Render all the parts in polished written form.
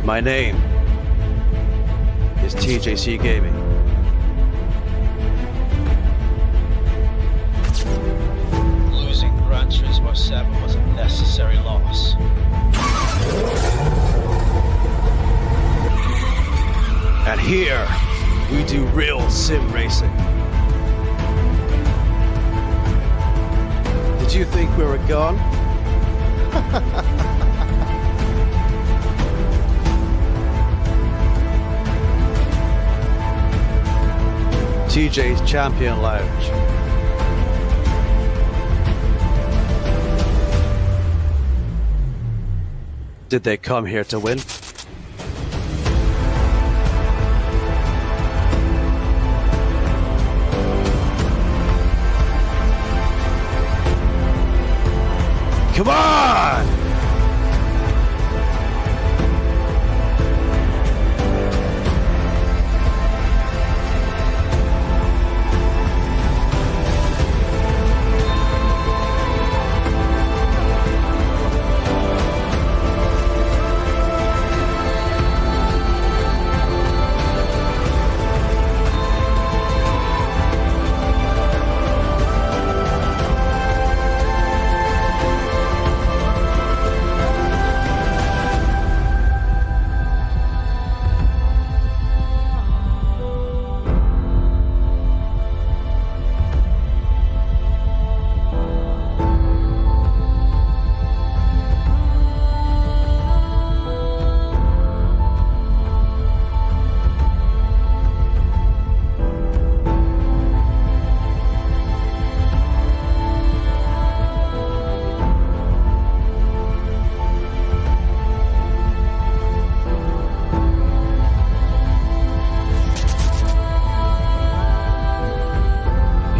My name is TJC Gaming. Losing Gran Turismo 7 was a necessary loss. And here, we do real sim racing. Did you think we were gone? TJ's Champion Lounge. Did they come here to win? Come on!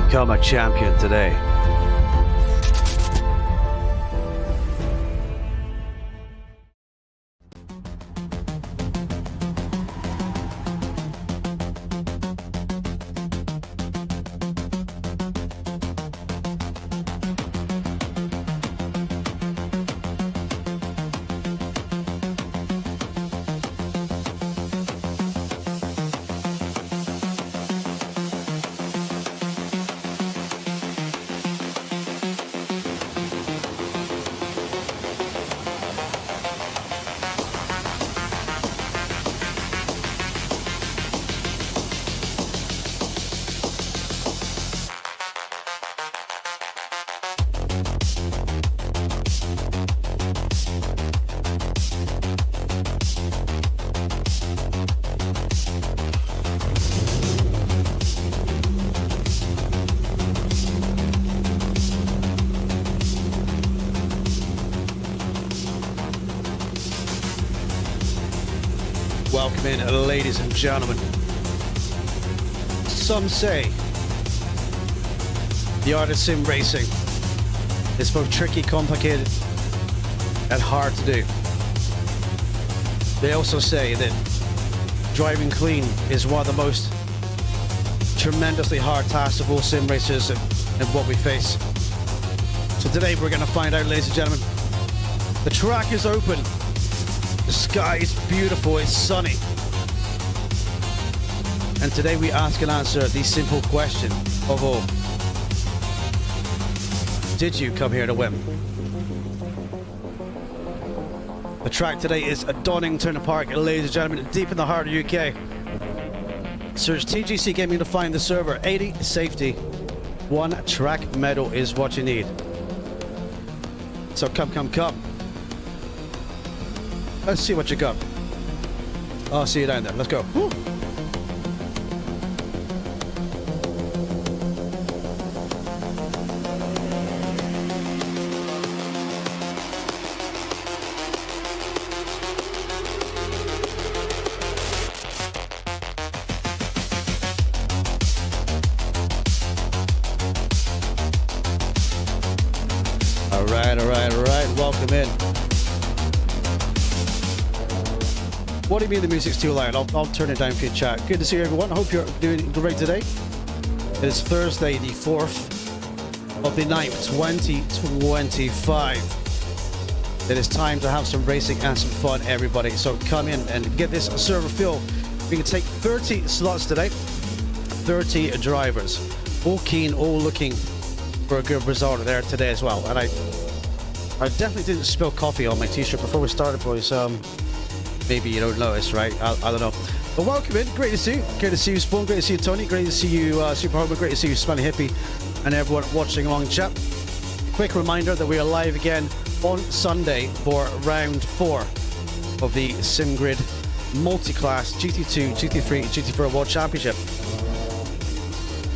Become a champion today. Welcome in, ladies and gentlemen. Some say the art of sim racing is both tricky, complicated, and hard to do. They also say that driving clean is one of the most tremendously hard tasks of all sim racers and what we face. So today we're going to find out, ladies and gentlemen. The track is open. The sky is beautiful, it's sunny. And today we ask and answer the simple question of all. Did you come here to win? The track today is at Donington Park, ladies and gentlemen, deep in the heart of the UK. Search TGC Gaming to find the server. 80 safety, 1 track medal is what you need. So come. Let's see what you got. I'll see you down there. Let's go. Woo. All right. Welcome in. What do you mean the music's too loud? I'll turn it down for your chat. Good to see everyone. I hope you're doing great today. It is Thursday, the 4th of the 9th, 2025. It is time to have some racing and some fun, everybody. So come in and get this server filled. We can take 30 slots today, 30 drivers, all keen, all looking for a good result there today as well. And I definitely didn't spill coffee on my t-shirt before we started, boys. Maybe you don't notice, right? I don't know. But welcome in. Great to see you. Great to see you, Spawn. Great to see you, Tony. Great to see you, Super Homer. Great to see you, Smelly Hippie, and everyone watching along the chat. Quick reminder that we are live again on Sunday for round 4 of the SimGrid multi-class GT2, GT3, GT4 World Championship.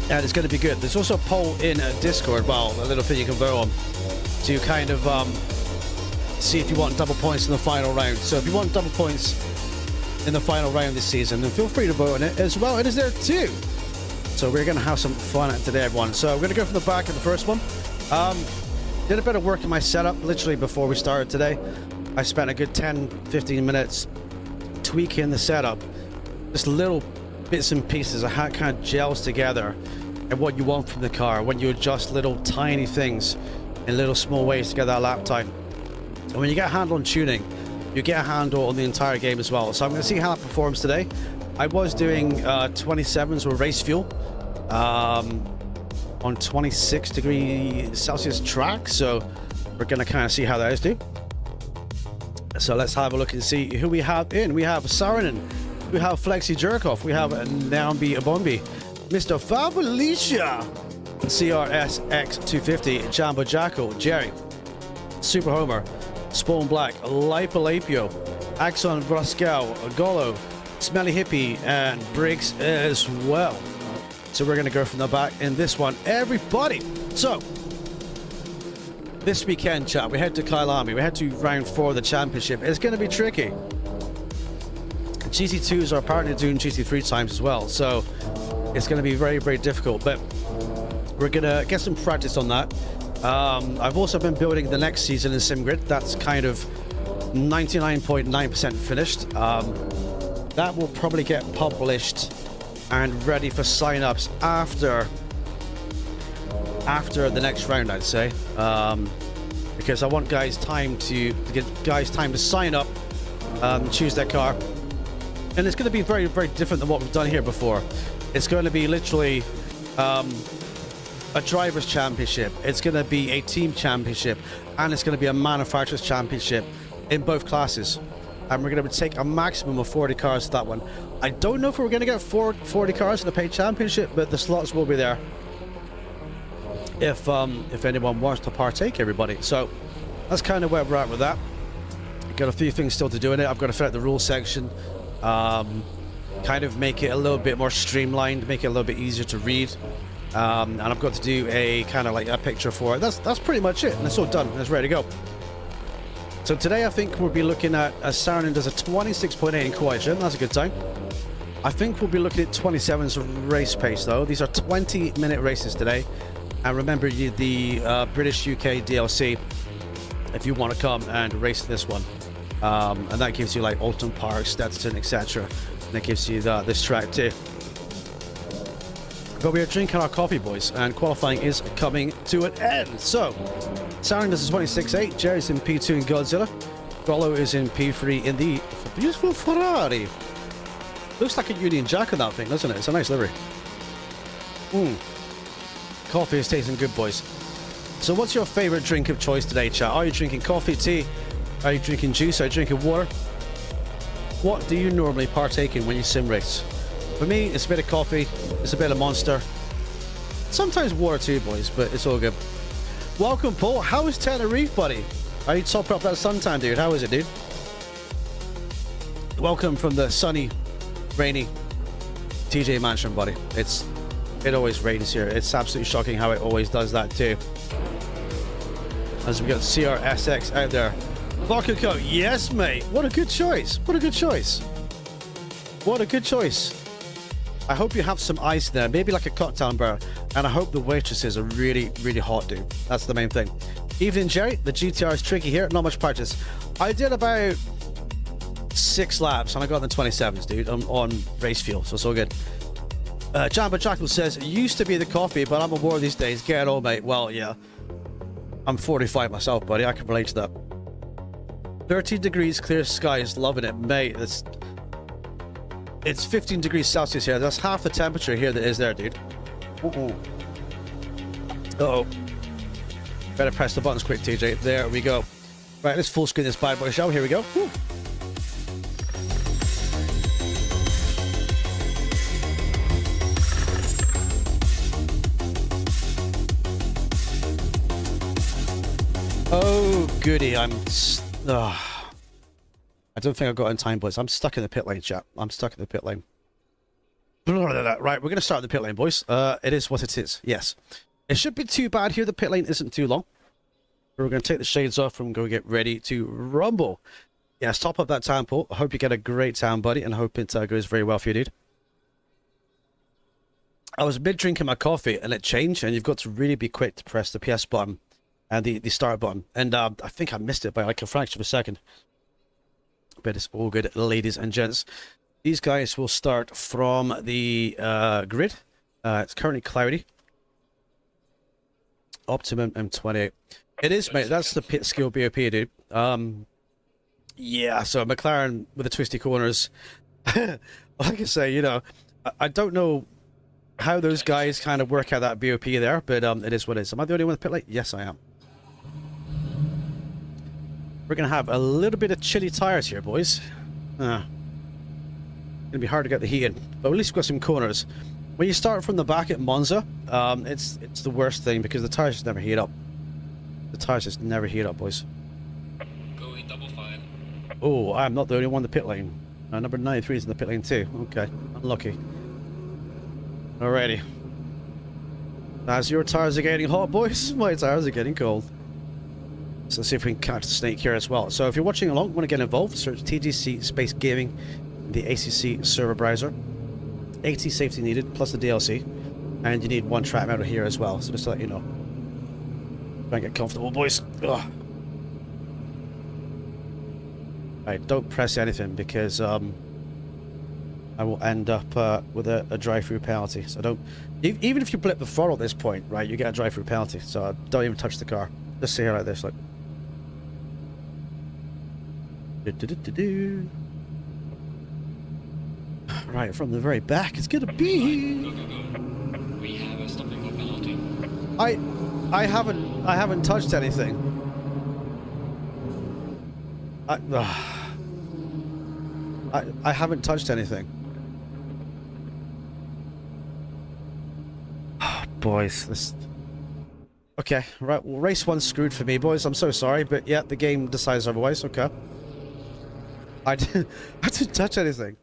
And it's going to be good. There's also a poll in Discord, well, a little thing you can vote on to kind of see if you want double points in the final round. So if you want double points in the final round this season, then feel free to vote on it as well. It is there too. So we're going to have some fun today, everyone. So we're going to go from the back of the first one. Did a bit of work in my setup literally before we started today. I spent a good 10-15 minutes tweaking the setup. Just little bits and pieces of how it kind of gels together and what you want from the car when you adjust little tiny things in little small ways to get that lap time. And when you get a handle on tuning, you get a handle on the entire game as well. So I'm going to see how it performs today. I was doing 27s with race fuel on 26 degrees Celsius track. So we're going to kind of see how that is, dude. So let's have a look and see who we have in. We have Saarinen, we have Flexi Jerkoff, we have Nambi Abombi, Mr. Fabelicia, CRS X250, Jambo Jackal, Jerry, Super Homer, Spawn Black, Lipolapio, Axon Brascal, Golo, Smelly Hippie, and Briggs as well. So we're going to go from the back in this one, everybody. So this weekend, chat, we head to Kyalami. We head to round 4 of the championship. It's going to be tricky. GT2s are apparently doing GT3 times as well, so it's going to be very, very difficult. But we're going to get some practice on that. I've also been building the next season in SimGrid. That's kind of 99.9% finished. That will probably get published and ready for sign-ups after the next round, I'd say, because I want guys time to sign up, choose their car, and it's going to be very, very different than what we've done here before. It's going to be literally a drivers' championship. It's going to be a team championship, and it's going to be a manufacturers' championship in both classes. And we're going to take a maximum of 40 cars to that one. I don't know if we're going to get 40 cars in the paid championship, but the slots will be there if anyone wants to partake, everybody. So that's kind of where we're at with that. Got a few things still to do in it. I've got to fill out the rules section, kind of make it a little bit more streamlined, make it a little bit easier to read, and I've got to do a kind of like a picture for it. That's pretty much it, and it's all done. It's ready to go. So today I think we'll be looking at Saarinen does a 26.8 in quality. That's a good time. I think we'll be looking at 27's race pace though. These are 20-minute races today. And remember the British UK DLC if you want to come and race this one. And that gives you like Alton Park, Stetson, etc. And that gives you this track too. But we are drinking our coffee, boys, and qualifying is coming to an end. So, Saarinen is 26.8, Jerry's in P2 in Godzilla, Rollo is in P3 in the beautiful Ferrari. Looks like a Union Jack on that thing, doesn't it? It's a nice livery. Coffee is tasting good, boys. So what's your favorite drink of choice today, chat? Are you drinking coffee, tea? Are you drinking juice? Are you drinking water? What do you normally partake in when you sim race? For me, it's a bit of coffee, it's a bit of Monster. Sometimes water too, boys, but it's all good. Welcome, Paul. How is Tenerife, buddy? Are you topping up that suntan, dude? How is it, dude? Welcome from the sunny, rainy TJ Mansion, buddy. It always rains here. It's absolutely shocking how it always does that too. As we got CRSX out there. Vodka Coke, yes, mate. What a good choice. What a good choice. What a good choice. I hope you have some ice there, maybe like a cocktail umbrella, and I hope the waitresses are really, really hot, dude. That's the main thing. Evening, Jerry. The GTR is tricky here. Not much practice. I did about 6 laps, and I got the 27s, dude, on race fuel, so it's all good. Jambo Jackal says, it used to be the coffee, but I'm a war these days. Get it all, mate. Well, yeah. I'm 45 myself, buddy. I can relate to that. 30 degrees, clear skies, loving it, mate. It's 15 degrees Celsius here. That's half the temperature here that is there, dude. Uh-oh. Better press the buttons quick, TJ. There we go. Right, let's full screen this bad boy, shall we? Here we go. Woo. Oh, goody. I don't think I got in time, boys. I'm stuck in the pit lane, chat. I'm stuck in the pit lane. Right, we're going to start the pit lane, boys. It is what it is. Yes. It should be too bad here. The pit lane isn't too long. We're going to take the shades off and go get ready to rumble. Yes, top up that time pool. I hope you get a great time, buddy, and I hope it goes very well for you, dude. I was mid-drinking my coffee, and it changed, and you've got to really be quick to press the PS button and the start button. And I think I missed it by like a fraction of a second. But it's all good, ladies and gents. These guys will start from the grid. It's currently cloudy. Optimum M28. It is, mate. That's the pit skill BOP, dude. Yeah, so McLaren with the twisty corners. Like I say, you know, I don't know how those guys kind of work out that BOP there, but it is what it is. Am I the only one with pit lane? Yes, I am. We're going to have a little bit of chilly tires here, boys. Going to be hard to get the heat in, but at least we've got some corners. When you start from the back at Monza, it's the worst thing because the tires just never heat up. The tires just never heat up, boys. Going double fine. Oh, I'm not the only one in the pit lane. Number 93 is in the pit lane too. Okay, unlucky. Alrighty. As your tires are getting hot, boys, my tires are getting cold. So let's see if we can catch the snake here as well. So if you're watching along, want to get involved, search TGC Space Gaming, the ACC server browser. 80 safety needed, plus the DLC. And you need one track motor here as well, so just to let you know. Try and get comfortable, boys. Ugh. Right, don't press anything because I will end up with a drive-through penalty. So don't, even if you blip the throttle at this point, right, you get a drive-through penalty. So don't even touch the car. Just stay here like this, like. Right, from the very back, it's gonna be. Go, go, go. We have a stopping go penalty. I haven't touched anything. I haven't touched anything. Oh, boys, this. Okay, right. Well, race one's screwed for me, boys. I'm so sorry, but yeah, the game decides otherwise. Okay. I didn't touch anything.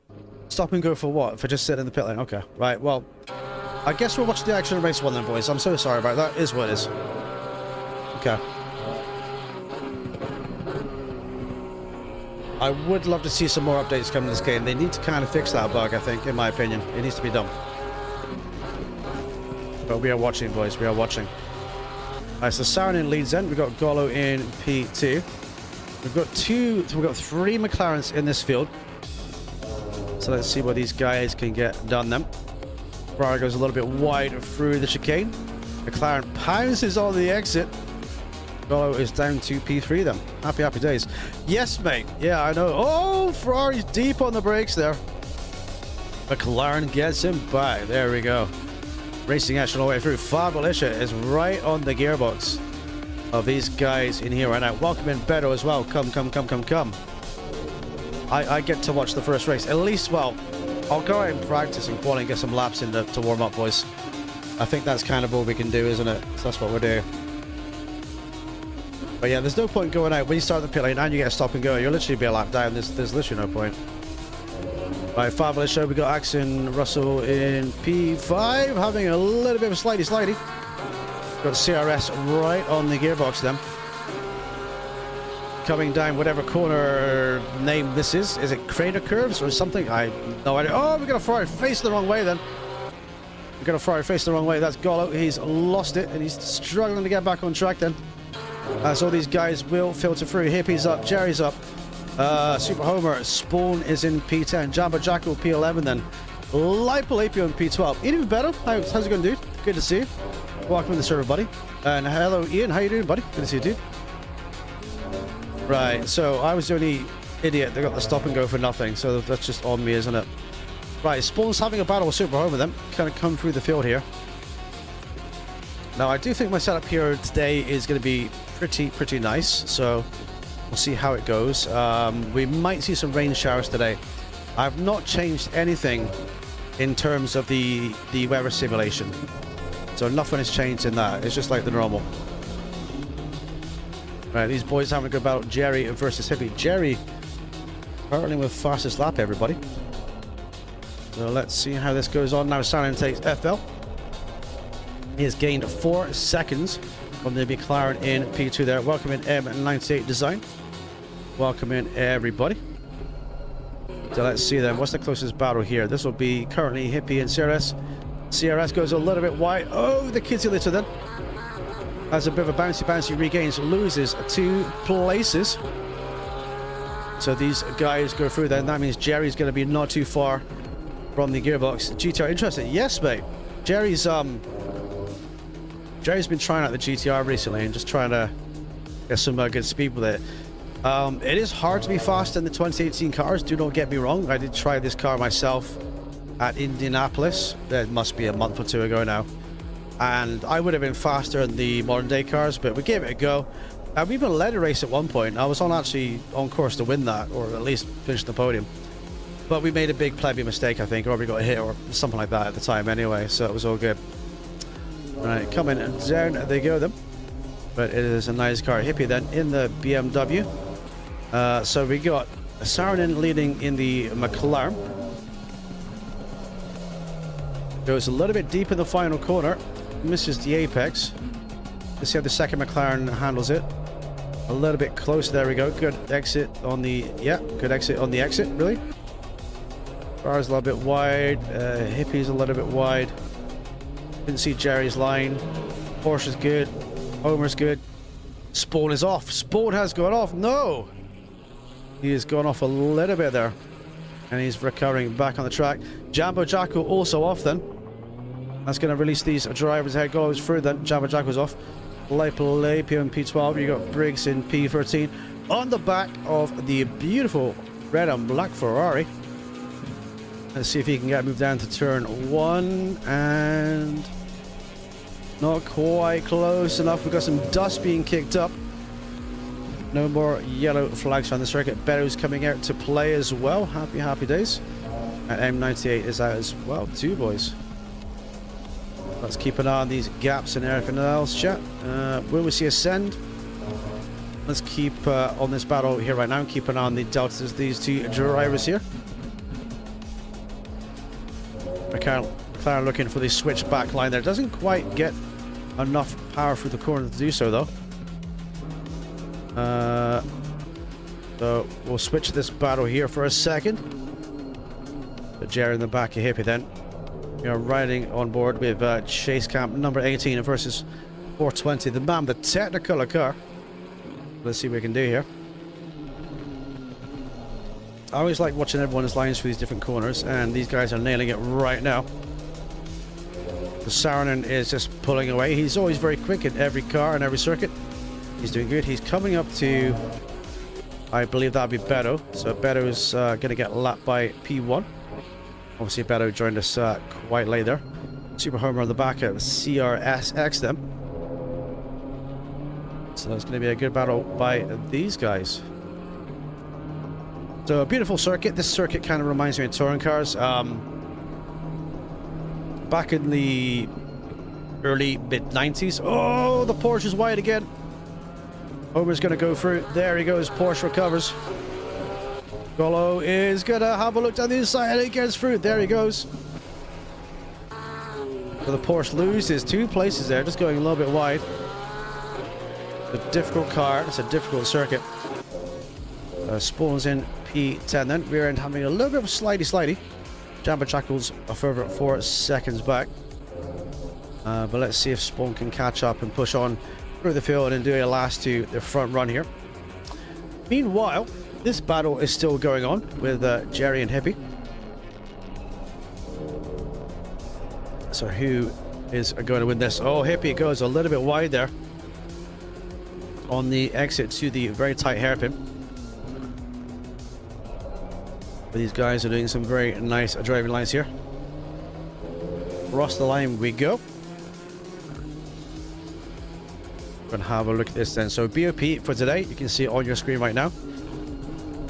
Stop and go for what? For just sitting in the pit lane? Okay. Right. Well, I guess we'll watch the action of race one then, boys. I'm so sorry about that. It is what it is. Okay. I would love to see some more updates come in this game. They need to kind of fix that bug, I think, in my opinion. It needs to be done. But we are watching, boys. We are watching. Alright, so Sarin in leads then. We've got Golo in P2. We've got three McLarens in this field. So let's see what these guys can get done then. Ferrari goes a little bit wide through the chicane. McLaren pounces on the exit. Golo is down to P3 then. Happy, happy days. Yes, mate. Yeah, I know. Oh, Ferrari's deep on the brakes there. McLaren gets him by. There we go. Racing action all the way through. Fabulous is right on the gearbox of these guys in here right now. Welcome in Beto as well. Come. I get to watch the first race. At least, well, I'll go out and practice and qualify and get some laps in to warm up, boys. I think that's kind of all we can do, isn't it? So that's what we're doing. But yeah, there's no point going out. When you start the pit lane and you get a stop and go, you'll literally be a lap down. There's literally no point. Right, fabulous show. We got Axon Russell in P5, having a little bit of a slidey. Got CRS right on the gearbox then. Coming down whatever corner name this is. Is it Crater Curves or something? I have no idea. Oh, we got a Ferrari face the wrong way then. We got a Ferrari face the wrong way. That's Golo. He's lost it and he's struggling to get back on track then. As all these guys will filter through. Hippie's up, Jerry's up. Super Homer, Spawn is in P10. Jamba Jackal P11 then. Lipolapio in P12. Ian, even better. How's it going, dude? Good to see you. Welcome to the server, buddy. And hello, Ian. How you doing, buddy? Good to see you, dude. Right, so I was the only idiot that got the stop and go for nothing, so that's just on me, isn't it? Right, Spawn's having a battle with Super Home with them. Kind of come through the field here. Now, I do think my setup here today is going to be pretty nice, so we'll see how it goes. We might see some rain showers today. I've not changed anything in terms of the weather simulation, so nothing has changed in that. It's just like the normal. Right, these boys having a good battle. Jerry versus Hippie. Jerry currently with fastest lap, everybody. So let's see how this goes on. Now Sarin takes FL. He has gained 4 seconds from the McLaren in P2 there. Welcome in M98 Design. Welcome in everybody. So let's see then. What's the closest battle here? This will be currently Hippie and CRS. CRS goes a little bit wide. Oh, the kitty litter then. Has a bit of a bouncy, regains, loses 2 places. So these guys go through then. That means Jerry's going to be not too far from the gearbox. GTR, interesting. Yes, mate. Jerry's been trying out the GTR recently and just trying to get some good speed with it. It is hard to be fast in the 2018 cars, do not get me wrong. I did try this car myself at Indianapolis. That must be a month or 2 ago now. And I would have been faster in the modern day cars, but we gave it a go. We even led a race at one point. I was actually on course to win that, or at least finish the podium. But we made a big plebby mistake, I think, or we got hit or something like that at the time anyway, so it was all good. Right, coming down they go then. But it is a nice car. Hippie then in the BMW. So we got Saarinen leading in the McLaren. Goes a little bit deep in the final corner. Misses the apex. Let's see how the second McLaren handles it. A little bit closer. There we go. Good exit on the... Yeah, good exit on the exit, really. Car's a little bit wide. Hippie's a little bit wide. Didn't see Jerry's line. Porsche's good. Homer's good. Spawn is off. Spawn has gone off. No! He has gone off a little bit there. And he's recovering back on the track. Jambo Jacko also off then. That's going to release these drivers ahead. Goes through then. Jambo Jacko's off. Lapio in P12. You got Briggs in P13. On the back of the beautiful red and black Ferrari. Let's see if he can get moved down to turn 1. And not quite close enough. We've got some dust being kicked up. No more yellow flags on the circuit. Beddoes coming out to play as well. Happy days. And M98 is out as well too, boys. Let's keep an eye on these gaps and everything else, chat. Will we see Ascend? Let's keep on this battle here right now. Keep an eye on the deltas, these 2 drivers here. McLaren looking for the switch back line there. Doesn't quite get enough power through the corner to do so, though. So we'll switch this battle here for a second. But Jerry in the back of Hippie then. We are riding on board with Chase Camp number 18 versus 420. The man, the Technicolor car. Let's see what we can do here. I always like watching everyone's lines for these different corners, and these guys are nailing it right now. The Saarinen is just pulling away. He's always very quick in every car and every circuit. He's doing good. He's coming up to, I believe that'll be Beto. So Beto's going to get lapped by P1. Obviously Beto joined us quite late there. Super Homer on the back of CRSX then. So that's going to be a good battle by these guys. So a beautiful circuit. This circuit kind of reminds me of touring cars. Back in the early mid-90s. Oh, the Porsche is wide again. Homer's going to go through. There he goes. Porsche recovers. Golo is going to have a look down the inside and he gets through. There he goes. So the Porsche loses 2 places there, just going a little bit wide. A difficult car. It's a difficult circuit. Spawns in P10 then. Rear end having a little bit of a slidey. Jambo Jackal's a further 4 seconds back. But let's see if Spawn can catch up and push on through the field and do a last to the front run here. Meanwhile, this battle is still going on with Jerry and Hippie. So who is going to win this? Oh, Hippie goes a little bit wide there. on the exit to the very tight hairpin. These guys are doing some very nice driving lines here. Across the line we go. We're gonna have a look at this then. So BOP for today, you can see it on your screen right now.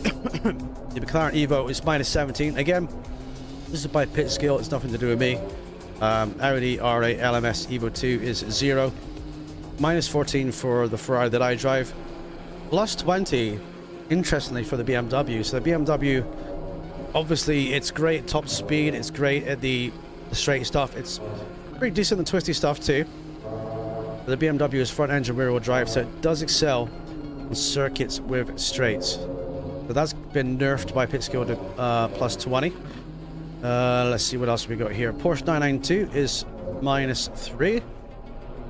The McLaren Evo is -17. Again, this is by pit skill, it's nothing to do with me. Audi R8 LMS Evo 2 is 0. -14 for the Ferrari that I drive. +20, interestingly, for the BMW. So the BMW, obviously, it's great top speed, it's great at the straight stuff, it's pretty decent in the twisty stuff too. But the BMW is front engine rear wheel drive, so it does excel on circuits with straights. So that's been nerfed by pit skill to +20. Let's see what else we got here. Porsche 992 is -3.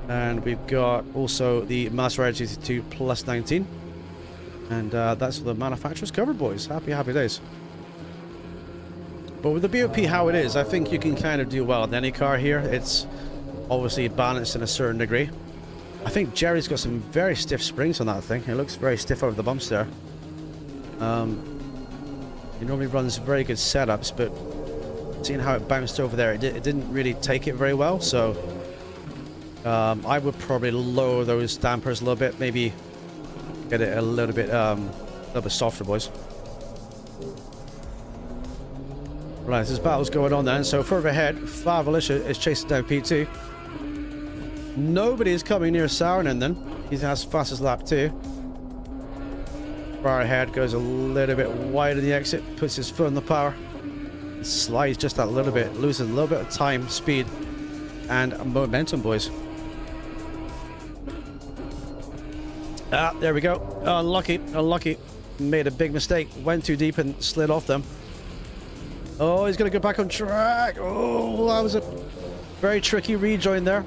And we've got also the Maserati GT2 +19. And that's the manufacturer's cover, boys. Happy, happy days. But with the BOP how it is, I think you can kind of do well with any car here. It's obviously balanced in a certain degree. I think Jerry's got some very stiff springs on that thing. It looks very stiff over the bumps there. He normally runs very good setups, but seeing how it bounced over there, it didn't really take it very well. So I would probably lower those dampers a little bit, maybe get it a little bit softer, boys. Right, this battle's going on then. So further ahead, Favalicia is chasing down P2. Nobody's coming near Saarinen then. He's as fast as lap 2. Far ahead, goes a little bit wide of the exit, puts his foot on the power, slides just that little bit, loses a little bit of time, speed, and momentum, boys. Ah, there we go. Unlucky, unlucky. Made a big mistake. Went too deep and slid off them. Oh, he's going to go back on track. Oh, that was a very tricky rejoin there.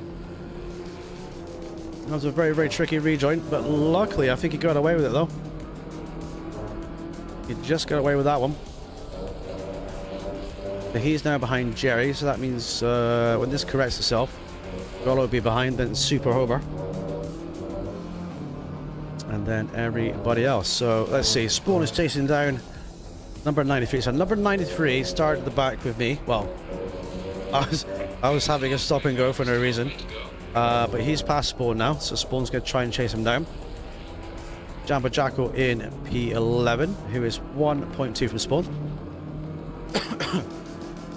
That was a very, very tricky rejoin, but luckily I think he got away with it though. He just got away with that one. So he's now behind Jerry, so that means when this corrects itself, Rollo will be behind, then Super Hober. And then everybody else. So let's see, Spawn is chasing down number 93. So number 93 started at the back with me. Well, I was having a stop and go for no reason. But he's past Spawn now, so Spawn's going to try and chase him down. Jumbo Jacko in P11, who is 1.2 from Spawn.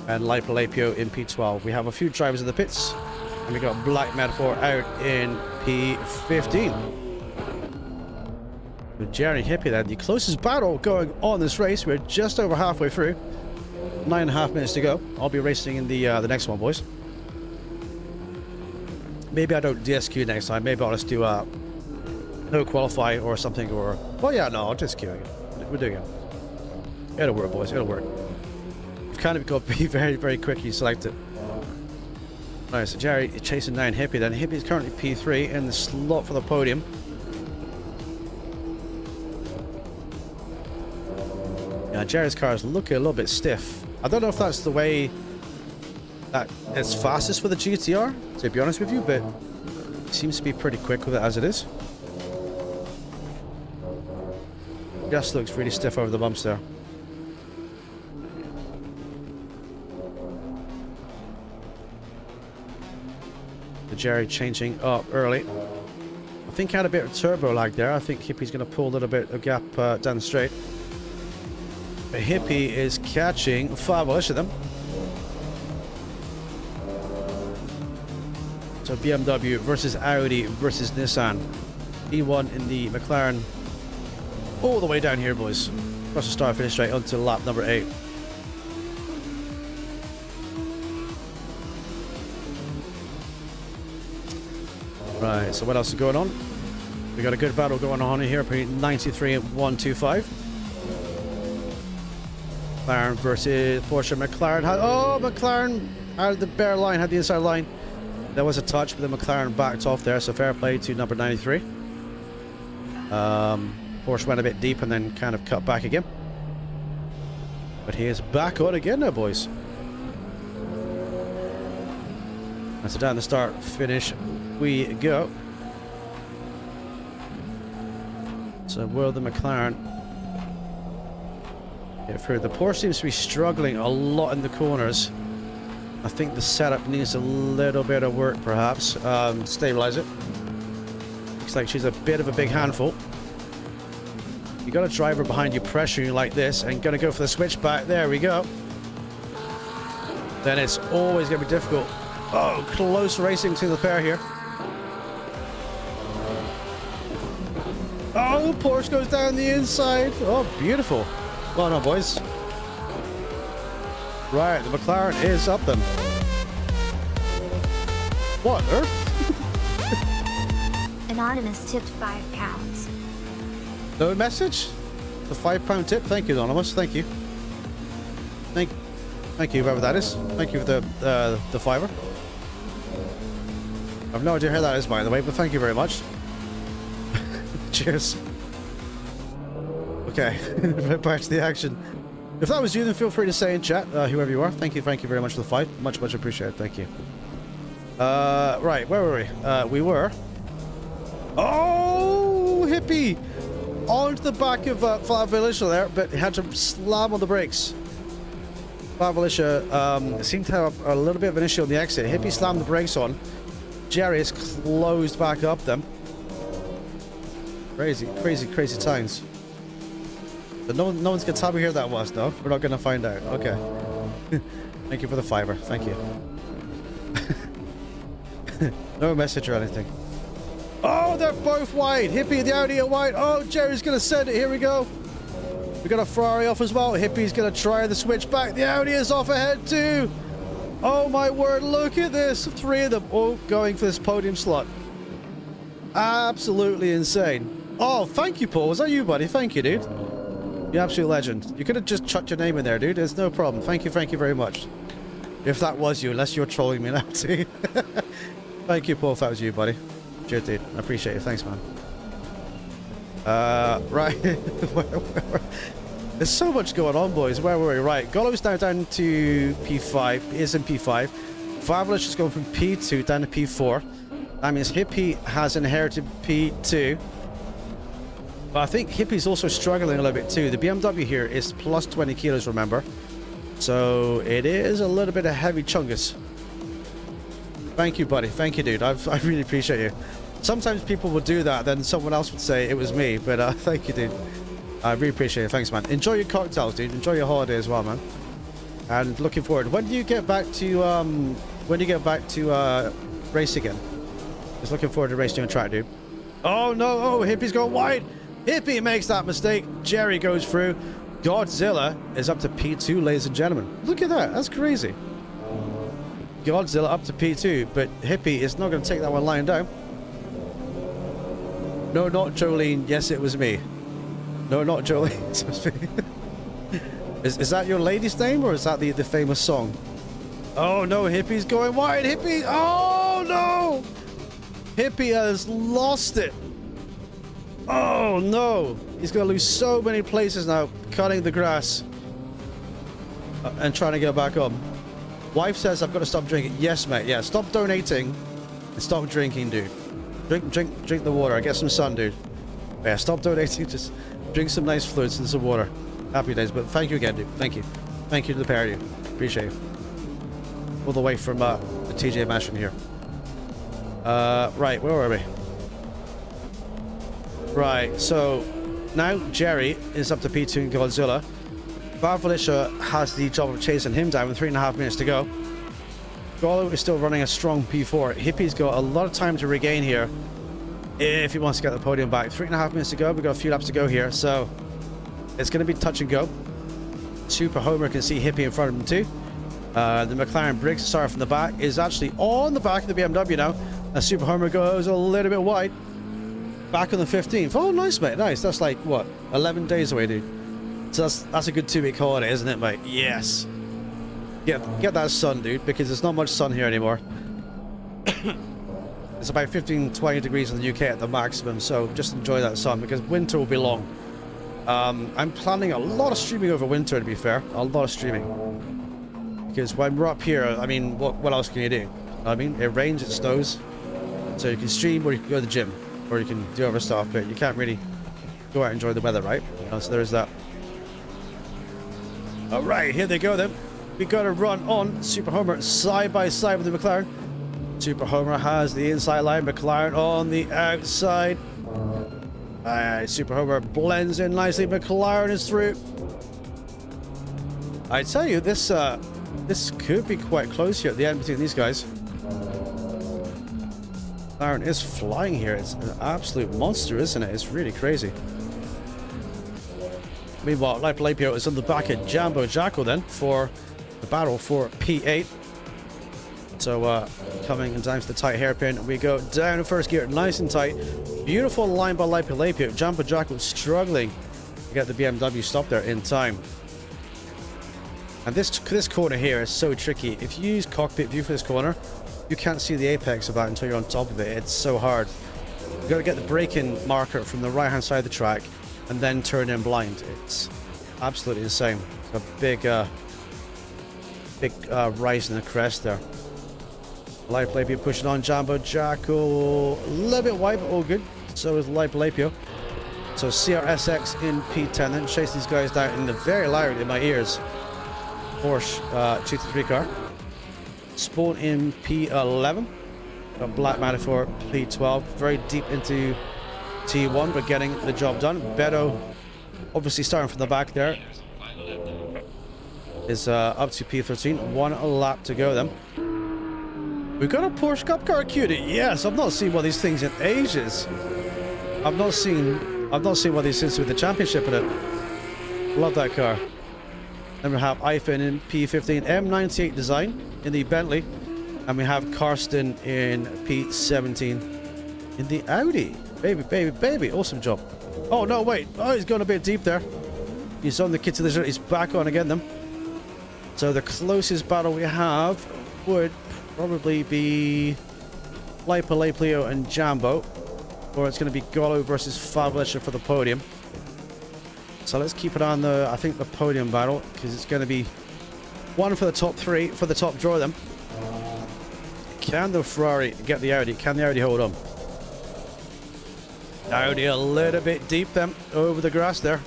And Lipolapio in P12. We have a few drivers in the pits. And we got Black Metaphor out in P15. With Jerry Hippie then, the closest battle going on this race. We're just over halfway through. 9.5 minutes to go. I'll be racing in the next one, boys. Maybe I don't DSQ next time. Maybe I'll just do no qualify or something. Or well, yeah, no, I'll just queue it. We're doing it. It'll work, boys. It'll work. You've kind of got to be very, very quickly selected. Alright, so Jerry is chasing down Hippie then. Hippie is currently P3 in the slot for the podium. Yeah, Jerry's car is looking a little bit stiff. I don't know if that's the way that it's fastest for the GTR, to be honest with you, but it seems to be pretty quick with it as it is. Just looks really stiff over the bumps there. The Jerry changing up early. I think I had a bit of turbo lag there. I think Hippie's going to pull a little bit of gap down the straight. But Hippie is catching Favalicia them. So BMW versus Audi versus Nissan. E1 in the McLaren. All the way down here, boys. Across the start finish straight onto lap number 8. Right, so what else is going on? We got a good battle going on here between 93 and 125. McLaren versus Porsche. McLaren had, oh, McLaren out of the bare line, had the inside line. There was a touch, but the McLaren backed off there, so fair play to number 93. Porsche went a bit deep and then kind of cut back again. But he is back on again now, boys. And so down the start finish we go. So will the McLaren get through? The Porsche seems to be struggling a lot in the corners. I think the setup needs a little bit of work, perhaps. Stabilize it. Looks like she's a bit of a big handful. You got a driver behind you pressuring you like this and gonna go for the switchback. There we go. Then it's always gonna be difficult. Oh, close racing to the pair here. Oh, Porsche goes down the inside. Oh, beautiful. Well done, boys. Right, the McLaren is up them. What on earth? Anonymous tipped £5. No message? The £5 tip? Thank you, Anonymous. Thank you. Thank you, whoever that is. Thank you for the fiver. I've no idea who that is, by the way, but thank you very much. Cheers. Okay, back to the action. If that was you, then feel free to say in chat, whoever you are. Thank you very much for the fight. Much appreciated. Thank you. Right, where were we? We were... Oh, hippie! Onto the back of Flavelicia there, but had to slam on the brakes. Flavelicia seemed to have a little bit of an issue on the exit. Hippie slammed the brakes on. Jerry is closed back up them. Crazy times. But no one's gonna tell me who that was, no? We're not gonna find out. Okay. Thank you for the fiver. Thank you. No message or anything. Oh, they're both wide. Hippie and the Audi are wide. Oh, Jerry's gonna send it. Here we go. We got a Ferrari off as well. Hippie's gonna try the switch back. The Audi is off ahead too. Oh my word, look at this. 3 of them all going for this podium slot. Absolutely insane. Oh, thank you, Paul. Was that you, buddy? Thank you, dude. You're absolute legend. You could have just chucked your name in there, dude. There's no problem. Thank you very much. If that was you, unless you're trolling me now too. Thank you, Paul, if that was you, buddy. Cheers, dude. I appreciate it. Thanks, man. Right. There's so much going on, boys. Where were we? Right. Gollow's now down to P5. He is in P5. Fabulous is going from P2 down to P4. That means Hippie has inherited P2. But I think Hippie's also struggling a little bit too. The BMW here is plus 20 kilos, remember. So it is a little bit of heavy chungus. Thank you, buddy. Thank you, dude. I really appreciate you. Sometimes people would do that, then someone else would say it was me. But thank you, dude. I really appreciate it. Thanks, man. Enjoy your cocktails, dude. Enjoy your holiday as well, man. And looking forward. When do you get back to race again? Just looking forward to racing on track, dude. Oh no! Oh, Hippie's going wide. Hippie makes that mistake. Jerry goes through. Godzilla is up to P2, ladies and gentlemen. Look at that. That's crazy. Godzilla up to P2, but Hippie is not going to take that one lying down. No, not Jolene. Yes, it was me. No, not Jolene. It was me. Is that your lady's name, or is that the famous song? Oh no, Hippie's going wide. Hippie. Oh no. Hippie has lost it. Oh no. He's going to lose so many places now, cutting the grass and trying to get back on. Wife says I've got to stop drinking. Yes, mate. Yeah, stop donating and stop drinking, dude. Drink the water. Get some sun, dude. Yeah, stop donating. Just drink some nice fluids and some water. Happy days. But thank you again, dude. Thank you. Thank you to the pair of you. Appreciate it. All the way from the TJ Mansion here. Right, where were we? Right, so now Jerry is up to P2 in Godzilla. Felicia has the job of chasing him down with 3.5 minutes to go. Gollo is still running a strong P4. Hippie's got a lot of time to regain here if he wants to get the podium back. 3.5 minutes to go. We've got a few laps to go here, so it's going to be touch and go. Super Homer can see Hippie in front of him too. The McLaren Briggs, sorry, from the back, is actually on the back of the BMW now. Super Homer goes a little bit wide. Back on the 15th. Oh, nice, mate. Nice. That's like, what, 11 days away, dude. So that's a good 2-week holiday, isn't it, mate? Yes. Get that sun, dude, because there's not much sun here anymore. It's about 15-20 degrees in the UK at the maximum, so just enjoy that sun, because winter will be long. I'm planning a lot of streaming over winter, to be fair. A lot of streaming. Because when we're up here, I mean, what else can you do? I mean, it rains, it snows. So you can stream, or you can go to the gym, or you can do other stuff, but you can't really go out and enjoy the weather, right? You know, so there's that. All right, here they go then. We got to run on Super Homer side by side with the McLaren. Super Homer has the inside line, McLaren on the outside. Super Homer blends in nicely. McLaren is through. I tell you, this could be quite close here at the end between these guys. McLaren is flying here. It's an absolute monster, isn't it? It's really crazy. Meanwhile, Lapio is on the back of Jambo Jacko then for the battle for P8. So coming down to the tight hairpin, we go down in first gear, nice and tight. Beautiful line by Lapio. Jambo Jacko struggling to get the BMW stop there in time. And this corner here is so tricky. If you use cockpit view for this corner, you can't see the apex of that until you're on top of it. It's so hard. You've got to get the braking marker from the right hand side of the track and then turn in blind. It's absolutely insane. It's a big rise in the crest there. Light Lapio pushing on Jambo Jacko. A little bit wide, but all good. So is Light Lapio. So CRSX in P10, then chase these guys down in the very loud in my ears. Porsche GT3 car. Spawn in P11. Got Black Matter for P12. Very deep into T1, but getting the job done. Beto, obviously starting from the back there, is up to P13. 1 lap to go then. We've got a Porsche Cup car cutie. Yes, I've not seen one of these things in ages. I've not seen one of these since with the championship in it. Love that car. Then we have Ivan in P15, M98 design in the Bentley, and we have Karsten in P17 in the Audi. Baby, awesome job. Oh no, wait, oh, he's gone a bit deep there. He's on the kit to the he's back on again then. So the closest battle we have would probably be Lapio and Jambo, or it's going to be Golo versus Fablisha for the podium. So let's keep it on the, I think, the podium battle, because it's going to be one for the top 3 for the top draw then. Can the Ferrari get the Audi? Can the Audi hold on? Audi a little bit deep then over the grass there.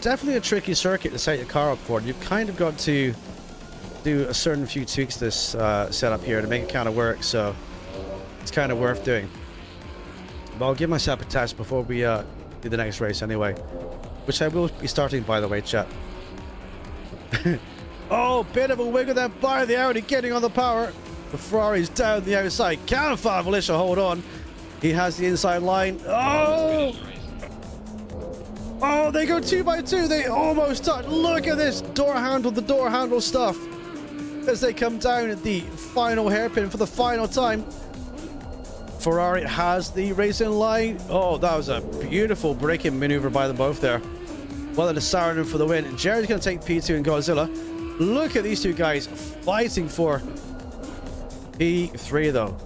Definitely a tricky circuit to set your car up for. You've kind of got to do a certain few tweaks to this setup here to make it kind of work, so it's kind of worth doing. But I'll give myself a test before we do the next race anyway, which I will be starting, by the way, chat. Oh, bit of a wiggle there by the Audi, getting on the power. The Ferrari's down the outside. Can Fablisha hold on? He has the inside line. Oh! Oh, they go 2 by 2. They almost touch. Look at this the door handle stuff as they come down at the final hairpin for the final time. Ferrari has the racing line. Oh, that was a beautiful braking maneuver by them both there. Well, the Saarinen for the win. Jerry's going to take P2 and Godzilla. Look at these two guys fighting for P3 though.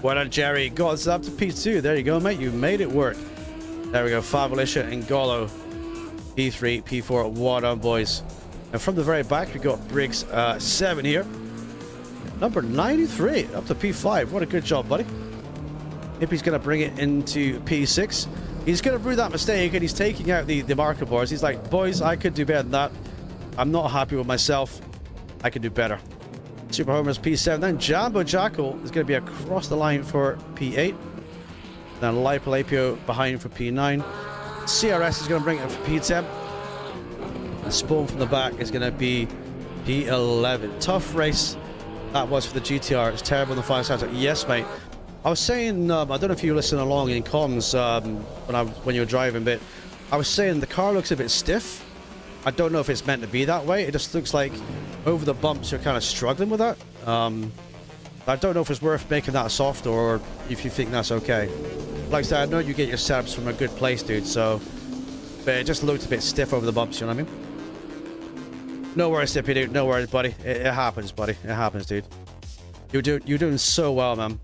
Well done, Jerry. Got up to P2. There you go, mate. You made it work. There we go. Fablisha and Golo. P3, P4. Well done, boys. And from the very back, we got Briggs 7 here. Number 93 up to P5. What a good job, buddy. Hippie's going to bring it into P6. He's going to brew that mistake, and he's taking out the marker boards. He's like, boys, I could do better than that. I'm not happy with myself. I could do better. Super Homer's P7. Then Jambo Jacko is going to be across the line for P8. Then Lapio behind for P9. CRS is going to bring it for P10. And Spawn from the back is going to be P11. Tough race that was for the GTR. It's terrible in the fire side. Yes, mate. I was saying, I don't know if you listen along in comms when you were driving, but I was saying the car looks a bit stiff. I don't know if it's meant to be that way. It just looks like over the bumps you're kind of struggling with that. I don't know if it's worth making that soft or if you think that's okay. Like I said, I know you get your setups from a good place, dude, so... But it just looked a bit stiff over the bumps, you know what I mean? No worries, Sippy, dude. No worries, buddy. It happens, buddy. It happens, dude. You're doing so well, man.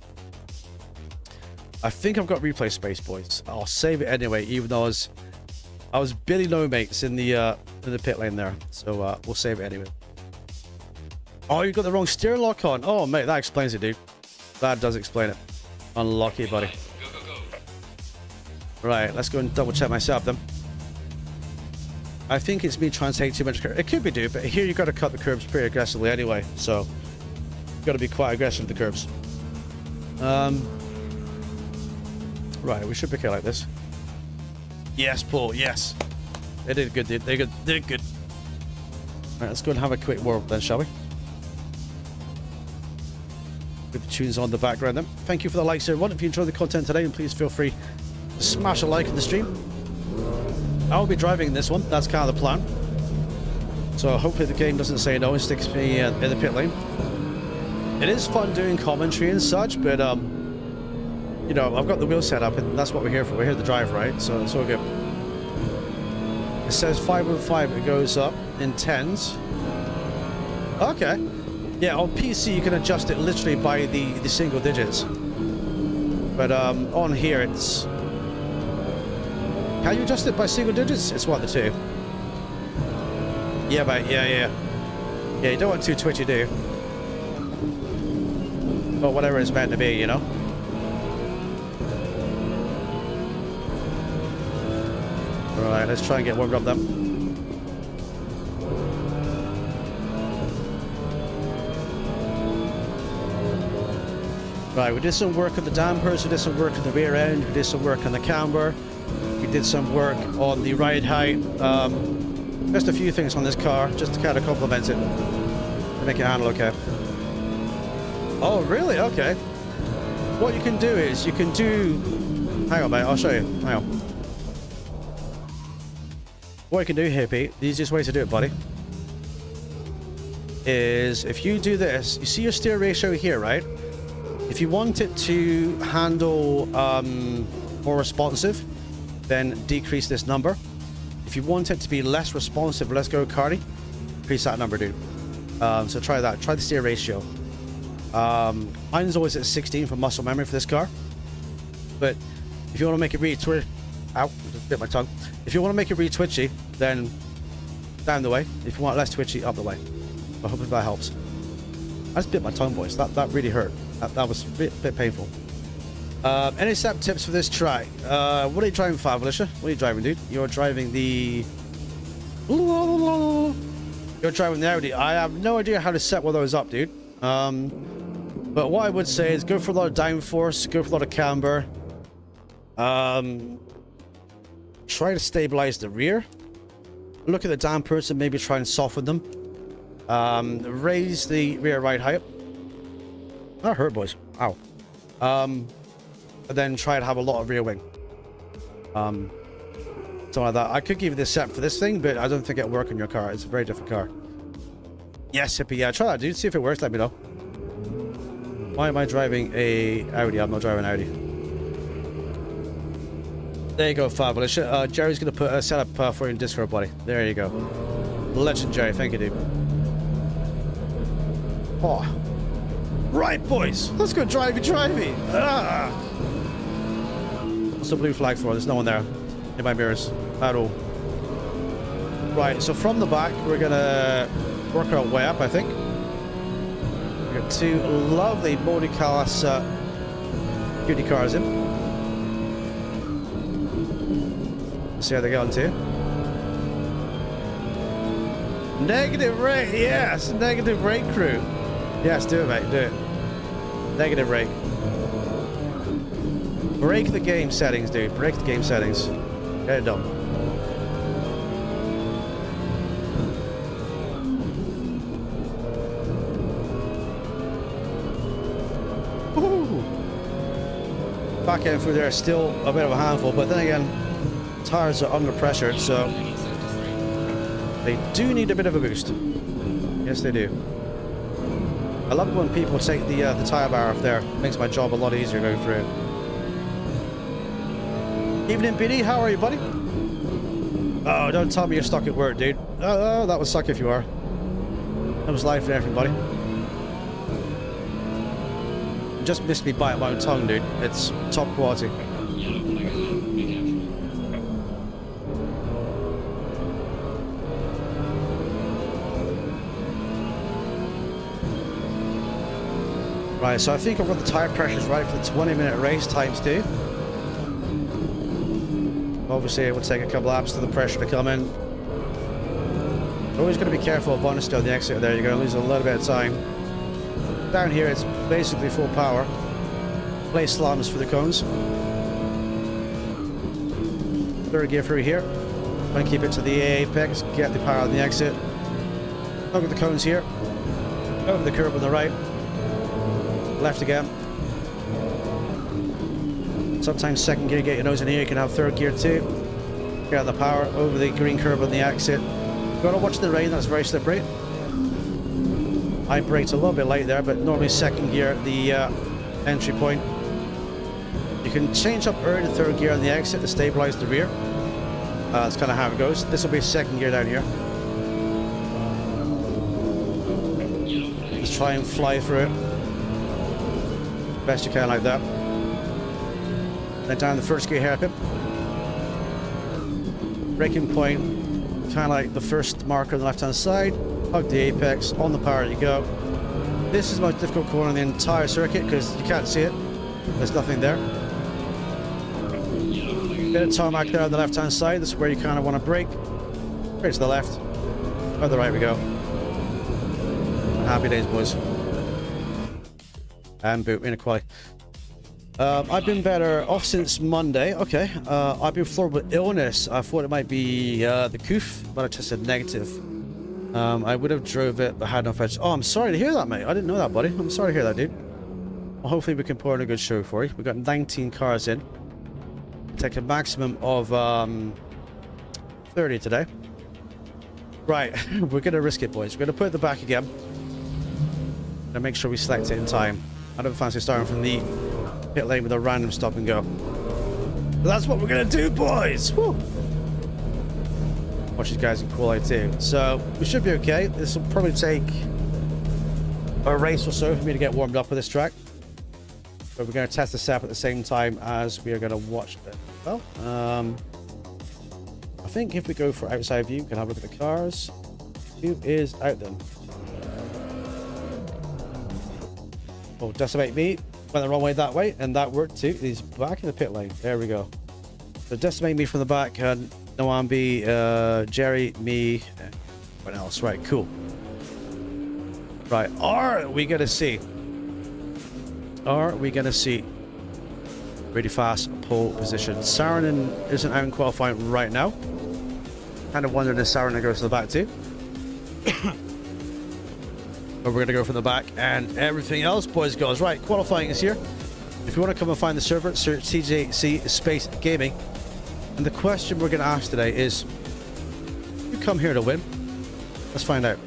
I think I've got replay space, boys. I'll save it anyway, even though I was Billy No Mates in the pit lane there. So we'll save it anyway. Oh, you got the wrong steering lock on. Oh, mate, that explains it, dude. That does explain it. Unlucky, buddy. Go. Right, let's go and double check myself then. I think it's me trying to take too much curve. It could be, dude, but here you got to cut the curves pretty aggressively anyway, so you got to be quite aggressive with the curves. Right, we should pick it like this. Yes, Paul, yes. They did good, dude. They did good. Right, let's go and have a quick warm up then, shall we? With the tunes on in the background then. Thank you for the likes, everyone. If you enjoyed the content today, please feel free to smash a like in the stream. I'll be driving this one. That's kind of the plan. So hopefully the game doesn't say no and sticks me in the pit lane. It is fun doing commentary and such, but you know, I've got the wheel set up and that's what we're here for. We're here to drive, right? So it's all good. It says 515, it goes up in 10s. Okay. Yeah, on PC you can adjust it literally by the single digits. But on here it's... Can you adjust it by single digits? It's what, the two? Yeah, but yeah, you don't want too twitchy, do you? But whatever it's meant to be, you know? Alright, let's try and get warmed up then. Right, we did some work on the dampers, we did some work on the rear end, we did some work on the camber, we did some work on the ride height. Just a few things on this car, just to kind of complement it, to make it handle okay. Oh, really? Okay. What you can do is, you can do... Hang on, mate, I'll show you. Hang on. What you can do here, Pete, the easiest way to do it, buddy, is if you do this, you see your steer ratio here, right? If you want it to handle more responsive, then decrease this number. If you want it to be less responsive, let's go karty, increase that number, dude. So try that. Try the steer ratio. Mine's always at 16 for muscle memory for this car. But if you want to make it really twitchy, ow, just bit my tongue. If you want to make it really twitchy, then down the way. If you want less twitchy, up the way. I hope that helps. I just bit my tongue, boys. That really hurt. That was a bit painful. Any step tips for this track? What are you driving, Favalisha? What are you driving, dude? You're driving the... You're driving the Audi. I have no idea how to set one of those up, dude. But what I would say is go for a lot of downforce, go for a lot of camber. Try to stabilize the rear. Look at the dampers and maybe try and soften them. Raise the rear ride height. That hurt, boys. Ow. And then try to have a lot of rear wing. Something like that. I could give you this set for this thing, but I don't think it'll work on your car. It's a very different car. Yes, hippie. Yeah, try that, dude. See if it works. Let me know. Why am I driving a Audi? I'm not driving an Audi. There you go, Fabulous. Jerry's going to put a setup for you in Discord, buddy. There you go. Legendary. Thank you, dude. Oh. Right, boys. Let's go drivey. Ah. What's the blue flag for? There's no one there in my mirrors at all. Right, so from the back, we're going to work our way up, I think. We've got two lovely multi-class beauty cars in. See how they get on to. Negative rate, yes, negative rate crew. Yes, do it, mate, do it. Negative rate. Break the game settings, dude. Break the game settings. Get it done. Woo! Back end through there is still a bit of a handful, but then again, tires are under pressure, so they do need a bit of a boost. Yes, they do. I love it when people take the tire bar off there. It makes my job a lot easier going through it. Evening, Biddy. How are you, buddy? Oh, don't tell me you're stuck at work, dude. Oh, that would suck if you are. That was life for everybody. You just missed me biting my own tongue, dude. It's top quality. Right, so I think I've got the tire pressures right for the 20-minute race times 2. Obviously, it will take a couple laps for the pressure to come in. Always got to be careful of bonus on the exit there. You're going to lose a little bit of time. Down here, it's basically full power. Play slams for the cones. Third gear through here. Try and keep it to the apex. Get the power on the exit. Look at the cones here. Over the curb on the right. Left again. Sometimes second gear, get your nose in here. You can have third gear too. Get out the power over the green curb on the exit. Got to watch the rain, that's very slippery. I braked a little bit late there, but normally second gear at the entry point. You can change up early to third gear on the exit to stabilize the rear. That's kind of how it goes. This will be second gear down here. Just try and fly through it. Best you can like that. Then down the first gear hairpin. Braking point, kind of like the first marker on the left hand side. Hug the apex, on the power you go. This is the most difficult corner in the entire circuit because you can't see it. There's nothing there. Bit of tarmac there on the left hand side. This is where you kind of want to brake. Straight to the left. Or the right we go. Happy days, boys. And boot, inequality. I've been better off since Monday. Okay. I've been floored with illness. I thought it might be the coof, but I tested negative. I would have drove it, but had no fetch. Oh, I'm sorry to hear that, mate. I didn't know that, buddy. I'm sorry to hear that, dude. Well, hopefully we can put on a good show for you. We've got 19 cars in. Take a maximum of 30 today. Right, we're going to risk it, boys. We're going to put it at the back again. And make sure we select it in time. I don't fancy starting from the pit lane with a random stop and go. So that's what we're going to do, boys. Woo. Watch these guys in quality too. So we should be okay. This will probably take a race or so for me to get warmed up with this track. But we're going to test this up at the same time as we are going to watch it. Well, I think if we go for outside view, we can have a look at the cars. Who is out then? Oh, Decimate Me went the wrong way that way, and that worked too. He's back in the pit lane. There we go. So Decimate Me from the back, Noambi, Jerry, me, what else? Right, cool. Right, are we going to see? Are we going to see really fast pole position? Saarinen isn't out in qualifying right now. Kind of wondering if Saarinen goes to the back too. But we're going to go from the back and everything else, boys and girls. Right, qualifying is here. If you want to come and find the server, search TJC Space Gaming. And the question we're going to ask today is, you come here to win? Let's find out.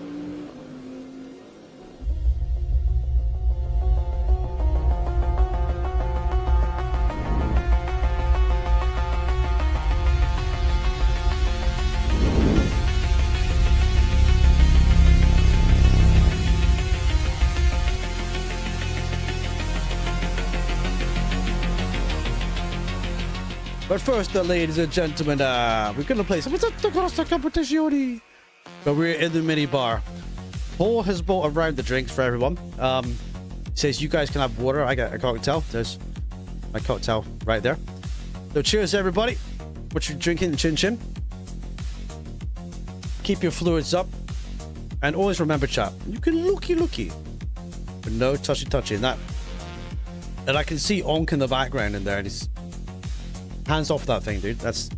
But first, ladies and gentlemen, we're going to play some Assetto Corsa Competizione. But we're in the mini bar. Paul has bought a round of drinks for everyone. He says you guys can have water. I got a cocktail. There's my cocktail right there. So cheers, everybody. What you're drinking, chin chin. Keep your fluids up. And always remember, chat, you can looky. But no touchy in that. And I can see Onk in the background in there. And he's... hands off that thing, dude. That's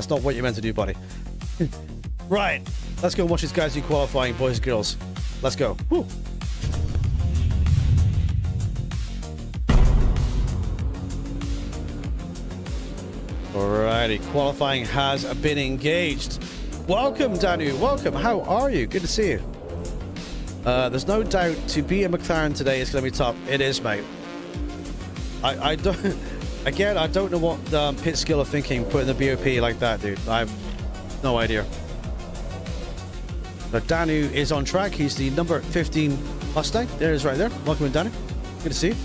not what you're meant to do, buddy. Right. Let's go watch these guys do qualifying, boys and girls. Let's go. Woo. Alrighty. Qualifying has been engaged. Welcome, Danu. Welcome. How are you? Good to see you. There's no doubt to be a McLaren today is going to be tough. It is, mate. I don't... Again, I don't know what pit skill are thinking putting the BOP like that, dude. I have no idea. But Danu is on track. He's the number 15 Mustang. There it is right there. Welcome in, Danu. Good to see you.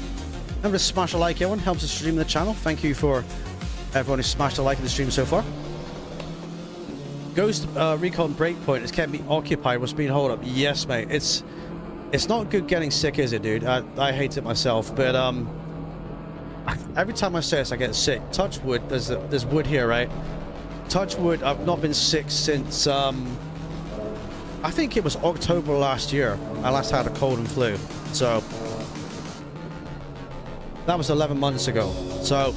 Remember to smash a like, everyone. Helps us stream the channel. Thank you for everyone who smashed a like in the stream so far. Ghost Recon Breakpoint has kept me occupied. What's being hold up? Yes, mate. It's not good getting sick, is it, dude? I hate it myself, but every time I say this, I get sick. Touch wood. There's wood here, right? touch wood, I've not been sick since, I think it was October last year. I last had a cold and flu. So, that was 11 months ago. So,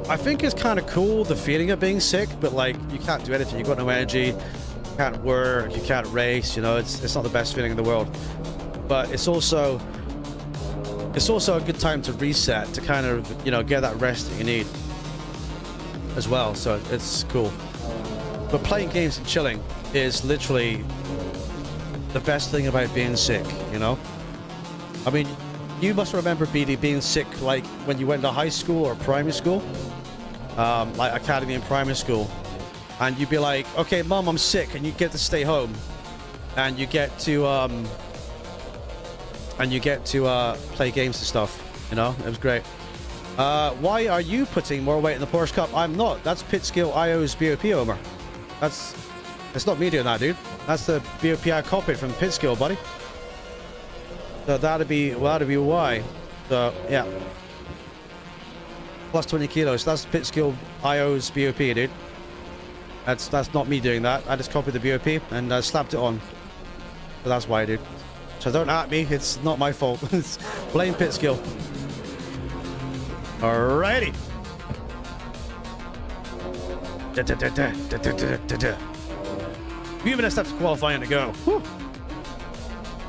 I think it's kind of cool, the feeling of being sick, but like, you can't do anything. You've got no energy, you can't work, you can't race, you know, it's not the best feeling in the world. But it's also a good time to reset, to kind of, you know, get that rest that you need as well. So it's cool. But playing games and chilling is literally the best thing about being sick, you know? I mean, you must remember, BD, being sick like when you went to high school or primary school, like academy and primary school, and you'd be like, okay, mom, I'm sick, and you get to stay home, and you get to play games and stuff, you know? It was great. Why are you putting more weight in the Porsche Cup? I'm not. That's Pitskill IO's BOP, Omer. It's not me doing that, dude. That's the BOP I copied from Pitskill, buddy. So that'd be why. So yeah. Plus 20 kilos. That's Pitskill IO's BOP, dude. That's not me doing that. I just copied the BOP and slapped it on. So that's why, dude. So don't at me. It's not my fault. Blame Pitskill. Alrighty. Few minutes left to qualifying to go. Whew.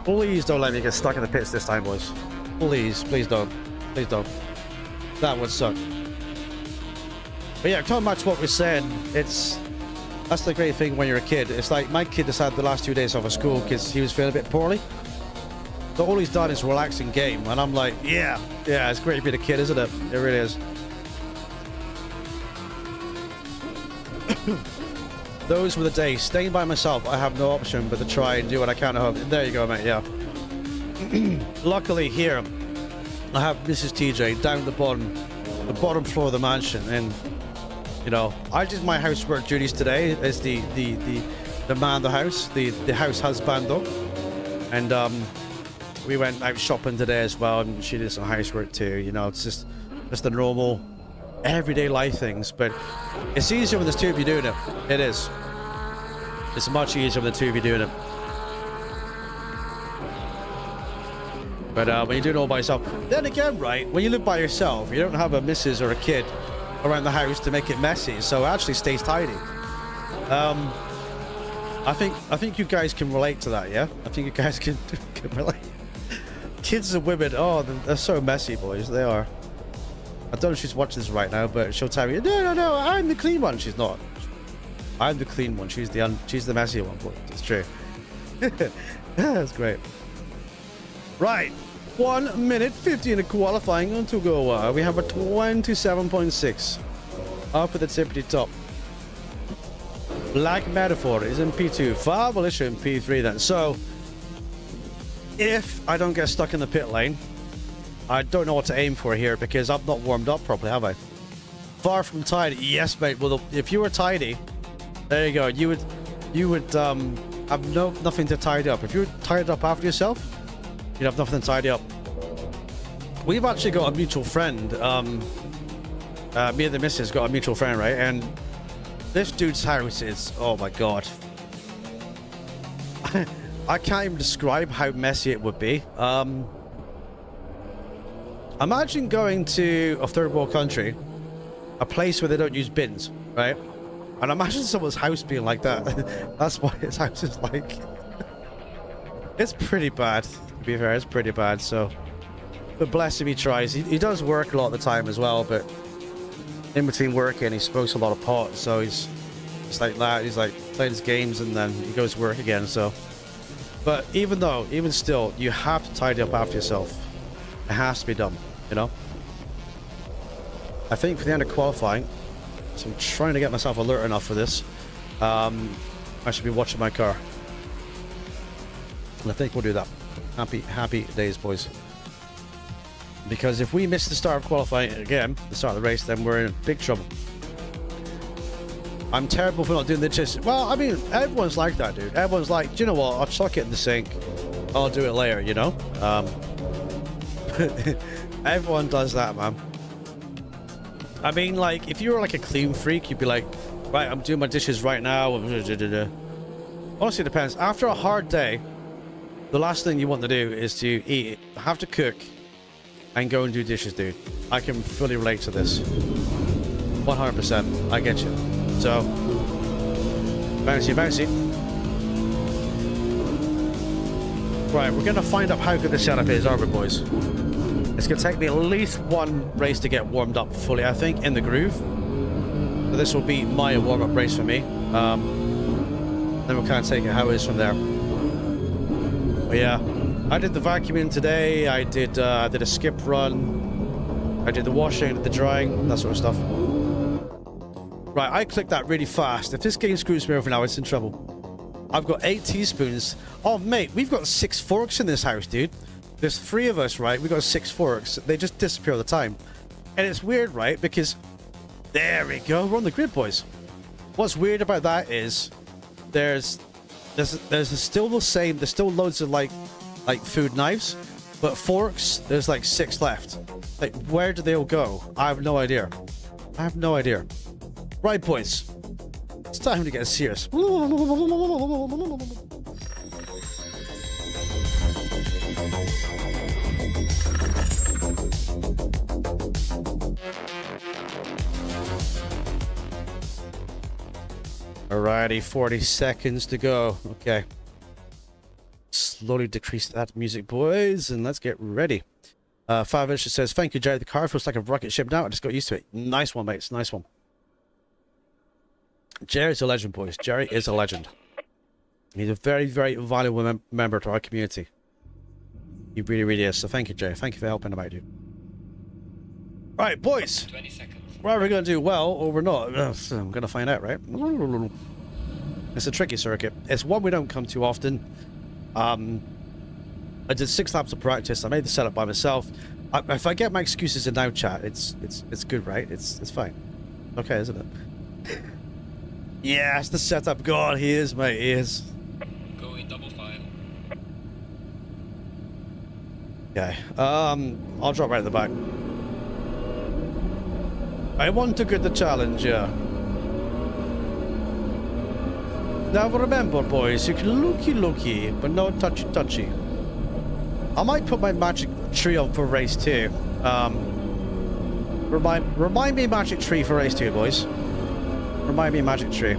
Please don't let me get stuck in the pits this time, boys. Please don't. Please don't. That would suck. But yeah, talking back to what we're saying, that's the great thing when you're a kid. It's like my kid just had the last 2 days off of school because he was feeling a bit poorly. So all he's done is relaxing game, and I'm like, yeah, it's great to be a kid, isn't it? It really is. Those were the days. Staying by myself, I have no option but to try and do what I can at home. There you go, mate, yeah. Luckily here, I have Mrs. TJ down the bottom floor of the mansion, and you know, I did my housework duties today as the man of the house, the house husbando, and we went out shopping today as well, and she did some housework too. You know, it's just the normal everyday life things, but it's easier when there's two of you doing it. It is. It's much easier when the two of you doing it. But when you do it all by yourself, then again, right, when you live by yourself, you don't have a missus or a kid around the house to make it messy, so it actually stays tidy. I think you guys can relate to that, yeah? I think you guys can relate. Kids and women, oh, they're so messy, boys. They are. I don't know if she's watching this right now, but she'll tell me, no, I'm the clean one. She's not. I'm the clean one. She's the messy one. But it's true. That's great. Right, 1 minute 50 in the qualifying to go. We have a 27.6 up at the tippity top. Black Metaphor is in P2. Fabulous in P3 then. So, if I don't get stuck in the pit lane, I don't know what to aim for here because I've not warmed up properly, have I? Far from tidy. Yes, mate. Well, if you were tidy, there you go. You would have nothing to tidy up. If you were tied up after yourself, you'd have nothing to tidy up. We've actually got a mutual friend. Me and the missus got a mutual friend, right? And this dude's house is, oh my god. I can't even describe how messy it would be. Imagine going to a third world country, a place where they don't use bins, right? And imagine someone's house being like that. That's what his house is like. It's pretty bad, to be fair. It's pretty bad, so. But bless him, he tries. He does work a lot of the time as well, but in between working, he smokes a lot of pot, so he's like that. He's like playing his games and then he goes to work again, so. But even still, you have to tidy up after yourself. It has to be done, you know? I think for the end of qualifying, so I'm trying to get myself alert enough for this. I should be watching my car. And I think we'll do that. Happy days, boys. Because if we miss the start of qualifying again, the start of the race, then we're in big trouble. I'm terrible for not doing the dishes. Well, I mean, everyone's like that, dude. Everyone's like, do you know what? I'll chuck it in the sink. I'll do it later, you know? Everyone does that, man. I mean, like, if you were like a clean freak, you'd be like, Right, I'm doing my dishes right now. Honestly, it depends. After a hard day, the last thing you want to do is to eat, have to cook, and go and do dishes, dude. I can fully relate to this. 100%. I get you. So, bouncy, bouncy. Right, we're going to find out how good the setup is, aren't we, boys? It's going to take me at least one race to get warmed up fully, I think, in the groove. So this will be my warm-up race for me. Then we'll kind of take it how it is from there. But yeah, I did the vacuuming today. I did a skip run. I did the washing, I did the drying, that sort of stuff. Right, I clicked that really fast. If this game screws me over now, it's in trouble. I've got 8 teaspoons. Oh, mate, we've got 6 forks in this house, dude. There's 3 of us, right? We've got 6 forks. They just disappear all the time. And it's weird, right? Because there we go. We're on the grid, boys. What's weird about that is there's still the same. There's still loads of like food knives, but forks, there's like 6 left. Like, where do they all go? I have no idea. I have no idea. Right, boys. It's time to get serious. Alrighty, 40 seconds to go. Okay. Slowly decrease that music, boys, and let's get ready. 5-inch says, thank you, Jerry. The car feels like a rocket ship now. I just got used to it. Nice one, mates. Nice one. Jerry's a legend, boys. Jerry is a legend. He's a very, very valuable member to our community. He really, really is. So thank you, Jerry. Thank you for helping him out, dude. Right, boys. 20 seconds. Well, we're going to do well, or we're not. I'm going to find out, right? It's a tricky circuit. It's one we don't come to often. I did 6 laps of practice. I made the setup by myself. If I get my excuses in now chat, it's good, right? It's fine. Okay, isn't it? Yes, the setup god. He is, mate. He is. Go in double file. Okay. I'll drop right at the back. I want to get the challenge, yeah. Now remember, boys, you can looky, but no touchy. I might put my magic tree on for race 2. Remind me magic tree for race 2, boys. Remind me magic tree.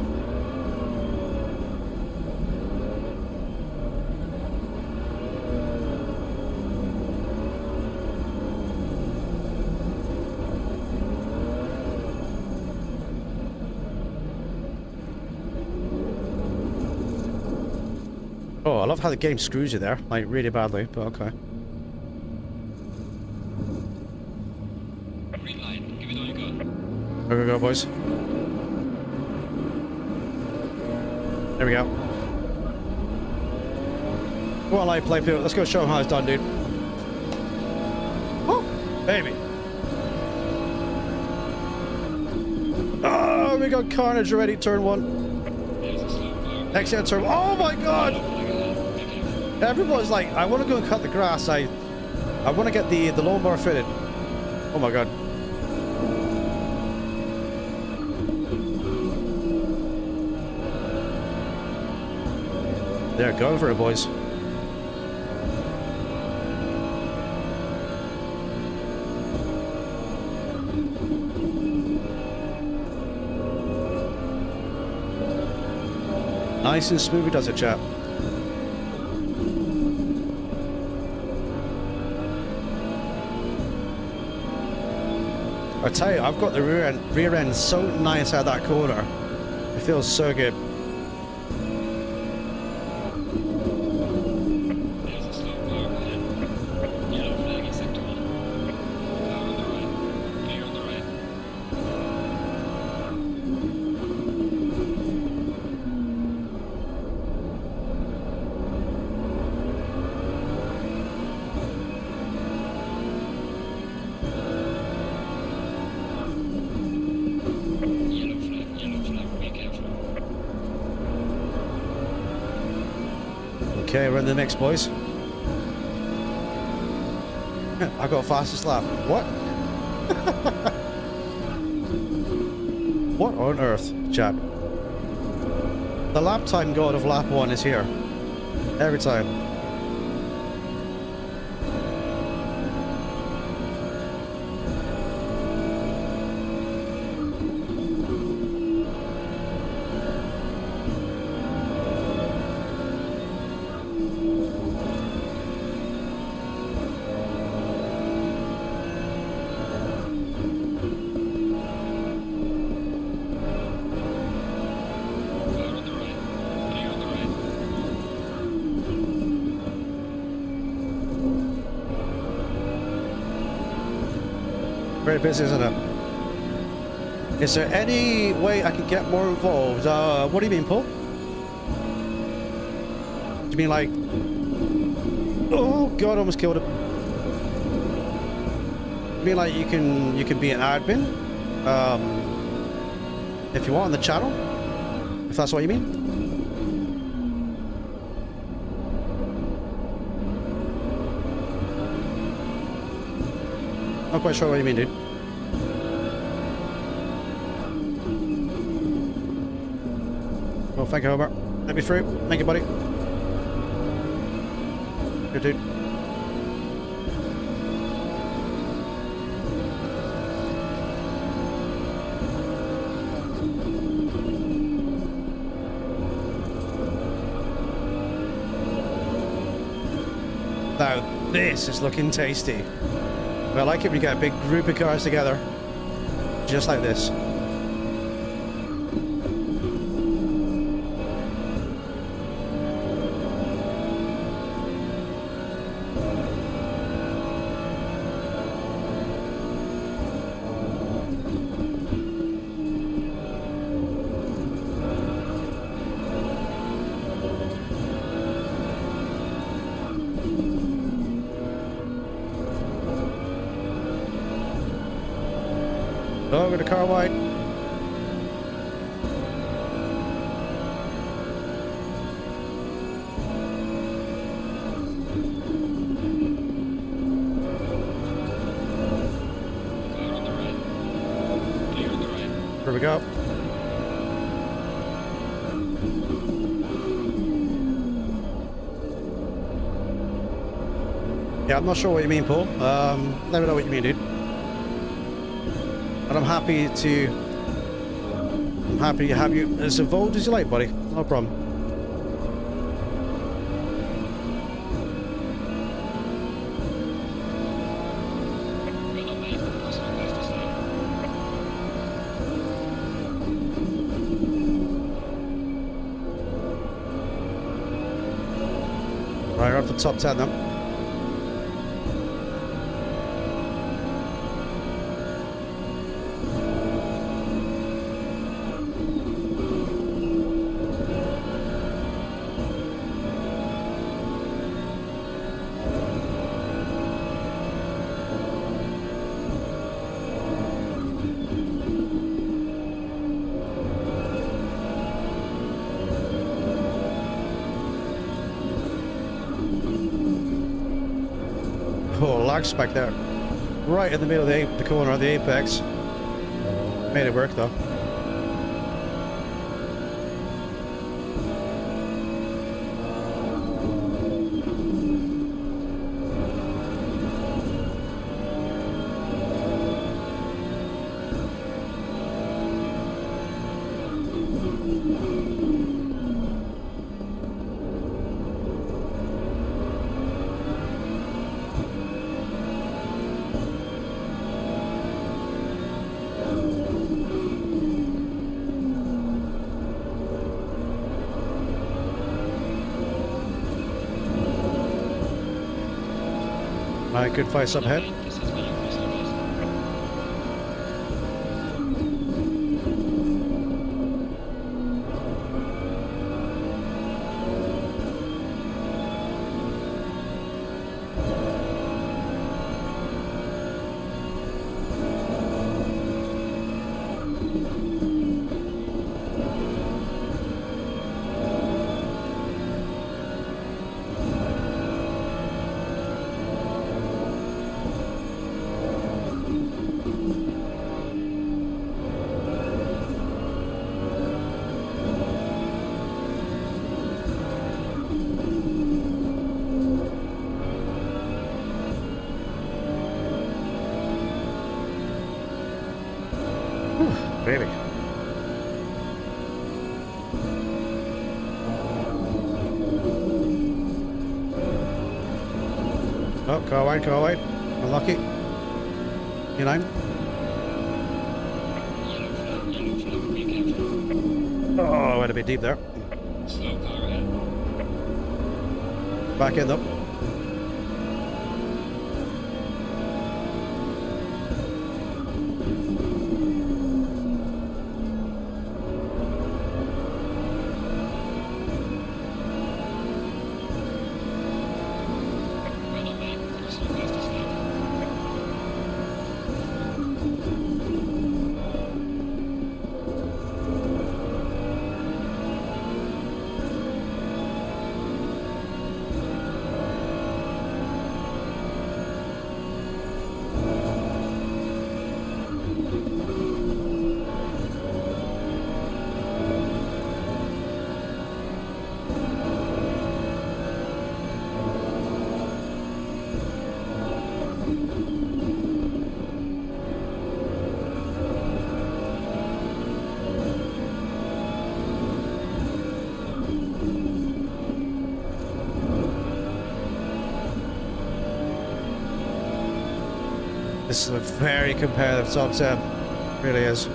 Oh, I love how the game screws you there, like really badly, but okay. Green line. Give it all you got. Go, boys. There we go. Go on, play people. Let's go show them how it's done, dude. Woo! Baby. Oh, we got carnage already, turn 1. There's a slow car. Exit turn. Oh my god! Everyone's like, I want to go and cut the grass. I want to get the lawnmower fitted. Oh my god. There, going for it, boys. Nice and smooth, does it, chap? I tell you, I've got the rear end so nice out of that corner. It feels so good. There's a slow car ahead. Yellow flag in sector 1. Car on the right. Clear on the right. Yellow flag, be careful. Okay, we're in the mix, boys. I got fastest lap. What? What on earth, chat? The lap time god of lap 1 is here. Every time. Very busy, isn't it? Is there any way I can get more involved? What do you mean, Paul? Do you mean like... Oh god, I almost killed him. You mean like you can be an admin? If you want on the channel? If that's what you mean? Not quite sure what you mean, dude. Oh, thank you, Homer. Let me through. Thank you, buddy. Good dude. Now, this is looking tasty. I like it when you get a big group of cars together, just like this. Oh, with the car wide. Here we go. Yeah, I'm not sure what you mean, Paul. Let me know what you mean, dude. And I'm happy to have you as involved as you like, buddy. No problem. Right, we're up to the top 10 now. Oh, lag spike there. Right in the middle of the corner of the apex. Made it work though. Alright, good fight up ahead. baby. Oh, go wide, go wide. Unlucky. You know. Yellow flag, be careful. Oh, went a bit deep there. Slow car ahead. Back end up. Well done, mate. Personal fastest lap. This is a very competitive top 10. Really is.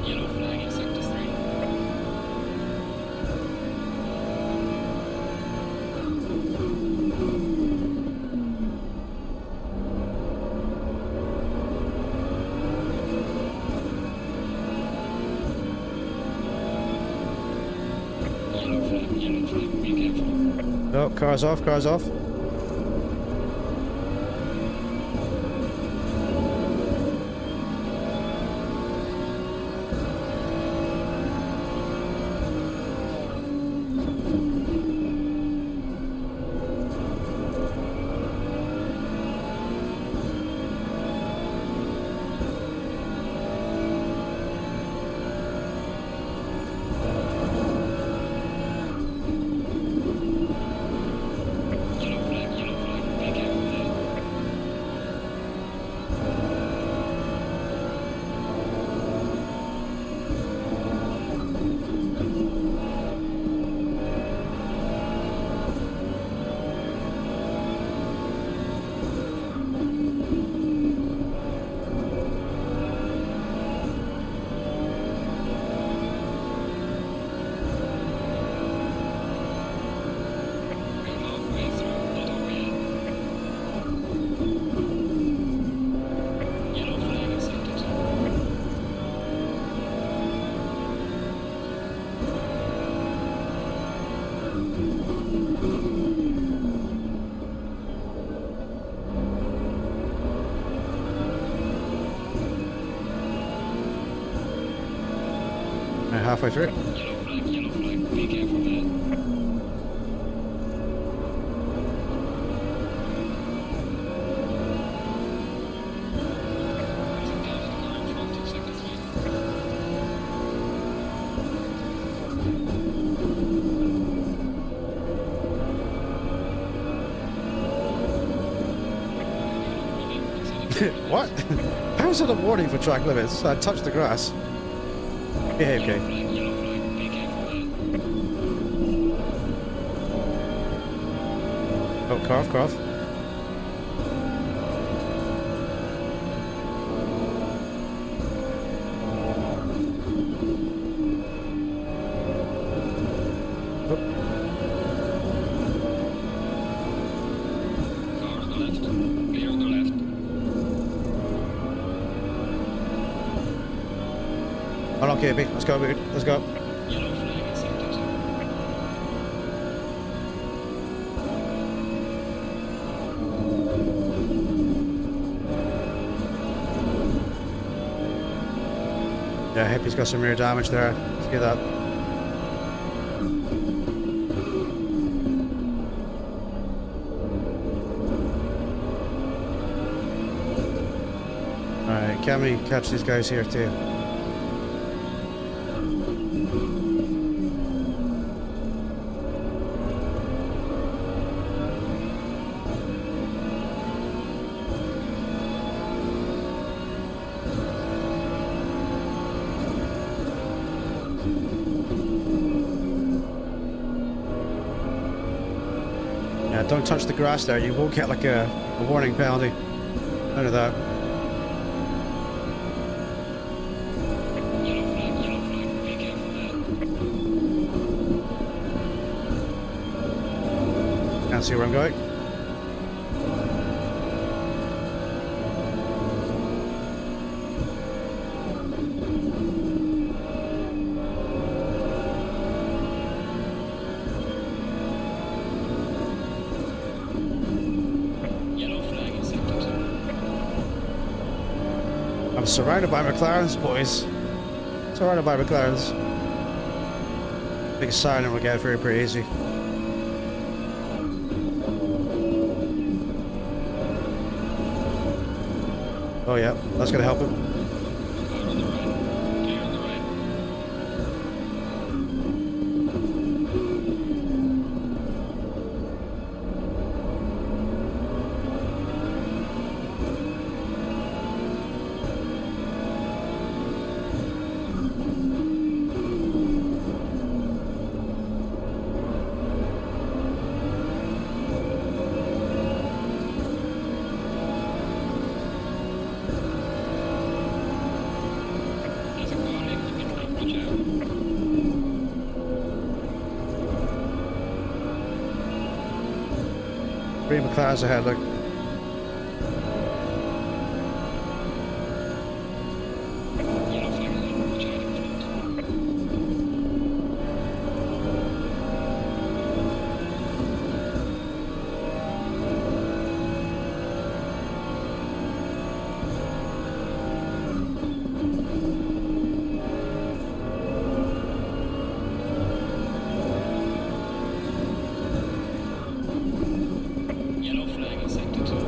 Yellow flag in sector 3. Yellow flag, be careful. Oh, cars off, cars off. Yellow flag, be careful there. We're halfway through, not over yet. Yellow flag in sector 2. Right, halfway through. Yellow flag, be careful there. There's a guarded car in front in sector 3. What? How is it a warning for track limits? I touched the grass. Yeah, okay. Yellow flag, be careful there. Oh, carve, carve. Car on the left, clear on the left. Oh, okay, B. Let's go, dude. Let's go. Yellow flag in sector 2. Yeah, I hope he's got some rear damage there. Let's get that. Alright, can we catch these guys here too? don't touch the grass there. You will get like a warning penalty. None of that. Yellow flag, be careful there. Can't see where I'm going. Surrounded by McLarens, boys. Surrounded by McLarens. Big silent will get very pretty easy. Oh yeah, that's gonna help him. Car on the right. Gear on the right. There's a car in the pit lane, watch out. Three McLarens ahead, look. Yellow flag ahead, watch out in front. Yellow flag in sector 2.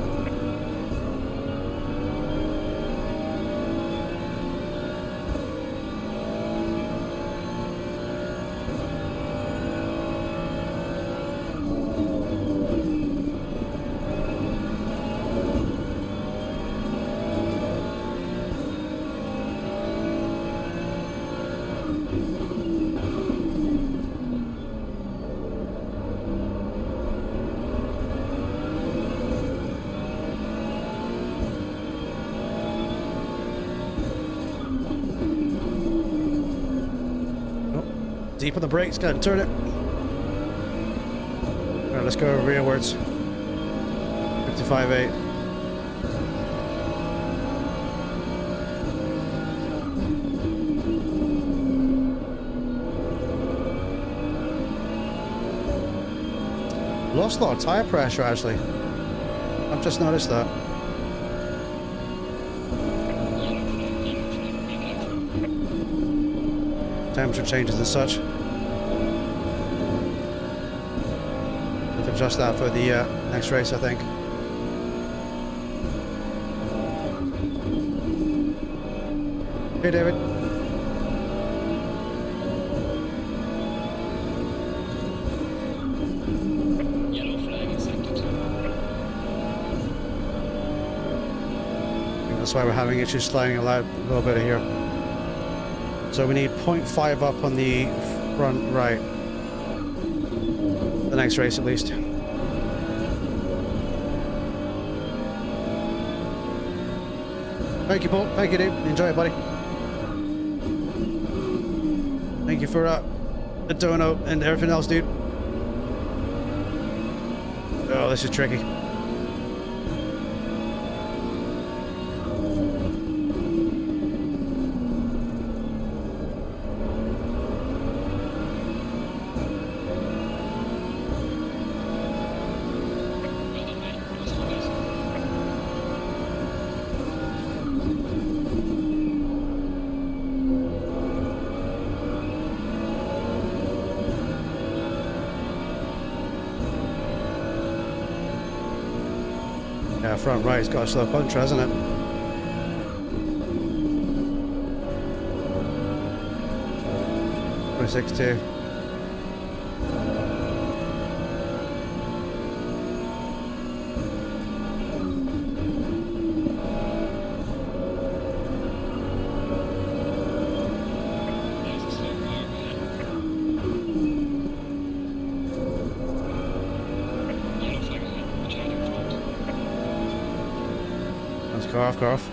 Deep on the brakes, gotta turn it. Alright, let's go rearwards. 55.8. Lost a lot of tire pressure actually. I've just noticed that. Yellow flag, be careful. Temperature changes and such. Have to adjust that for the next race, I think. Hey, David. Yellow flag in sector 2. I think that's why we're having issues sliding a little bit here. So we need 0.5 up on the front right. The next race at least. Thank you, Paul. Thank you, Dave. Enjoy it, buddy. Thank you for the dono and everything else, dude. Oh, this is tricky. Well done, mate. Close to the base. Yeah, front right's got a slow puncher, hasn't it? .62. There's a slow car ahead. Yellow flag car off, car off.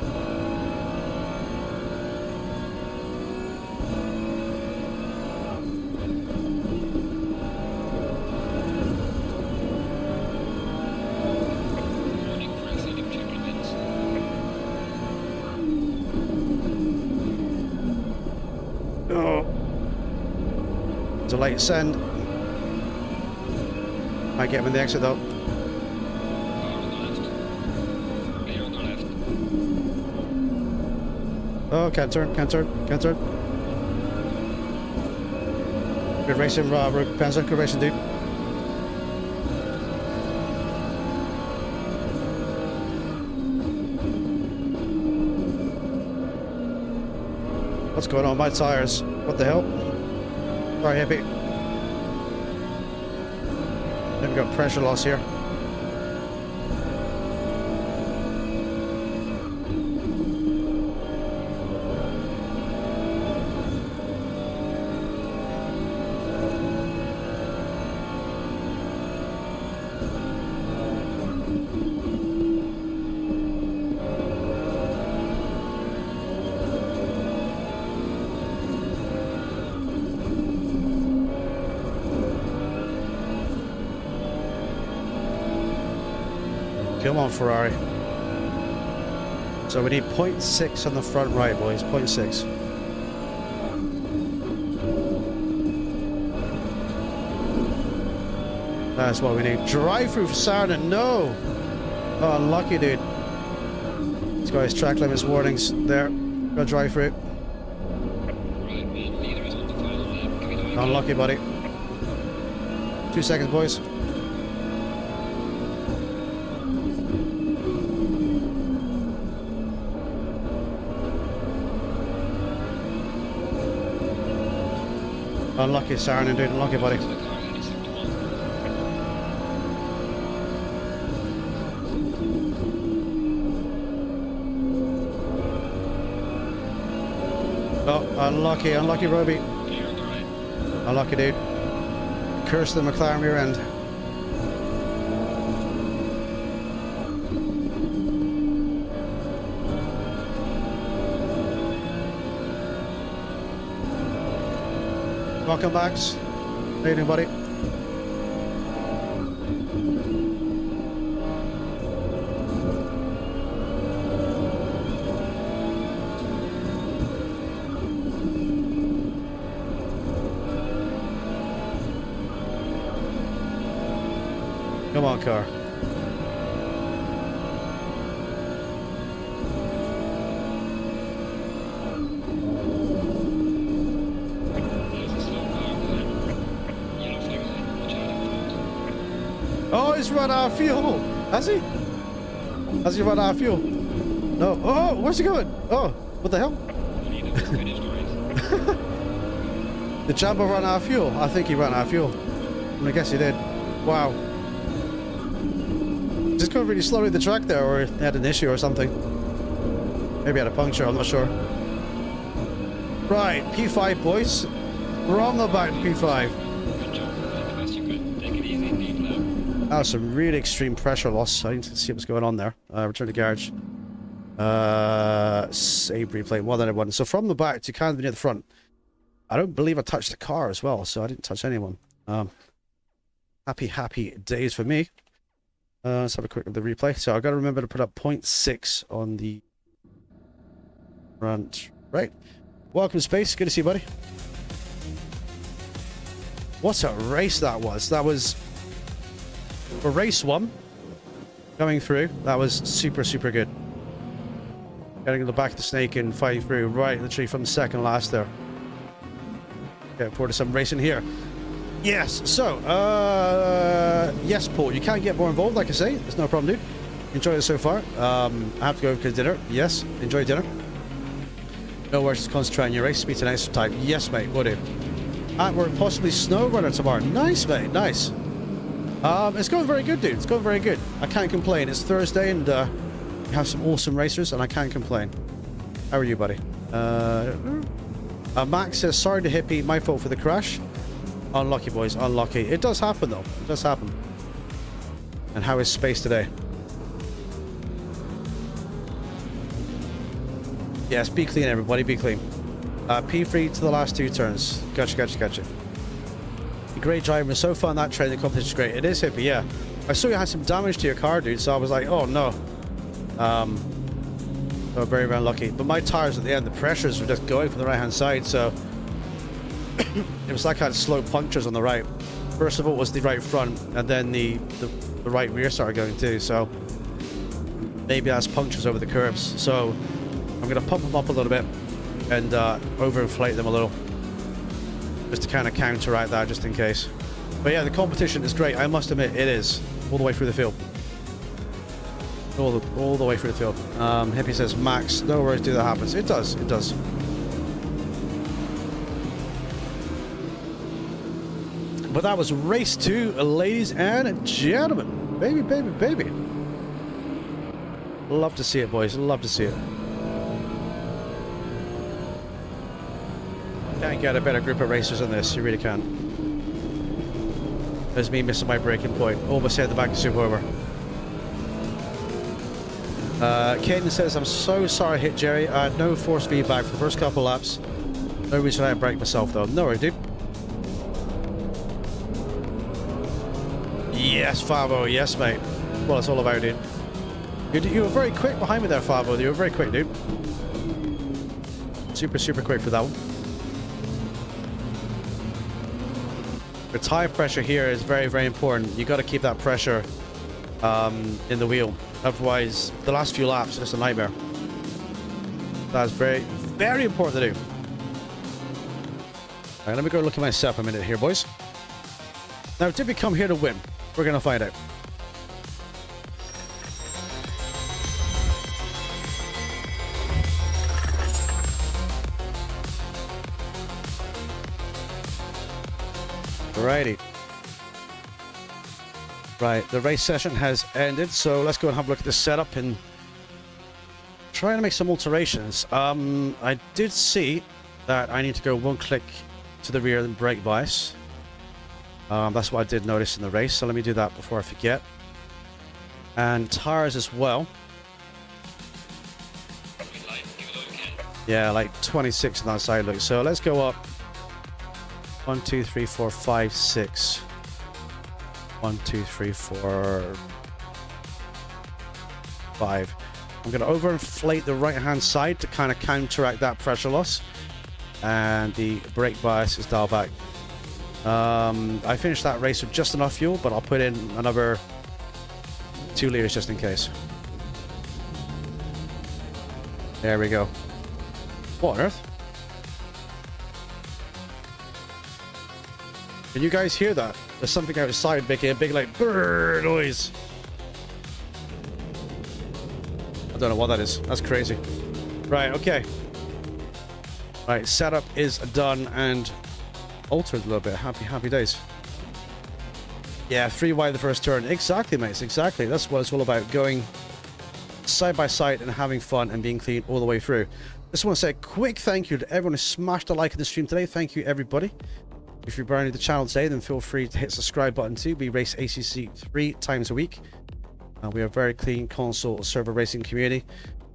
Warning for exceeding track limits. Oh. It's a late send. Might get him in the exit though. Car on the left. Clear on the left. Oh, can't turn, can't turn, can't turn. Good racing, Panzer. Good racing, dude. What's going on with my tires? What the hell? Sorry, Hippie. Then we got pressure loss here. Come on, Ferrari. So we need 0.6 on the front right, boys. 0.6. That's what we need. Drive-through for Sarna. No! Oh, unlucky, dude. This guy's track limits warnings there. Go drive-through. Right, man. Leader is on the final lap. Give it away. Unlucky, buddy. 2 seconds, boys. Unlucky, Sarna, dude. Unlucky, buddy. To the car and it's sector 1. Oh, unlucky, unlucky, Roby. Clear on the right. Unlucky, dude. Curse the McLaren rear end. Welcome, Max. How you doing, buddy? Come on, car. There's a slow car behind. Yellow flag is in. Watch out in front. Oh, he's run out of fuel. Has he? Has he run out of fuel? No. Oh, where's he going? Oh, what the hell? The leader just finished the race. The Jumbo ran out of fuel. I think he ran out of fuel. I guess he did. Wow. Just going really slowly the track there, or he had an issue or something. Maybe had a puncture, I'm not sure. Right, P5, boys. We're on the back to P5. Good job. Did the best you could. Take it easy in deep lap. That was some really extreme pressure loss. I need to see what's going on there. Return to garage. Save replay. More than I wanted. So from the back to kind of near the front. I don't believe I touched the car as well, so I didn't touch anyone. Happy days for me. Let's have a quick look at the replay. So I've got to remember to put up 0.6 on the front. Right. Welcome, Space. Good to see you, buddy. What a race that was. That was for race 1 coming through. That was super, super good. Getting in the back of the snake and fighting through right literally from the second last there. Getting forward to some racing here. Yes, so, yes, Paul, you can get more involved, like I say. There's no problem, dude. Enjoy it so far. I have to go because dinner. Yes, enjoy dinner. No worries, just concentrate on your race. Speed to nice time. Yes, mate, will do. And we're possibly snow runner tomorrow. Nice, mate, nice. It's going very good, dude. It's going very good. I can't complain. It's Thursday and we have some awesome racers and I can't complain. How are you, buddy? Max says, sorry to Hippie, my fault for the crash. Unlucky, boys, unlucky. It does happen, though. It does happen. And how is Space today? Yes, be clean, everybody. Be clean. P3 to the last 2 turns. Gotcha. Great driving. So fun that train. The competition's great. It is hippie, yeah. I saw you had some damage to your car, dude. So I was like, oh no. So very unlucky. But my tires at the end, the pressures were just going from the right hand side. So it was like I had slow punctures on the right. First of all was the right front, and then the right rear started going too. So maybe that's punctures over the curves. So I'm gonna pump them up a little bit and overinflate them a little, just to kind of counteract that, just in case. But yeah, the competition is great. I must admit, it is all the way through the field. All the way through the field. Hippie says, Max, no worries, dude, that happens. It does. But that was race 2, ladies and gentlemen. Baby. Love to see it, boys. Love to see it. Can't get a better group of racers than this. You really can't. There's me missing my braking point. Almost hit the back of Super over. Caden says, I'm so sorry I hit Jerry. I had no force feedback for the first couple laps. No reason I brake myself though. No worries, dude. Yes, Fabo. Yes, mate. Well, it's all about, dude. You were very quick behind me there, Fabo. You were very quick, dude. Super quick for that one. The tire pressure here is very important. You got to keep that pressure in the wheel. Otherwise, the last few laps are just a nightmare. That's very important to do. All right, let me go look at myself a minute here, boys. Now, did we come here to win? We're going to find out. Alrighty. Right, the race session has ended, so let's go and have a look at the setup and try to make some alterations. I did see that I need to go 1 click to the rear and brake bias. That's what I did notice in the race, so let me do that before I forget. And tires as well. Yeah, like 26 on that side look. So let's go up 1, 2, 3, 4, 5, 6. 1, 2, 3, 4, 5. I'm going to overinflate the right hand side to kind of counteract that pressure loss. And the brake bias is dialed back. I finished that race with just enough fuel, but I'll put in another 2 liters just in case. There we go. What on earth? Can you guys hear that? There's something outside making a big like brrr noise. I don't know what that is. That's crazy. Right, okay. Right, setup is done and altered a little bit. Happy days. Yeah, 3 wide the first turn. Exactly, mates. Exactly. That's what it's all about. Going side by side and having fun and being clean all the way through. Just want to say a quick thank you to everyone who smashed a like in the stream today. Thank you, everybody. If you're brand new to the channel today, then feel free to hit the subscribe button too. We race ACC 3 times a week. We are a very clean console server racing community.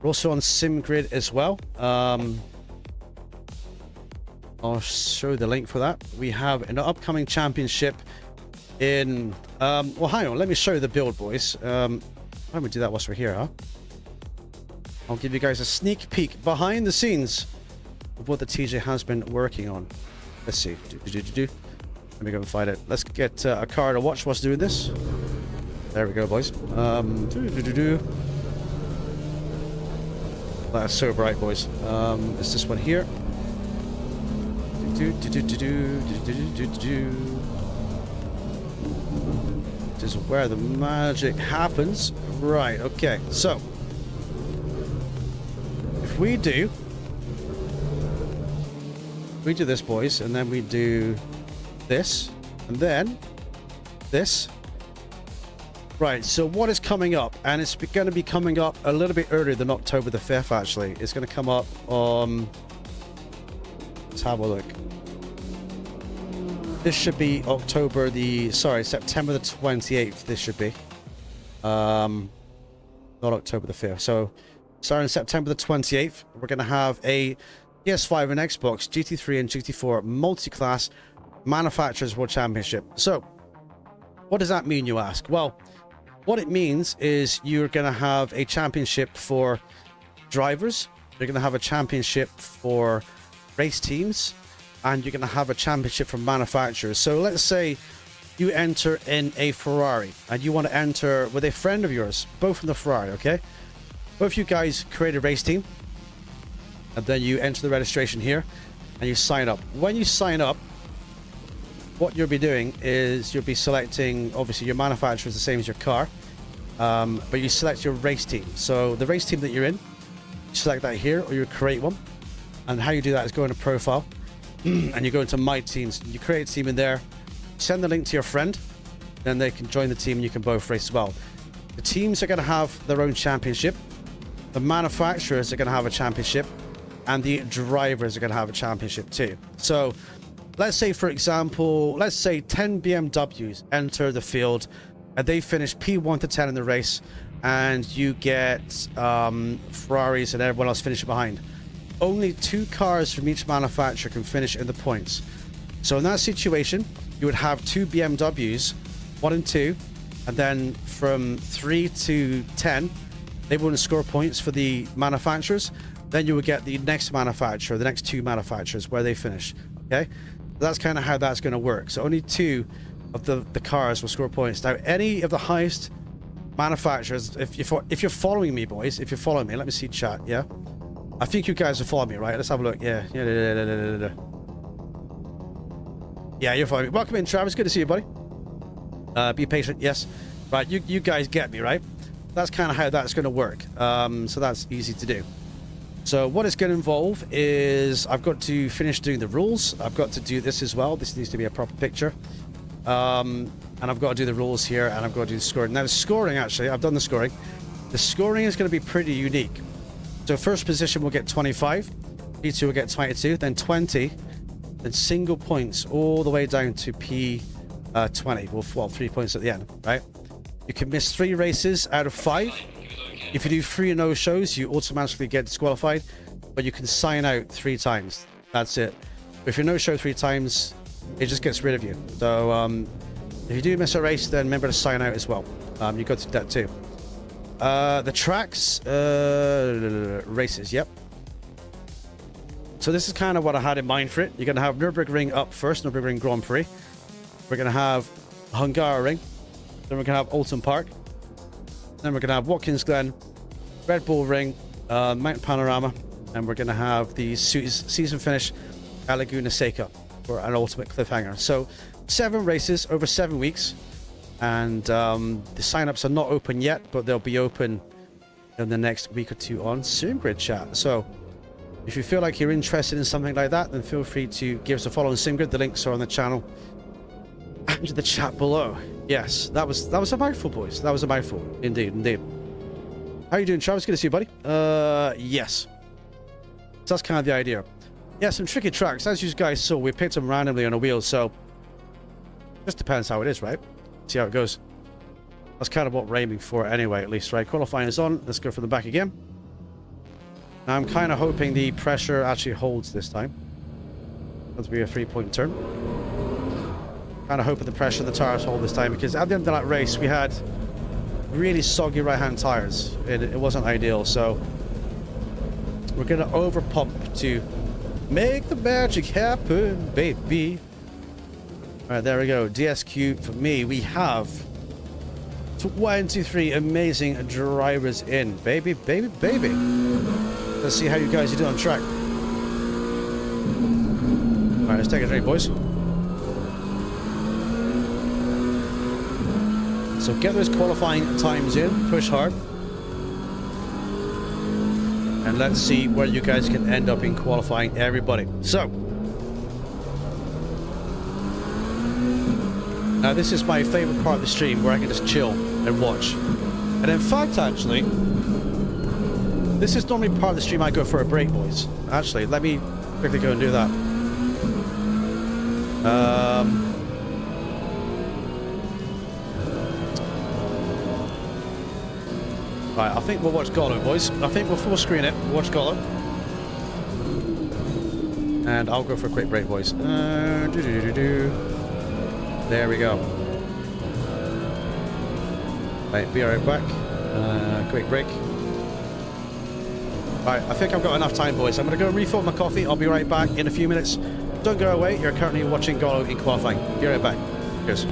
We're also on SimGrid as well. I'll show the link for that. We have an upcoming championship in... well, hang on. Let me show you the build, boys. Why don't we do that whilst we're here, huh? I'll give you guys a sneak peek behind the scenes of what the TJ has been working on. Let's see. Let me go and find it. Let's get a car to watch what's doing this. There we go, boys. That's so bright, boys. It's this one here. This is where the magic happens. Right, okay. So, if we do this, boys, and then we do this, and then this. Right, so what is coming up? And it's going to be coming up a little bit earlier than October the 5th, actually. It's going to come up on... Let's have a look. This should be September the 28th, this should be. Not October the 5th. So, Starting September the 28th, we're going to have a PS5 and Xbox GT3 and GT4 multi-class Manufacturers World Championship. So, what does that mean, you ask? Well, what it means is you're going to have a championship for drivers, you're going to have a championship for race teams, and you're going to have a championship for manufacturers. So let's say you enter in a Ferrari and you want to enter with a friend of yours, both from the Ferrari, okay? Both you guys create a race team, and then you enter the registration here and you sign up. When you sign up, what you'll be doing is you'll be selecting, obviously your manufacturer is the same as your car, but you select your race team. So the race team that you're in, you select that here, or you create one. And how you do that is go into profile and you go into my teams. You create a team in there, send the link to your friend, then they can join the team and you can both race as well. The teams are going to have their own championship, the manufacturers are going to have a championship, and the drivers are going to have a championship too. So let's say, for example, let's say 10 BMWs enter the field and they finish P1 to 10 in the race, and you get Ferraris and everyone else finishing behind. Only 2 cars from each manufacturer can finish in the points. So in that situation, you would have 2 BMWs, 1 and 2, and then from 3 to 10, they wouldn't score points for the manufacturers. Then you would get the next manufacturer, the next 2 manufacturers, where they finish. Okay, that's kind of how that's going to work. So only 2 of the cars will score points. Now, any of the highest manufacturers, if you're following me, boys, if you're following me, let me see chat. Yeah, I think you guys are following me, right? Let's have a look. Yeah, you're following me. Welcome in, Travis. Good to see you, buddy. Be patient. Yes, right. You guys get me, right? That's kind of how that's going to work. So that's easy to do. So what it's going to involve is I've got to finish doing the rules. I've got to do this as well. This needs to be a proper picture. And I've got to do the rules here, and I've got to do the scoring. Now the scoring, actually, I've done the scoring. The scoring is going to be pretty unique. So first position will get 25, P2 will get 22, then 20, then single points all the way down to P20. Well, 3 points at the end, right? You can miss 3 races out of 5. If you do 3 no-shows, you automatically get disqualified, but you can sign out 3 times. That's it. If you no-show 3 times, it just gets rid of you. So if you do miss a race, then remember to sign out as well. You got to do that too. The tracks, races, yep. So this is kind of what I had in mind for it. You're going to have Nürburgring up first, Nürburgring Grand Prix. We're going to have Hungaroring. Then we're going to have Alton Park. Then we're going to have Watkins Glen, Red Bull Ring, Mount Panorama, and we're going to have the season finish at Laguna Seca for an ultimate cliffhanger. So 7 races over 7 weeks, and the sign-ups are not open yet, but they'll be open in the next week or 2 on SimGrid chat. So if you feel like you're interested in something like that, then feel free to give us a follow on SimGrid. The links are on the channel and the chat below. Yes, that was a mouthful, boys. That was a mouthful. Indeed. How you doing, Travis? Good to see you, buddy. Yes. So that's kind of the idea. Yeah, some tricky tracks. As you guys saw, we picked them randomly on a wheel, so just depends how it is, right? See how it goes. That's kind of what we're aiming for anyway, at least, right? Qualifying is on. Let's go from the back again. Now, I'm kind of hoping the pressure actually holds this time. That'll be a 3-point turn. Kind of hoping the pressure of the tires hold this time, because at the end of that race we had really soggy right hand tires. It wasn't ideal, so we're gonna over pump to make the magic happen, baby. All right, there we go. DSQ for me. We have 23 amazing drivers in, baby. Let's see how you guys are doing on track. All right, let's take it straight, boys. So get those qualifying times in, push hard, and let's see where you guys can end up in qualifying, everybody. So now this is my favorite part of the stream, where I can just chill and watch. And in fact, actually, this is normally part of the stream I go for a break, boys. Actually, let me quickly go and do that. Right, I think we'll watch Golo, boys. I think we'll full screen it. We'll watch Golo. And I'll go for a quick break, boys. There we go. Right, be right back. Quick break. Right, I think I've got enough time, boys. I'm going to go refill my coffee. I'll be right back in a few minutes. Don't go away. You're currently watching Golo in qualifying. Be right back. Cheers.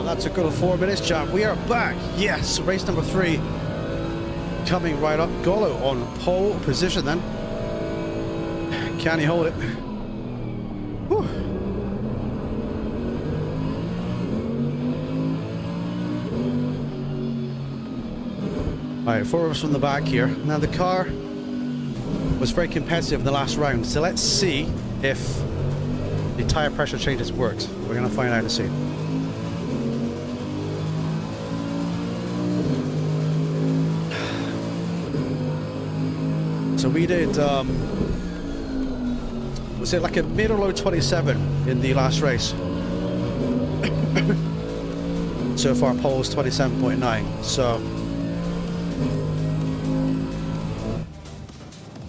That took over 4 minutes, Jack. We are back. Yes, race number 3 coming right up. Golo on pole position then. Can he hold it? Whew. All right, 4 of us from the back here. Now the car was very competitive in the last round, so let's see if the tire pressure changes worked. We're gonna find out and see. So we did, was it like a mid or low 27 in the last race? So far, pole's 27.9. So,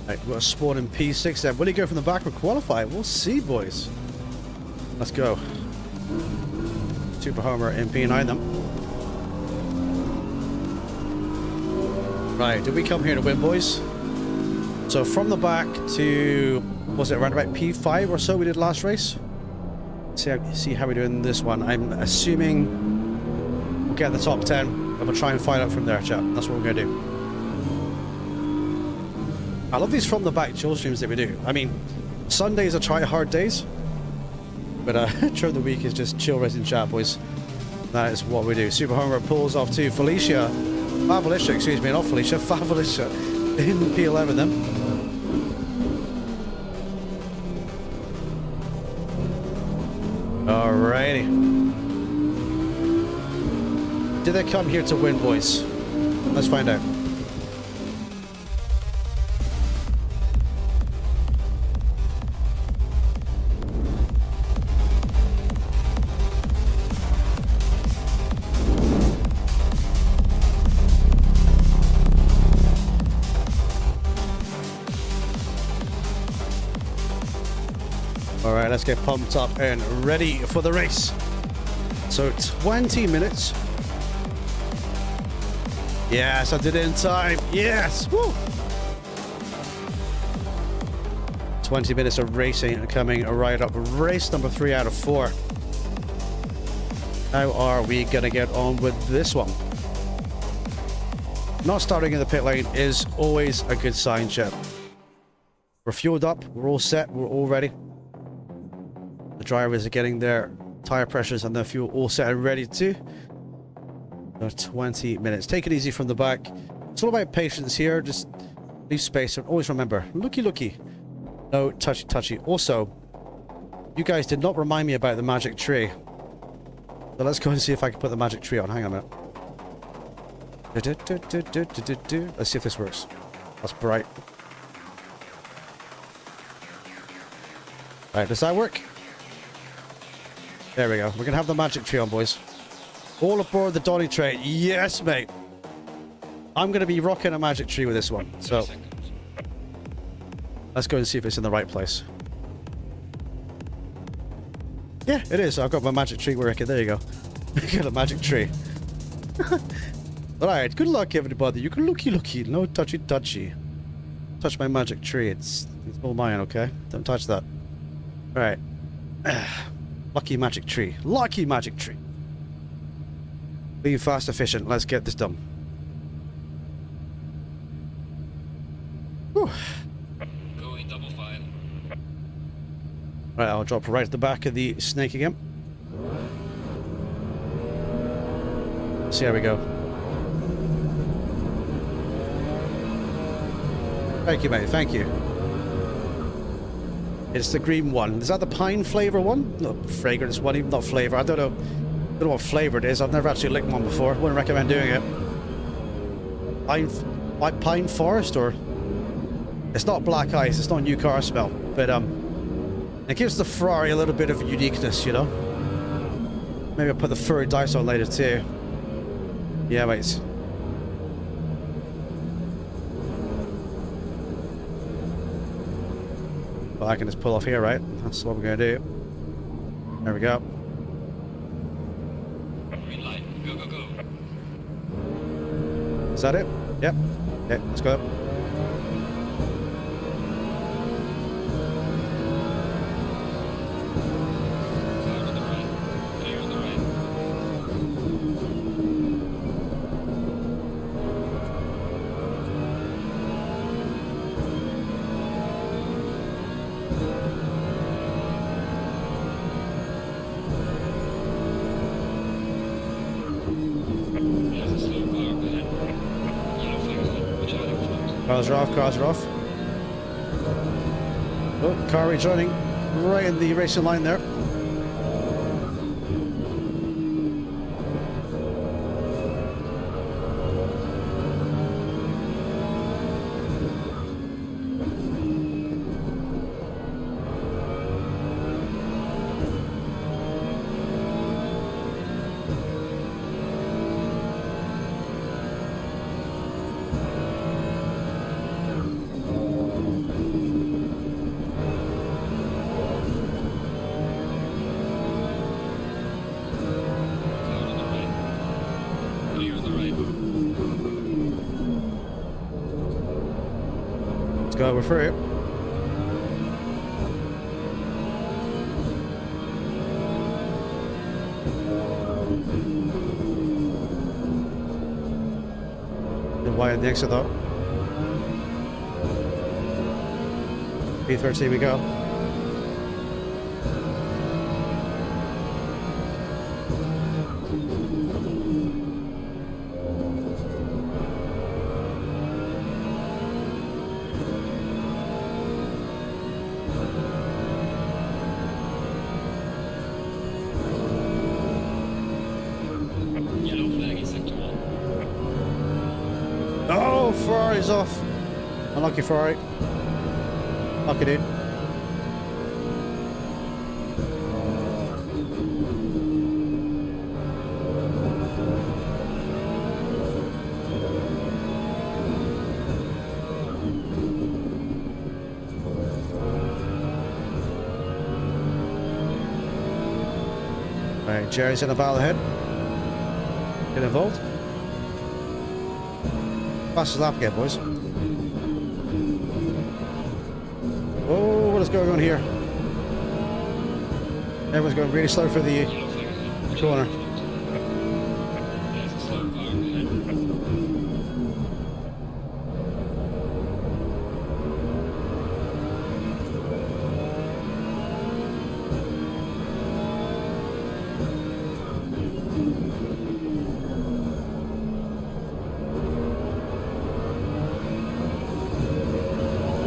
right, we're spawning P6 then. Will he go from the back or qualify? We'll see, boys. Let's go. Super Homer in P9 them. Right, did we come here to win, boys? So from the back to, was it around about P5 or so we did last race? See how we're doing this one. I'm assuming we'll get in the top 10 and we'll try and fight up from there, chat. That's what we're going to do. I love these from the back chill streams that we do. I mean, Sundays are try hard days, but during the week is just chill racing chat, boys. That is what we do. Super Homer pulls off to Felicia. Favelicia, excuse me, not Felicia, Favelicia in P11 then. Alrighty. Did they come here to win, boys? Let's find out. Alright, let's get pumped up and ready for the race. So 20 minutes. Yes, I did it in time. Yes! Woo! 20 minutes of racing coming right up. Race number 3 out of 4. How are we going to get on with this one? Not starting in the pit lane is always a good sign, chat. We're fueled up. We're all set. We're all ready. The drivers are getting their tire pressures and their fuel all set and ready too. 20 minutes. Take it easy from the back. It's all about patience here. Just leave space and always remember, looky. No touchy. Also, you guys did not remind me about the magic tree. So let's go and see if I can put the magic tree on. Hang on a minute. Let's see if this works. That's bright. Right, does that work? There we go. We're going to have the magic tree on, boys. All aboard the Donny train. Yes, mate. I'm going to be rocking a magic tree with this one. So, let's go and see if it's in the right place. Yeah, it is. I've got my magic tree working. There you go. Got a magic tree. Alright, good luck, everybody. You can looky. No touchy. Touch my magic tree. It's all mine, okay? Don't touch that. Alright. Lucky magic tree. Clean, fast, efficient. Let's get this done. Whew. Going double file. Right, I'll drop right at the back of the snake again. See how we go. Thank you, mate. Thank you. It's the green one. Is that the pine flavor one? No, fragrance one, even not flavor. I don't know what flavor it is. I've never actually licked one before. Wouldn't recommend doing it. Pine forest, or it's not black ice. It's not new car smell, but it gives the Ferrari a little bit of uniqueness, you know. Maybe I'll put the furry dice on later too. Yeah, mates. Well, I can just pull off here, right? That's what we're going to do. There we go. Green light. Go. Is that it? Yep. Okay, let's go. Fire on the right. Clear on the right. There's a slow car ahead. Yellow flags on. Watch out in front. Cars are off. Oh, car rejoining. right in the racing line there. Go, we're through it. The wide at the exit though. B13 we go. Oh, Ferrari's off. Unlucky Ferrari. Lucky dude. Alright, Jerry's in a battle ahead. Get involved. Fastest lap again, boys. Oh, what is going on here? Everyone's going really slow for the corner.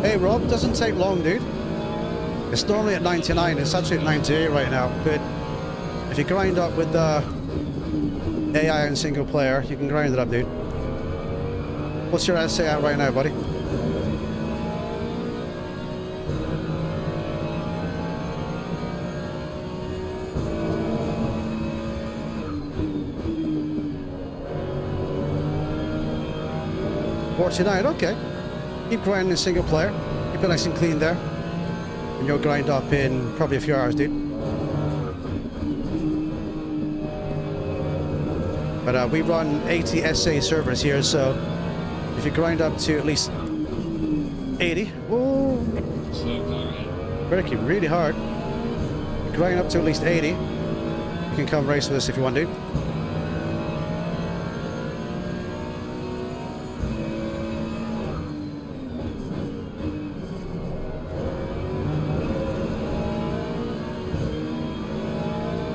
Hey Rob, doesn't take long, dude. It's normally at 99, it's actually at 98 right now, but if you grind up with the AI and single player, you can grind it up, dude. What's your essay at right now, buddy? $49, okay. Keep grinding single player, keep it nice and clean there, and you'll grind up in probably a few hours, dude. But we run 80 SA servers here, so if you grind up to at least 80, whoa, braking really hard. Grind up to at least 80, you can come race with us if you want, dude.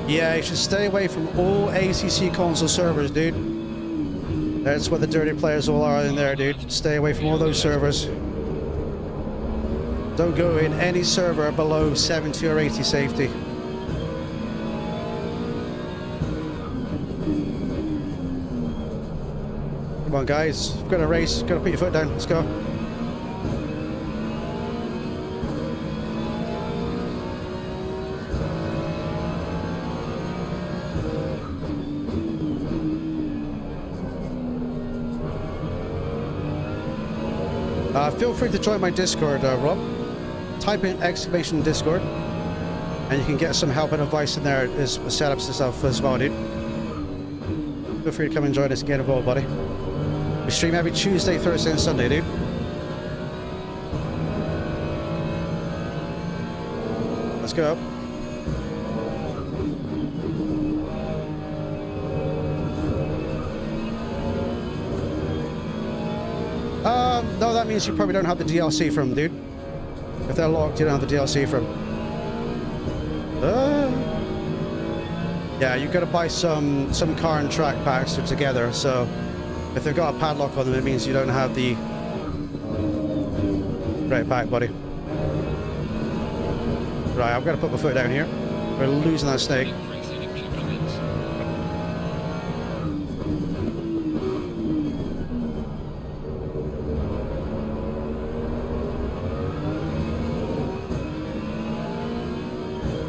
Yeah, you should stay away from all ACC console servers, dude. That's where the dirty players all are in there, dude. Stay away from all those servers. Don't go in any server below 70 or 80 safety. Come on, guys. We've got a race. Got to put your foot down. Let's go. Feel free to join my Discord, Rob. Type in exclamation Discord, and you can get some help and advice in there as setups and stuff as well, dude. Feel free to come and join us and get involved, buddy. We stream every Tuesday, Thursday, and Sunday, dude. Let's go. No, that means you probably don't have the DLC from, dude. If they're locked, you don't have the DLC from. Yeah, you've got to buy some car and track packs together, so if they've got a padlock on them, it means you don't have the right pack, buddy. Right, I've got to put my foot down here. We're losing that snake.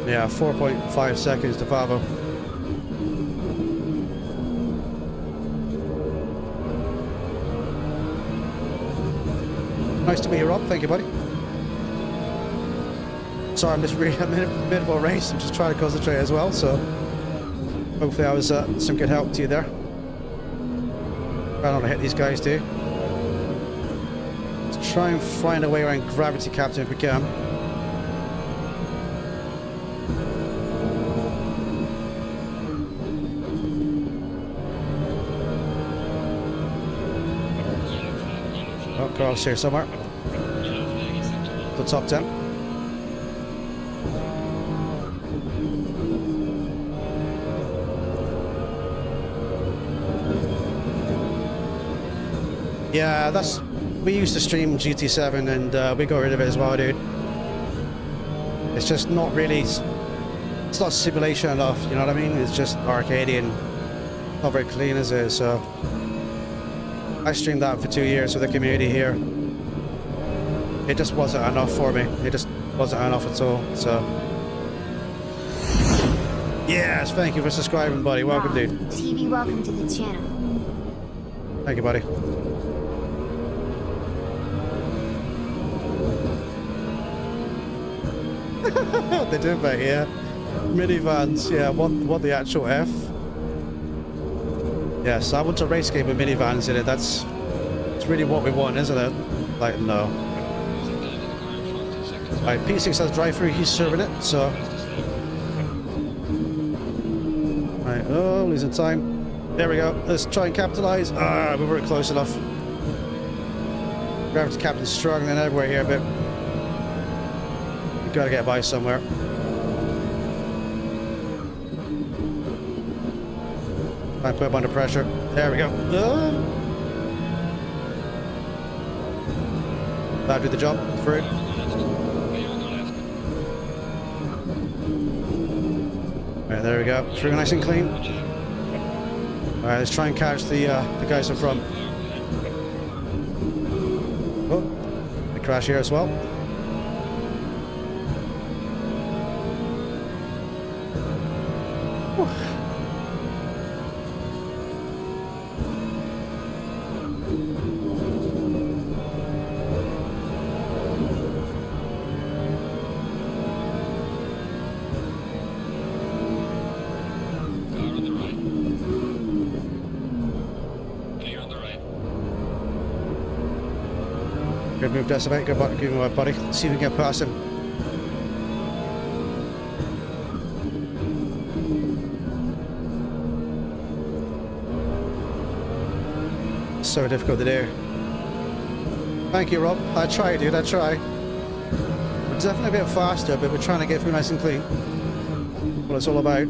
Yeah, 4.5 seconds to Pavo. Nice to meet you, Rob. Thank you, buddy. Sorry, I'm just really a bit of a race. I'm just trying to concentrate as well, so hopefully I was some good help to you there. Trying not to hit these guys too. Let's try and find a way around gravity captain if we can. Oh, Carl's here somewhere. The top 10. Yeah, we used to stream GT7 and we got rid of it as well, dude. It's just not really, it's not simulation enough, you know what I mean? It's just arcadey and not very clean as it is, so. I streamed that for 2 years with the community here. It just wasn't enough for me. It just wasn't enough at all, so. Yes, thank you for subscribing, buddy. Welcome, dude. TV, welcome to the channel. Thank you, buddy. They do, mate, yeah. Minivans, yeah, what the actual F? Yes, I want a race game with minivans in it. That's really what we want, isn't it? Like, no. Right, P6 has drive-through, he's serving it, so. Right, oh, losing time. There we go. Let's try and capitalize. Ah, we weren't close enough. Gravity captain's struggling everywhere here, but we've got to get by somewhere. I put him under pressure. There we go. That'll do the job. Through. Right, there we go. Through nice and clean. Alright, let's try and catch the guys in front. Oh, they crash here as well. Whew. Good move, Decimate. Good luck, give me my buddy. Let's see if we can get past him. So difficult to do. Thank you, Rob. I try, dude. I try. We're definitely a bit faster, but we're trying to get through nice and clean. What it's all about.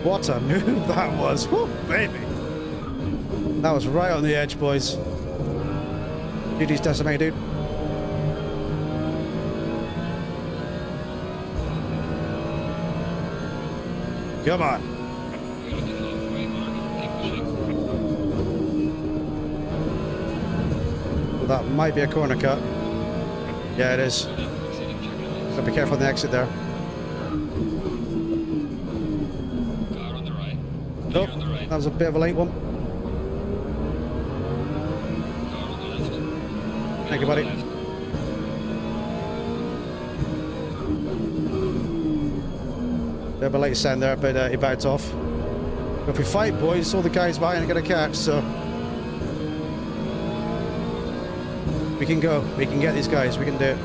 What a move that was. Woo, baby. That was right on the edge, boys. GG's Decimate, dude. Come on. Well, that might be a corner cut. Yeah, it is. So be careful on the exit there. Oh, that was a bit of a late one. Thank you, buddy. Bit of a late send there, but he backed off. But if we fight, boys, all the guys behind are going to catch, so we can go. We can get these guys. We can do it.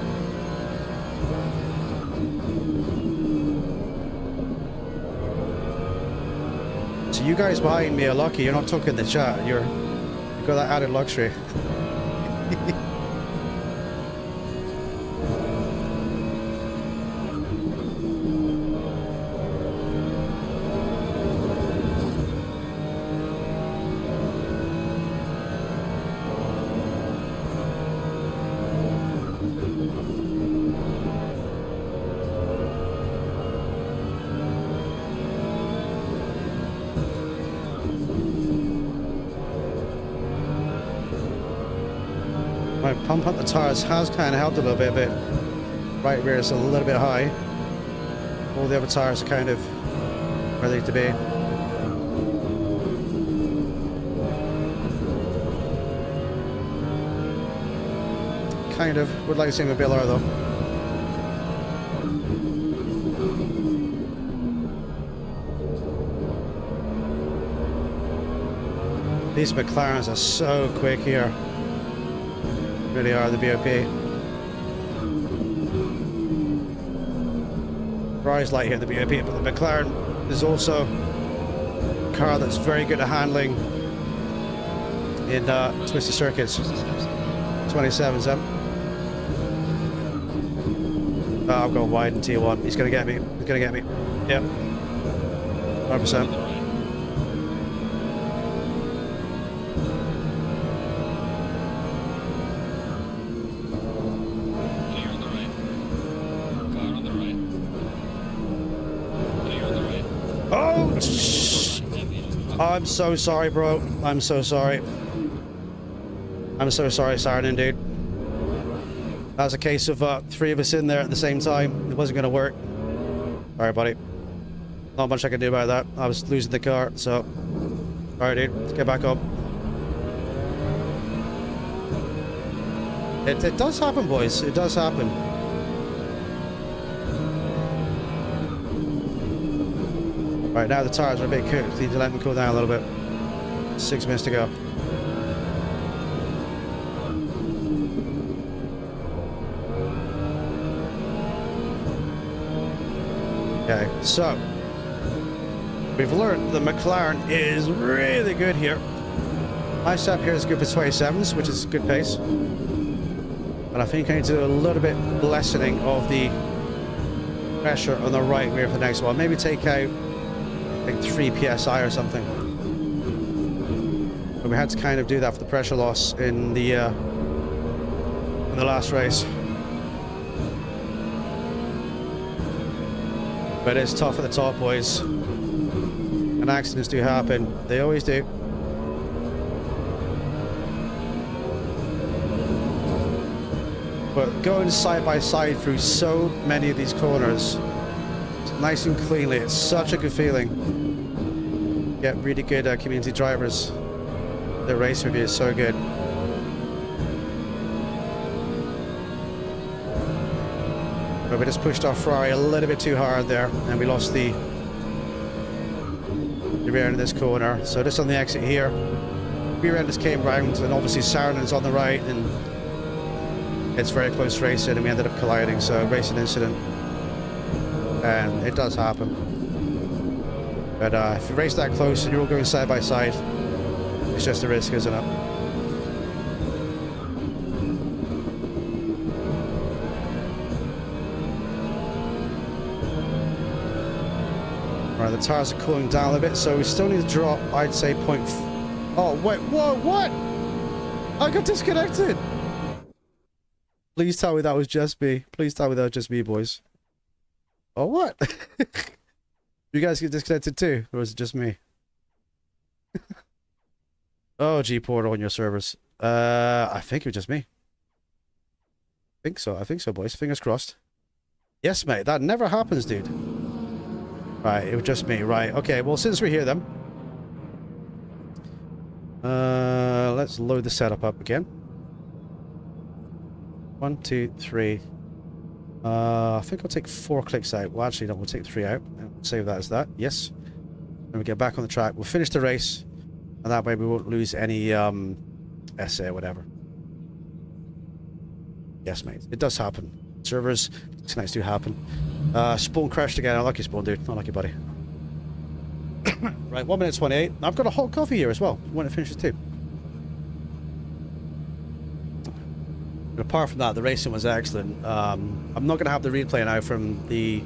So you guys behind me are lucky you're not talking the chat. You've got that added luxury. My pump up the tires has kind of helped a little bit, but right rear is a little bit high. All the other tires are kind of where they need to be. Kind of. Would like to see them a bit lower though. These McLarens are so quick here. Really are the BOP. Rise light here, the BOP, but the McLaren is also a car that's very good at handling in twisted circuits. 27s, Oh, I've gone wide in T1. He's gonna get me. He's gonna get me. Yep. 100%. I'm so sorry, bro. I'm so sorry. I'm so sorry, Saturnin, dude. That was a case of 3 of us in there at the same time. It wasn't going to work. Alright, buddy. Not much I can do about that. I was losing the car, so... Alright, dude. Let's get back up. It does happen, boys. It does happen. Right, now the tires are a bit cooked. Need to let them cool down a little bit. 6 minutes to go. Okay, so we've learned the McLaren is really good here. My step here is good for 27s, which is good pace. But I think I need to do a little bit lessening of the pressure on the right rear for the next one. Maybe take out like 3 psi or something. But we had to kind of do that for the pressure loss in the last race. But it's tough at the top, boys. And accidents do happen. They always do. But going side by side through so many of these corners, nice and cleanly, it's such a good feeling. Get really good community drivers. The race with you is so good. But we just pushed our Ferrari a little bit too hard there, and we lost the rear end of this corner. So just on the exit here, rear end just came round, and obviously Saarinen on the right, and it's very close racing, and we ended up colliding. So racing incident. And it does happen. But if you race that close and you're all going side by side, it's just a risk, isn't it? Alright, the tires are cooling down a little bit, so we still need to drop, I'd say, Oh, wait, whoa, what? I got disconnected! Please tell me that was just me. Please tell me that was just me, boys. Oh, what? You guys get disconnected too? Or is it just me? Oh, G-Portal on your servers. I think it was just me. I think so, boys. Fingers crossed. Yes, mate. That never happens, dude. Right, it was just me. Right, okay. Well, since we're here then. Let's load the setup up again. 1, 2, 3. I think I'll take 4 clicks out. Well, actually, no, we'll take 3 out. Save that as that. Yes. Then we get back on the track. We'll finish the race. And that way we won't lose any essay or whatever. Yes, mate. It does happen. Servers disconnects do happen. Spawn crashed again. Unlucky Spawn, dude. Unlucky, buddy. Right, 1 minute 28. I've got a hot coffee here as well. When it finishes too. But apart from that, the racing was excellent. I'm not going to have the replay now from the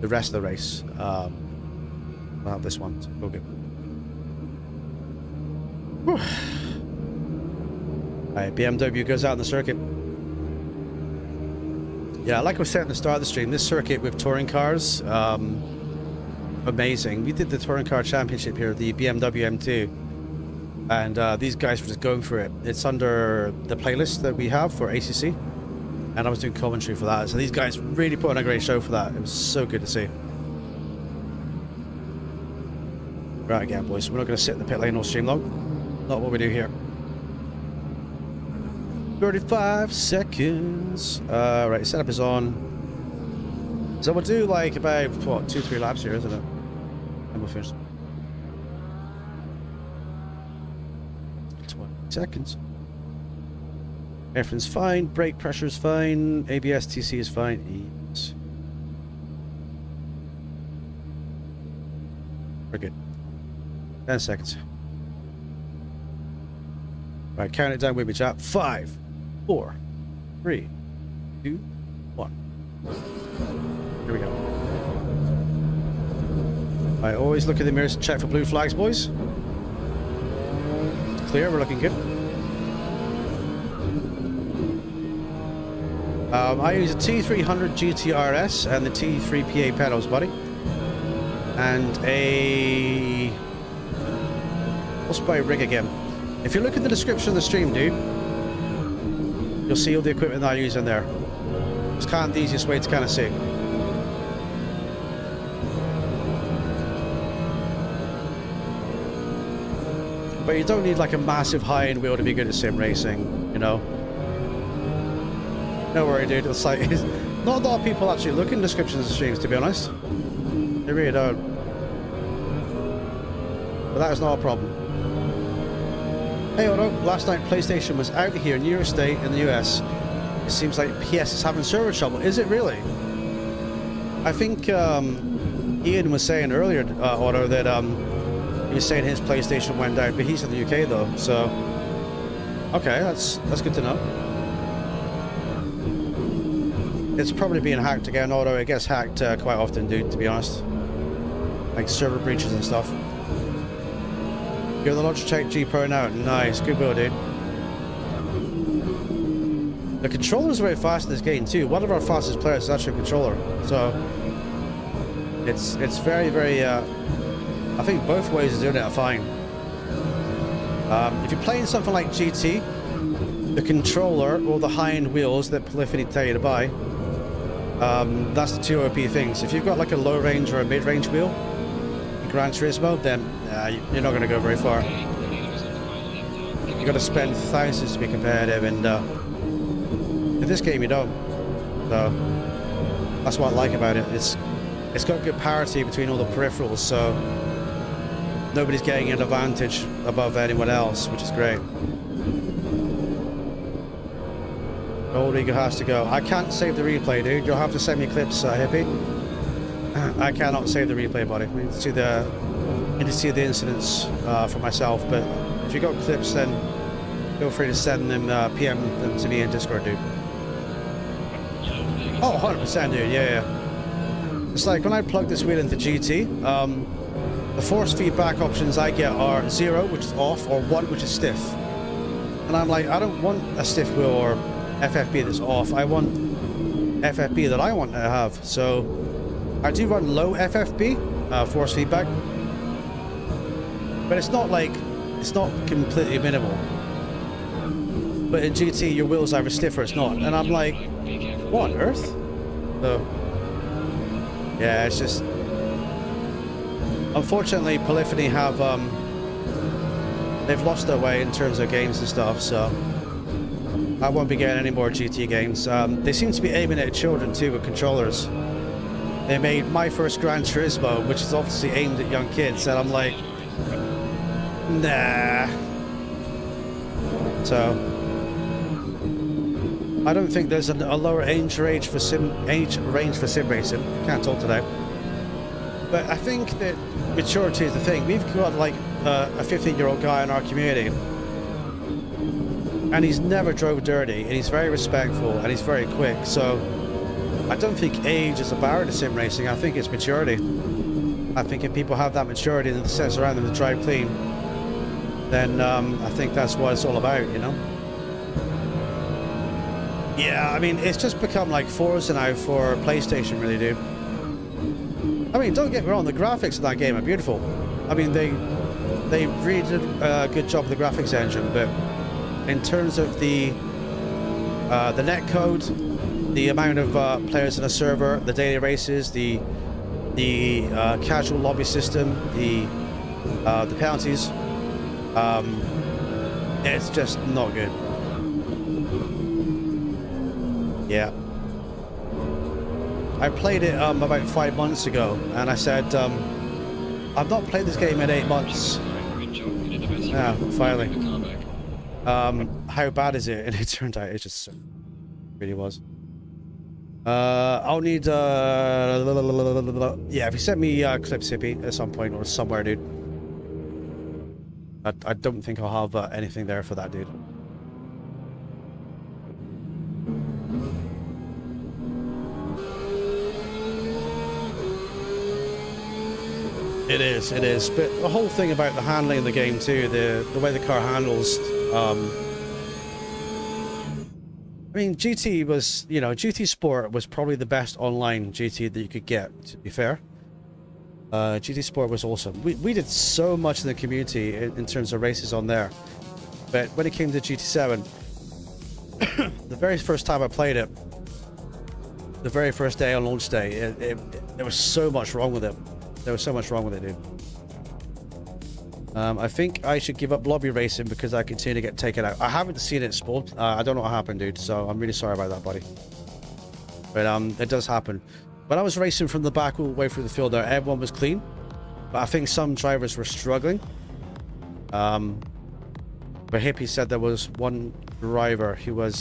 rest of the race. I'll have this one. So we'll go. Right, BMW goes out on the circuit. Yeah, like I was saying at the start of the stream, this circuit with touring cars, amazing. We did the touring car championship here, the BMW M2, and these guys were just going for it. It's under the playlist that we have for ACC, and I was doing commentary for that. So these guys really put on a great show for that. It was so good to see. Right again, boys. We're not going to sit in the pit lane or stream log. Not what we do here. 35 seconds. Right, setup is on. So we'll do like about, what, 2-3 laps here, isn't it? And we'll finish. 20 seconds. Everything's fine. Brake pressure is fine. ABS TC is fine. Yes. We're good. 10 seconds. Right, count it down with me, chat. 5, 4, 3, 2, 1. Here we go. I always look at the mirrors to check for blue flags, boys. It's clear, we're looking good. I use a T300RS and the T3PA pedals, buddy. And a... What's my rig again? If you look at the description of the stream, dude, you'll see all the equipment that I use in there. It's kind of the easiest way to kind of see. But you don't need like a massive high-end wheel to be good at sim racing, you know? Don't worry, dude. It's like, not a lot of people actually look in descriptions of streams, to be honest. They really don't. But that is not a problem. Hey Otto, last night PlayStation was out here in New York State in the US. It seems like PS is having server trouble. Is it really? I think Ian was saying earlier, Otto, that he was saying his PlayStation went out, but he's in the UK though, so... Okay, that's good to know. It's probably being hacked again, Otto. It gets hacked quite often, dude, to be honest. Like server breaches and stuff. You're the Logitech G Pro now. Nice, good build, dude. The controller's very fast in this game too. One of our fastest players is actually a controller, so it's very, very. I think both ways is doing it fine. If you're playing something like GT, the controller or the high-end wheels that Polyphony tell you to buy, that's the two OP things. If you've got like a low range or a mid-range wheel in Gran Turismo, then you're not going to go very far. You got to spend thousands to be competitive, and in this game you don't. So that's what I like about it. It's got good parity between all the peripherals, so nobody's getting an advantage above anyone else, which is great. Old Eagle has to go. I can't save the replay, dude. You'll have to send me clips, Hippie. I cannot save the replay, buddy. I need to see the incidents for myself, but if you got clips, then feel free to send them, PM them to me in Discord, dude. Oh, 100%, dude. Yeah. It's like when I plug this wheel into GT, the force feedback options I get are 0, which is off, or 1, which is stiff. And I'm like, I don't want a stiff wheel or FFB that's off. I want FFB that I want to have. So I do run low FFB, force feedback, but it's not completely minimal. But in GT, your wheel's either stiff or it's not, and I'm like, what on earth? So yeah, it's just, unfortunately, Polyphony have they've lost their way in terms of games and stuff, so I won't be getting any more GT games. They seem to be aiming at children too with controllers. They made My First Gran Turismo, which is obviously aimed at young kids, and I'm like, nah. So I don't think there's a lower age range for sim racing. Can't talk today. But I think that maturity is the thing. We've got like a 15-year-old guy in our community, and he's never drove dirty, and he's very respectful, and he's very quick. So I don't think age is a barrier to sim racing. I think it's maturity. I think if people have that maturity and the sense around them to drive clean, then I think that's what it's all about, you know? Yeah, I mean, it's just become like Forza now for PlayStation, really, dude. I mean, don't get me wrong, the graphics of that game are beautiful. I mean, they really did a good job with the graphics engine, but in terms of the net code, the amount of players in a server, the daily races, the casual lobby system, the penalties, it's just not good. Yeah. I played it about 5 months ago, and I said, I've not played this game in 8 months. Yeah, finally. How bad is it? And it turned out it just really was. I'll need yeah, if you send me clips, Hippie, at some point or somewhere, dude. I don't think I'll have anything there for that, dude. It is, but the whole thing about the handling of the game too, the way the car handles, I mean, GT was, you know, GT Sport was probably the best online GT that you could get, to be fair. GT Sport was awesome. We did so much in the community in terms of races on there, but when it came to GT7, the very first time I played it, the very first day on launch day, there was so much wrong with it. There was so much wrong with it, dude. I think I should give up lobby racing because I continue to get taken out. I haven't seen it spawned. I don't know what happened, dude, so I'm really sorry about that, buddy. But it does happen. When I was racing from the back all the way through the field there, everyone was clean. But I think some drivers were struggling. But Hippie said there was one driver who was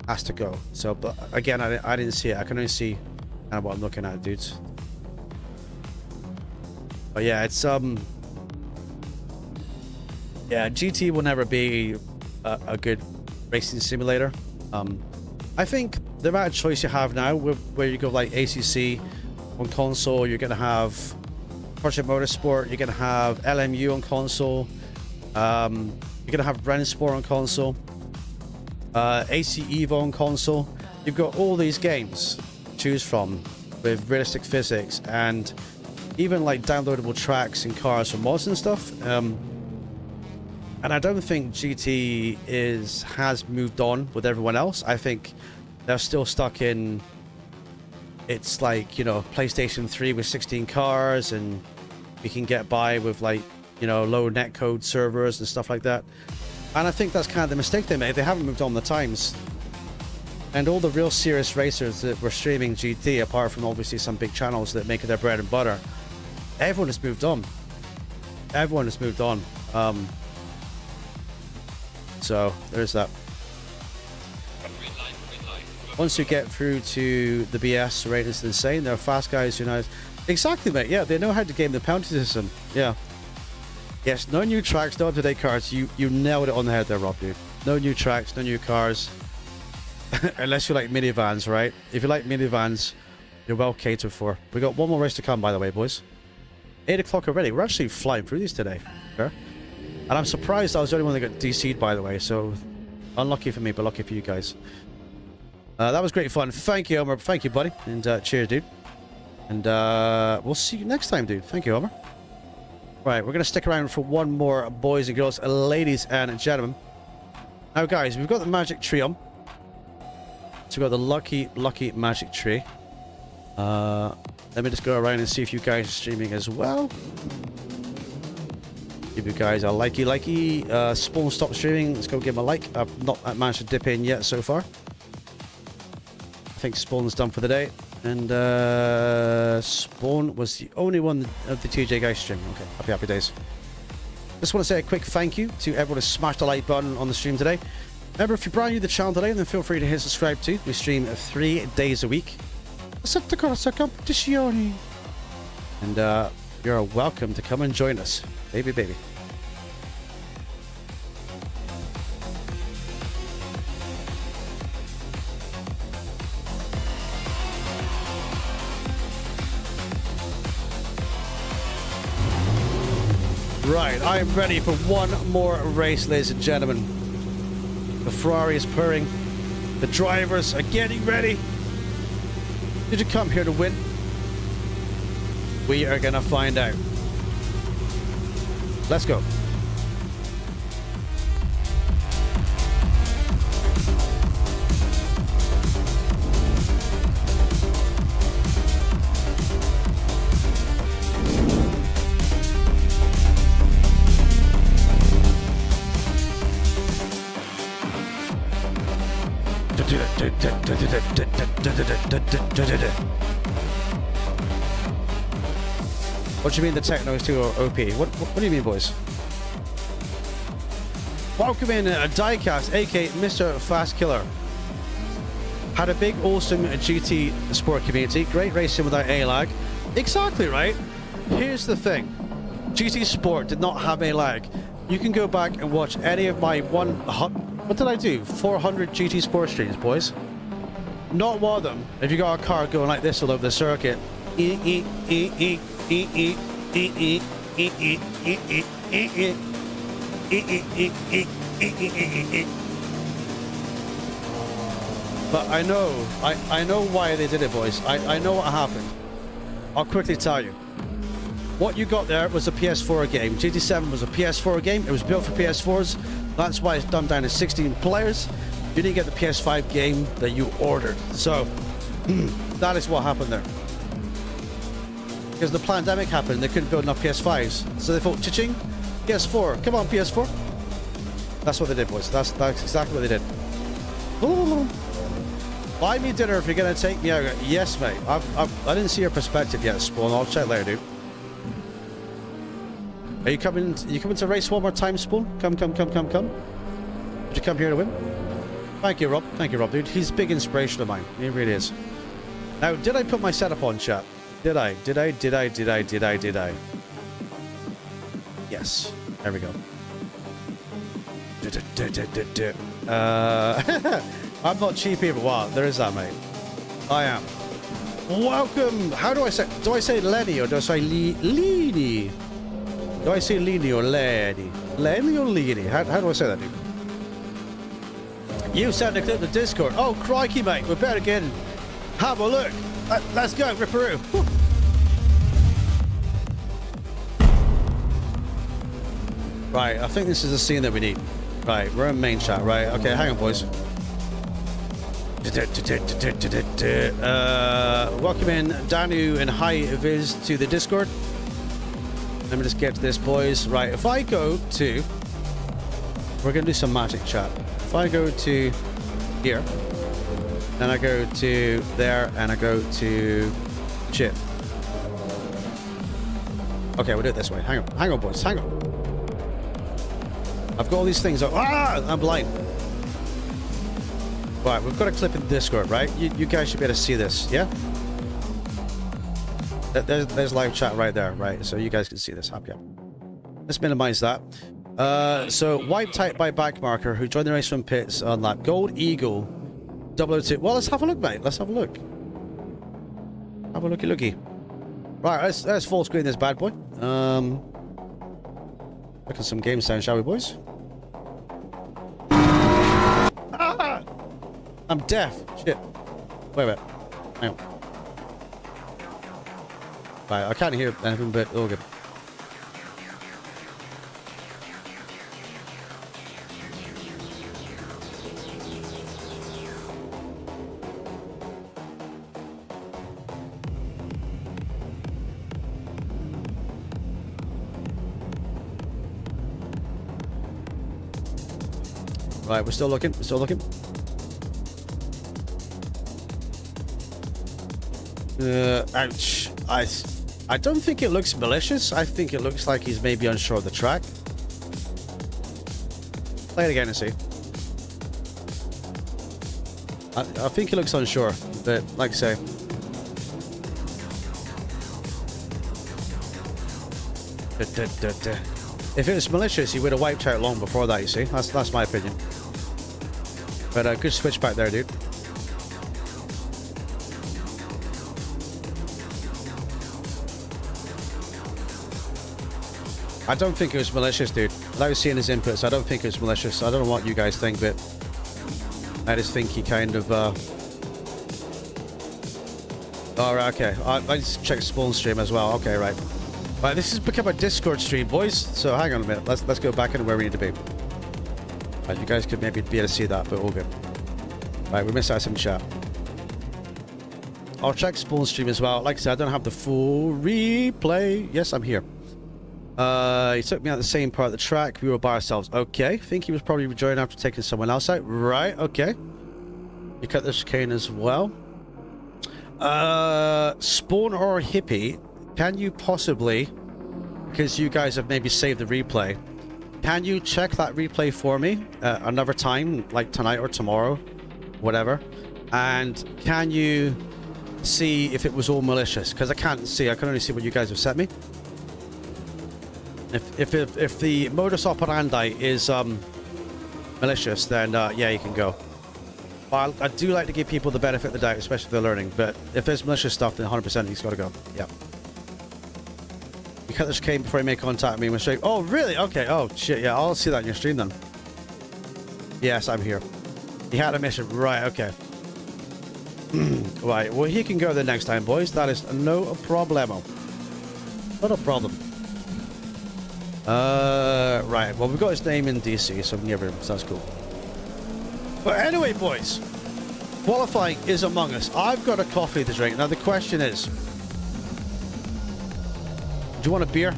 has to go. So, but again, I didn't see it. I can only see kind of what I'm looking at, dudes. But yeah, it's yeah, GT will never be a good racing simulator. I think the amount of choice you have now, where you go like ACC on console, you're gonna have Project Motorsport, you're gonna have LMU on console, you're gonna have Rensport on console, AC Evo on console. You've got all these games to choose from with realistic physics and even like downloadable tracks and cars for mods and stuff. And I don't think GT has moved on with everyone else. I think they're still stuck in, it's like, you know, PlayStation 3 with 16 cars, and we can get by with like, you know, low netcode servers and stuff like that. And I think that's kind of the mistake they made. They haven't moved on the times. And all the real serious racers that were streaming GT, apart from obviously some big channels that make it their bread and butter, everyone has moved on. Everyone has moved on. So there's that. Once you get through to the BS rate, it's insane. They're fast guys who know. Exactly, mate. Yeah, they know how to game the penalty system. Yeah. Yes, no new tracks, no up-to-date cars. You nailed it on the head there, Rob, dude. No new tracks, no new cars. Unless you like minivans, right? If you like minivans, you're well catered for. We got one more race to come, by the way, boys. 8 o'clock already. We're actually flying through these today. Okay? And I'm surprised I was the only one that got DC'd, by the way. So, unlucky for me, but lucky for you guys. That was great fun. Thank you, Homer. Thank you, buddy. And cheers, dude. And we'll see you next time, dude. Thank you, Homer. Right, we're going to stick around for one more, boys and girls, ladies and gentlemen. Now, guys, we've got the magic tree on. So we've got the lucky magic tree. Let me just go around and see if you guys are streaming as well. If you guys are likey. Spawn stop streaming. Let's go give him a like. I've not managed to dip in yet so far. I think Spawn's done for the day. And Spawn was the only one of the TJ guys streaming. Okay, happy days. Just want to say a quick thank you to everyone who smashed the like button on the stream today. Remember, if you're brand new to the channel today, then feel free to hit subscribe too. We stream 3 days a week. Assetto Corsa Competizione. And you're welcome to come and join us. Baby, baby. Right, I am ready for one more race, ladies and gentlemen. The Ferrari is purring. The drivers are getting ready. Did you come here to win? We are gonna find out. Let's go. What do you mean the techno is too OP? What do you mean, boys? Welcome in Diecast, aka Mr. Fast Killer. Had a big, awesome GT sport community. Great racing without a lag. Exactly right. Here's the thing. GT Sport did not have a lag. You can go back and watch any of my 400 GT Sport streams, boys. Not one of them. If you got a car going like this all over the circuit. But I know why they did it, boys. I know what happened. I'll quickly tell you. What you got there was a PS4 game. GT7 was a PS4 game. It was built for PS4s. That's why it's dumbed down to 16 players. You didn't get the PS5 game that you ordered. So, that is what happened there. Because the pandemic happened, they couldn't build enough PS5s. So they thought, cha-ching, PS4. Come on, PS4. That's what they did, boys. That's exactly what they did. Ooh. Buy me dinner if you're going to take me out. Yes, mate. I didn't see your perspective yet, Spawn. I'll check later, dude. Are you coming to race one more time, Spawn? Come. Did you come here to win? Thank you, Rob, dude. He's a big inspiration of mine. He really is. Now, did I put my setup on, chat? Did I? Yes. There we go. I'm not cheap either. Wow, there is that, mate. I am. Welcome. How do I say? Do I say Lenny or do I say Leany? Do I say Leany or Lenny? Lenny or Leany? How do I say that, dude? You sent the clip to Discord. Oh, crikey, mate. We better get in. Have a look. Let's go, Ripperoo. Whew. Right, I think this is the scene that we need. Right, we're in main chat, right? Okay, hang on, boys. Welcome in Danu and Hi Viz to the Discord. Let me just get to this, boys. Right, if I go to... We're going to do some magic, chat. If I go to here, then I go to there, and I go to chip. Okay, we'll do it this way. Hang on, boys. Hang on. I've got all these things. I'm blind. Right, we've got a clip in Discord, right? You guys should be able to see this, yeah? There's live chat right there, right? So you guys can see this. Happy. Let's minimize that. So wipe type by backmarker who joined the race from pits on lap Gold Eagle 002. Well, let's have a look, mate. Let's have a look. Have a looky. Right, let's full screen this bad boy. Look at some game sound, shall we, boys? Ah! I'm deaf. Shit. Wait a minute. Hang on. Right, I can't hear anything, but all good. Right, we're still looking. Ouch. I don't think it looks malicious. I think it looks like he's maybe unsure of the track. Play it again and see. I think he looks unsure, but like I say. If it was malicious, he would have wiped out long before that, you see. That's my opinion. But good switchback there, dude. I don't think it was malicious, dude. Without seeing his inputs, I don't think it was malicious. I don't know what you guys think, but I just think he kind of... Oh, right, okay. I just checked Spawn stream as well. Okay, right. Right, this has become a Discord stream, boys. So hang on a minute. Let's go back into where we need to be. Right, you guys could maybe be able to see that, but all good. Right, we missed out some chat. I'll check Spawn stream as well. Like I said, I don't have the full replay. Yes, I'm here. He took me out the same part of the track. We were by ourselves. Okay. Think he was probably rejoining after taking someone else out. Right. Okay. You cut the chicane as well. Spawn or Hippie, can you possibly, because you guys have maybe saved the replay, can you check that replay for me another time, like tonight or tomorrow, whatever? And can you see if it was all malicious? Because I can't see. I can only see what you guys have sent me. If the modus operandi is malicious, then yeah, you can go. But I do like to give people the benefit of the doubt, especially if they're learning. But if there's malicious stuff, then 100% he's got to go. Yeah. You cut this cane before you make contact with me in my stream. Oh, really? Okay. Oh, shit. Yeah, I'll see that in your stream then. Yes, I'm here. He had a mission. Right. Okay. Right. Well, he can go the next time, boys. That is no problemo. Not a problem. Right. Well, we've got his name in DC, so we can give him. So that's cool. But anyway, boys, qualifying is among us. I've got a coffee to drink. Now, the question is, do you want a beer?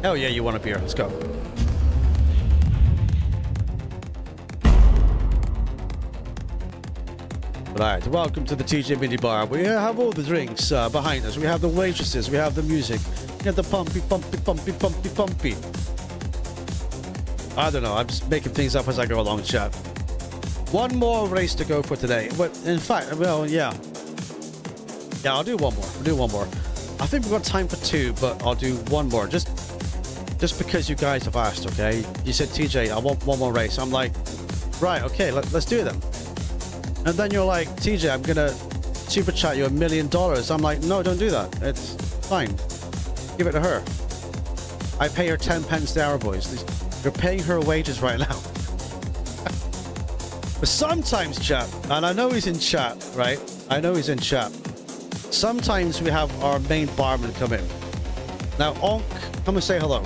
Hell yeah, you want a beer. Let's go. Right, welcome to the TJ Mini Bar. We have all the drinks behind us. We have the waitresses. We have the music. We have the pumpy. I don't know. I'm just making things up as I go along, chat. One more race to go for today. But in fact, well, yeah. Yeah, I'll do one more. I'll do one more. I think we've got time for two, but I'll do one more. Just because you guys have asked, okay? You said, TJ, I want one more race. I'm like, right, okay, let's do them. And then you're like, TJ, I'm going to super chat you $1 million. I'm like, no, don't do that. It's fine. Give it to her. I pay her 10 pence the hour, boys. You're paying her wages right now. But sometimes, chat, and I know he's in chat, right? I know he's in chat. Sometimes we have our main barman come in. Now, Onk, come and say hello.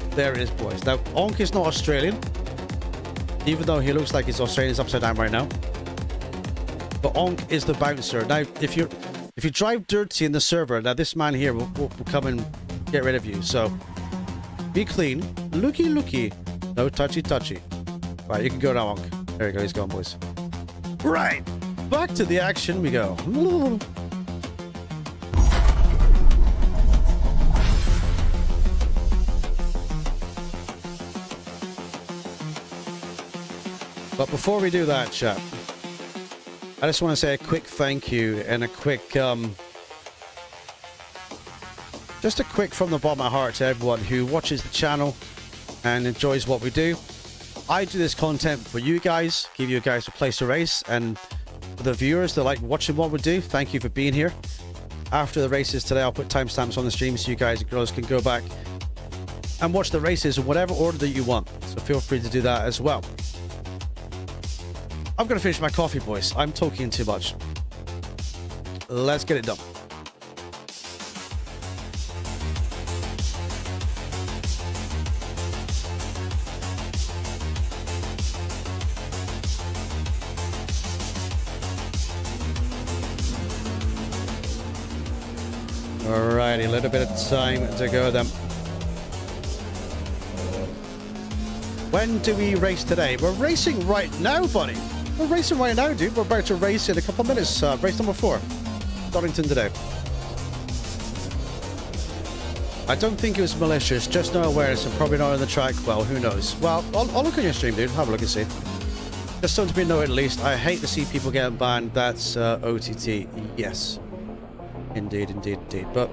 There it is, boys. Now, Onk is not Australian, even though he looks like he's Australian. He's upside down right now. But Onk is the bouncer. Now, if you drive dirty in the server, now this man here will come and get rid of you. So, be clean. Looky. No touchy. Right, you can go now, Onk. There you go, he's gone, boys. Right, back to the action we go. But before we do that, chat, I just want to say a quick thank you and a quick, just a quick from the bottom of my heart to everyone who watches the channel and enjoys what we do. I do this content for you guys, give you guys a place to race, and for the viewers that like watching what we do, thank you for being here. After the races today, I'll put timestamps on the stream so you guys and girls can go back and watch the races in whatever order that you want. So feel free to do that as well. I'm going to finish my coffee, boys. I'm talking too much. Let's get it done. Alrighty, a little bit of time to go then. When do we race today? We're racing right now, buddy. We're racing right now, dude. We're about to race in a couple of minutes. Race number 4. Donington today. I don't think it was malicious. Just no awareness and probably not on the track. Well, who knows? Well, I'll look at your stream, dude. Have a look and see. Just something to be noted at least. I hate to see people getting banned. That's OTT. Yes. Indeed. But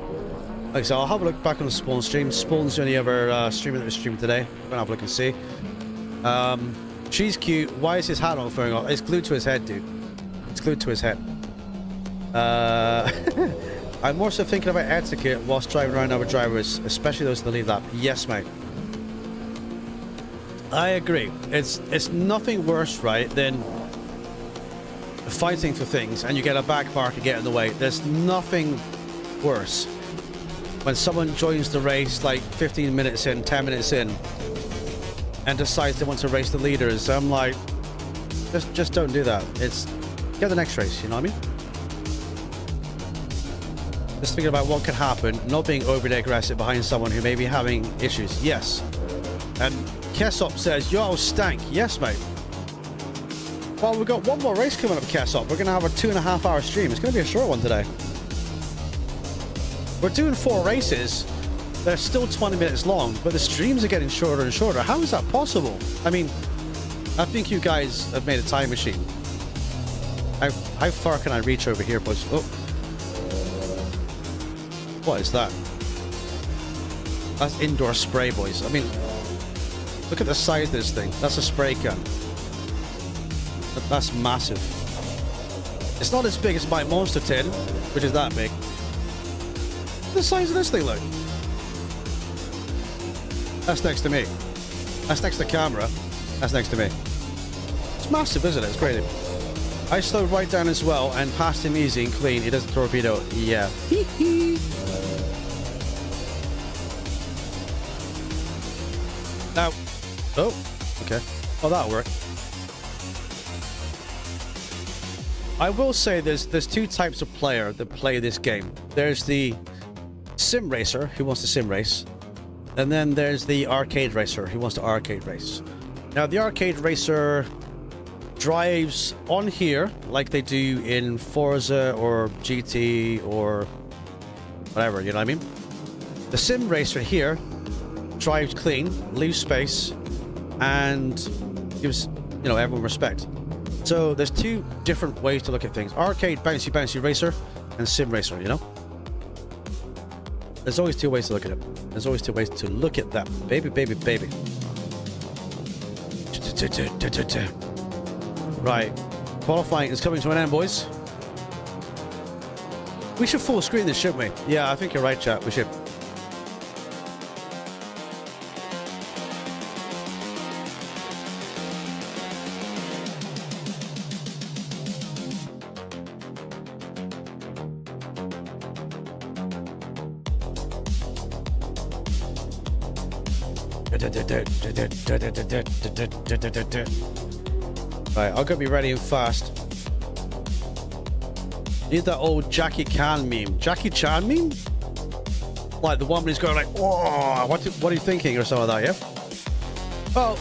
Okay, so I'll have a look back on the Spawn stream. Spawn's the only other streamer that was streaming today. I'm gonna have a look and see. She's cute. Why is his hat not throwing off? It's glued to his head, dude. It's glued to his head. I'm more so thinking about etiquette whilst driving around other drivers, especially those in the lead lap. Yes, mate. I agree. It's nothing worse, right, than fighting for things and you get a back mark and get in the way. There's nothing worse when someone joins the race like 15 minutes in, 10 minutes in, and decides they want to race the leaders. I'm like, just don't do that. It's get the next race, you know what I mean? Just thinking about what could happen, not being overly aggressive behind someone who may be having issues. Yes. And Kessop says, yo, stank. Yes, mate. Well, we've got one more race coming up, Kessop. We're going to have a 2.5 hour stream. It's going to be a short one today. We're doing 4 races. They're still 20 minutes long, but the streams are getting shorter and shorter. How is that possible? I mean, I think you guys have made a time machine. How far can I reach over here, boys? Oh. What is that? That's indoor spray, boys. I mean, look at the size of this thing. That's a spray gun. That's massive. It's not as big as my Monster tin, which is that big. Look at the size of this thing, look. That's next to me. That's next to the camera. That's next to me. It's massive, isn't it? It's crazy. I slowed right down as well and passed him easy and clean. He doesn't torpedo. Yeah. Now. Oh, okay. Oh, that'll work. I will say there's 2 types of player that play this game. There's the sim racer who wants to sim race, and then there's the arcade racer who wants to arcade race. Now, the arcade racer drives on here like they do in Forza or GT or whatever, you know what I mean? The sim racer here drives clean, leaves space, and gives, you know, everyone respect. So there's 2 different ways to look at things. Arcade bouncy racer and sim racer, you know? There's always 2 ways to look at it. There's always 2 ways to look at that. Baby. Right. Qualifying is coming to an end, boys. We should full screen this, shouldn't we? Yeah, I think you're right, chat. We should. Right, I'll get me ready and fast. Need that old Jackie Chan meme. Jackie Chan meme? Like the one where he's going like, oh, what are you thinking or something like that, yeah? Well,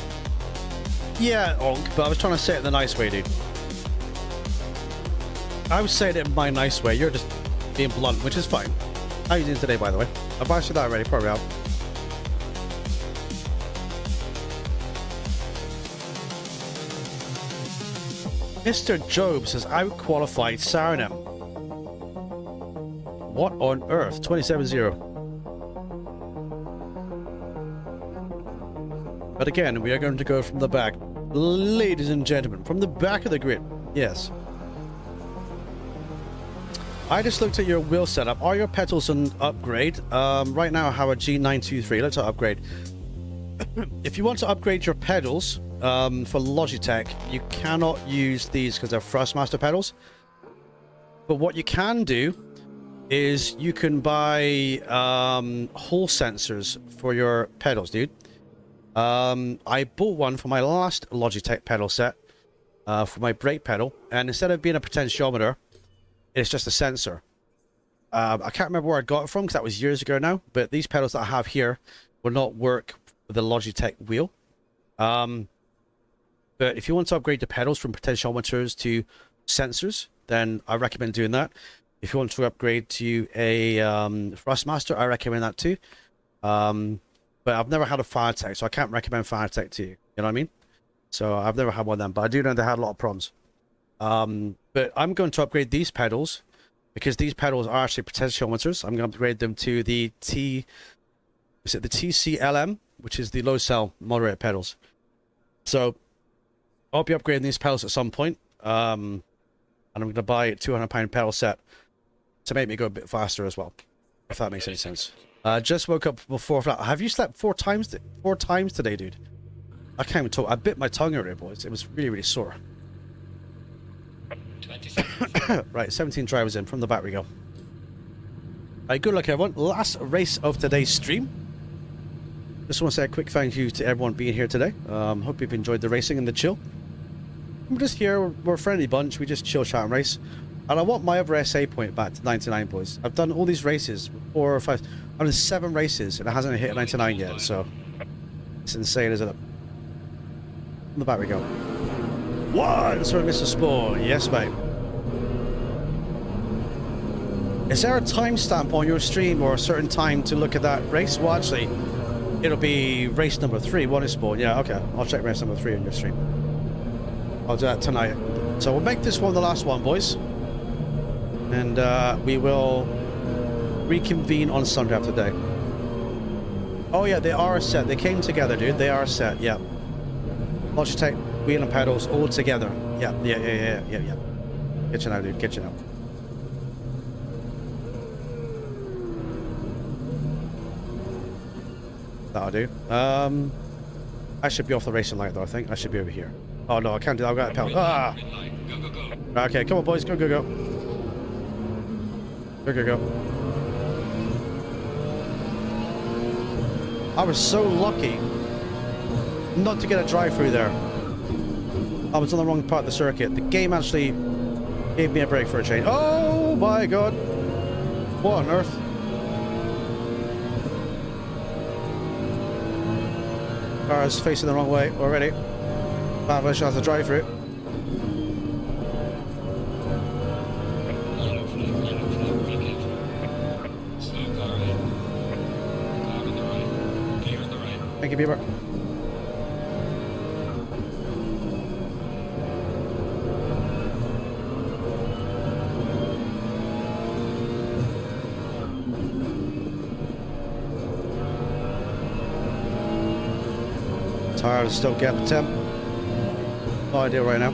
yeah, Onk, but I was trying to say it in the nice way, dude. I was saying it in my nice way. You're just being blunt, which is fine. How are you doing today, by the way? I've answered that already, probably out. Mr. Job says, out-qualified Saranam. What on earth? 27-0. But again, we are going to go from the back. Ladies and gentlemen, from the back of the grid. Yes. I just looked at your wheel setup. Are your pedals an upgrade? Right now I have a G923. Let's upgrade. If you want to upgrade your pedals, for Logitech, you cannot use these because they're Thrustmaster pedals. But what you can do is you can buy Hall sensors for your pedals, dude. I bought one for my last Logitech pedal set for my brake pedal, and instead of being a potentiometer, it's just a sensor. I can't remember where I got it from because that was years ago now, but these pedals that I have here will not work with the Logitech wheel. But if you want to upgrade the pedals from potentiometers to sensors, then I recommend doing that. If you want to upgrade to a Thrustmaster, I recommend that too. But I've never had a Firetech, so I can't recommend Firetech to you. You know what I mean? So I've never had one of them, but I do know they had a lot of problems. But I'm going to upgrade these pedals because these pedals are actually potentiometers. I'm going to upgrade them to the TCLM, which is the low cell moderator pedals. So I'll be upgrading these pedals at some point. And I'm going to buy a £200 pedal set to make me go a bit faster as well, if that makes any sense. Just woke up before. Have you slept four times today, dude? I can't even talk. I bit my tongue earlier, boys. It was really, really sore. 20 seconds. Right, 17 drivers in. From the back we go. Right, good luck, everyone. Last race of today's stream. Just want to say a quick thank you to everyone being here today. Hope you've enjoyed the racing and the chill. We're just here. We're a friendly bunch. We just chill, chat, and race. And I want my other SA point back to 99, boys. I've done all these races, 4 or 5. I've done 7 races, and it hasn't hit 99 yet. So it's insane, isn't it? On the back we go. Once for Mr. Spawn. Yes, mate. Is there a timestamp on your stream or a certain time to look at that race? Well, actually, it'll be race number 3. What is Spawn? Yeah, okay. I'll check race number 3 on your stream. I'll do that tonight. So we'll make this one the last one, boys. And we will reconvene on Sunday after day. Oh, yeah, they are a set. They came together, dude. They are a set, yeah. Logitech, wheel and pedals all together. Yeah. Get you now, dude. Get you now. That'll do. I should be off the racing light, though, I think. I should be over here. Oh, no, I can't do that. I've got a pedal. Ah! Go. Okay, come on, boys. Go. Go. I was so lucky not to get a drive-through there. I was on the wrong part of the circuit. The game actually gave me a break for a change. Oh my god! What on earth? Cars facing the wrong way already. Bavish has a drive-through. Yellow flag, be careful. Slow car ahead. Car on the right. Clear on the right. Thank you, Bieber. Tired of still getting the temp. No idea right now.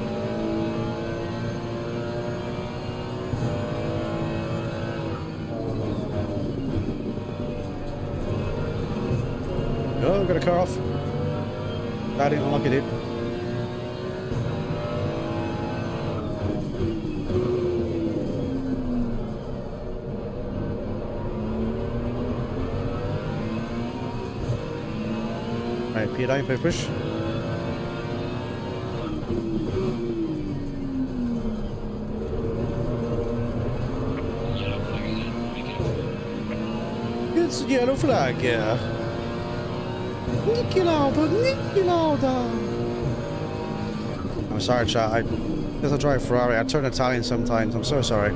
Oh, got a car off. That ain't unlucky, dude. Right, P9, push. Yellow flag ahead. Be careful. It's a yellow flag, yeah. Niki Lauda. I'm sorry, chat. Because I drive Ferrari, I turn Italian sometimes. I'm so sorry.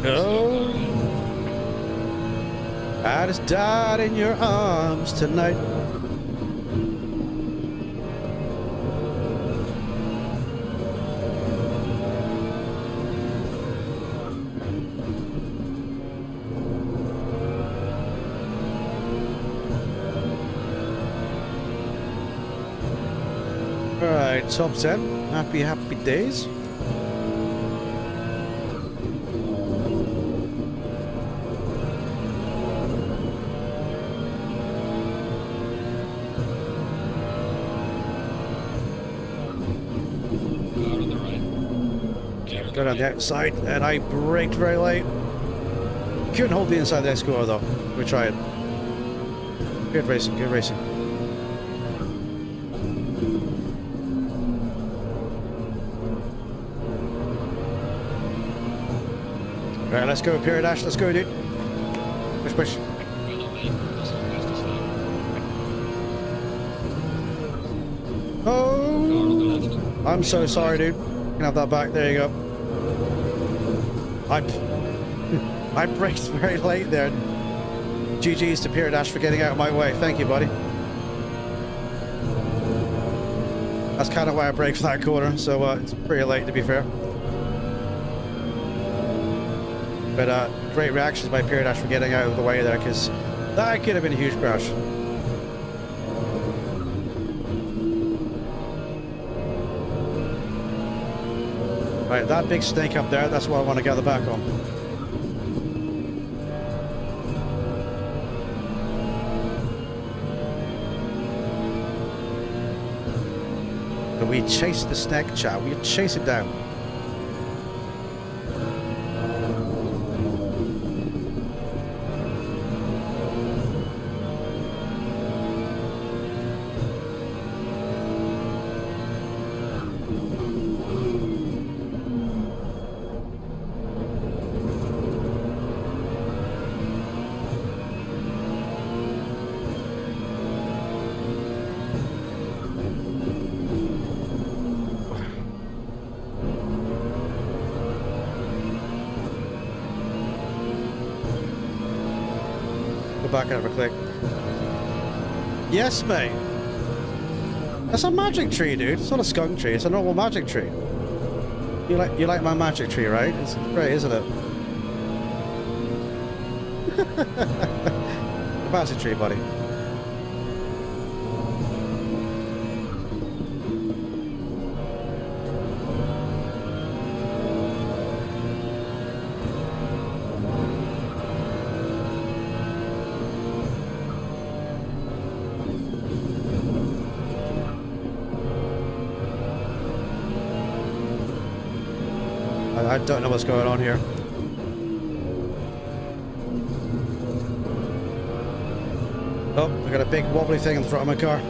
No. I just died in your arms tonight. Alright, top 10. Happy days. Go down the outside, and I braked very late. Couldn't hold the inside of the Escort though. We tried. Good racing, good racing. Right, let's go, Period Dash. Let's go, dude. Push, push. Oh! I'm so sorry, dude. You can have that back. There you go. I braked very late there. GG's to Peer Dash for getting out of my way. Thank you, buddy. That's kind of why I braked for that corner, so it's pretty late to be fair. But great reactions by Peer Dash for getting out of the way there, because that could have been a huge crash. Right, that big snake up there, that's what I want to get the back on. But we chase the snake, chat. We chase it down. Back and have a click. Yes, mate. That's a magic tree, dude. It's not a skunk tree. It's a normal magic tree. You like my magic tree, right? It's great, isn't it? A magic tree, buddy. I don't know what's going on here. Oh, I got a big wobbly thing in front of my car.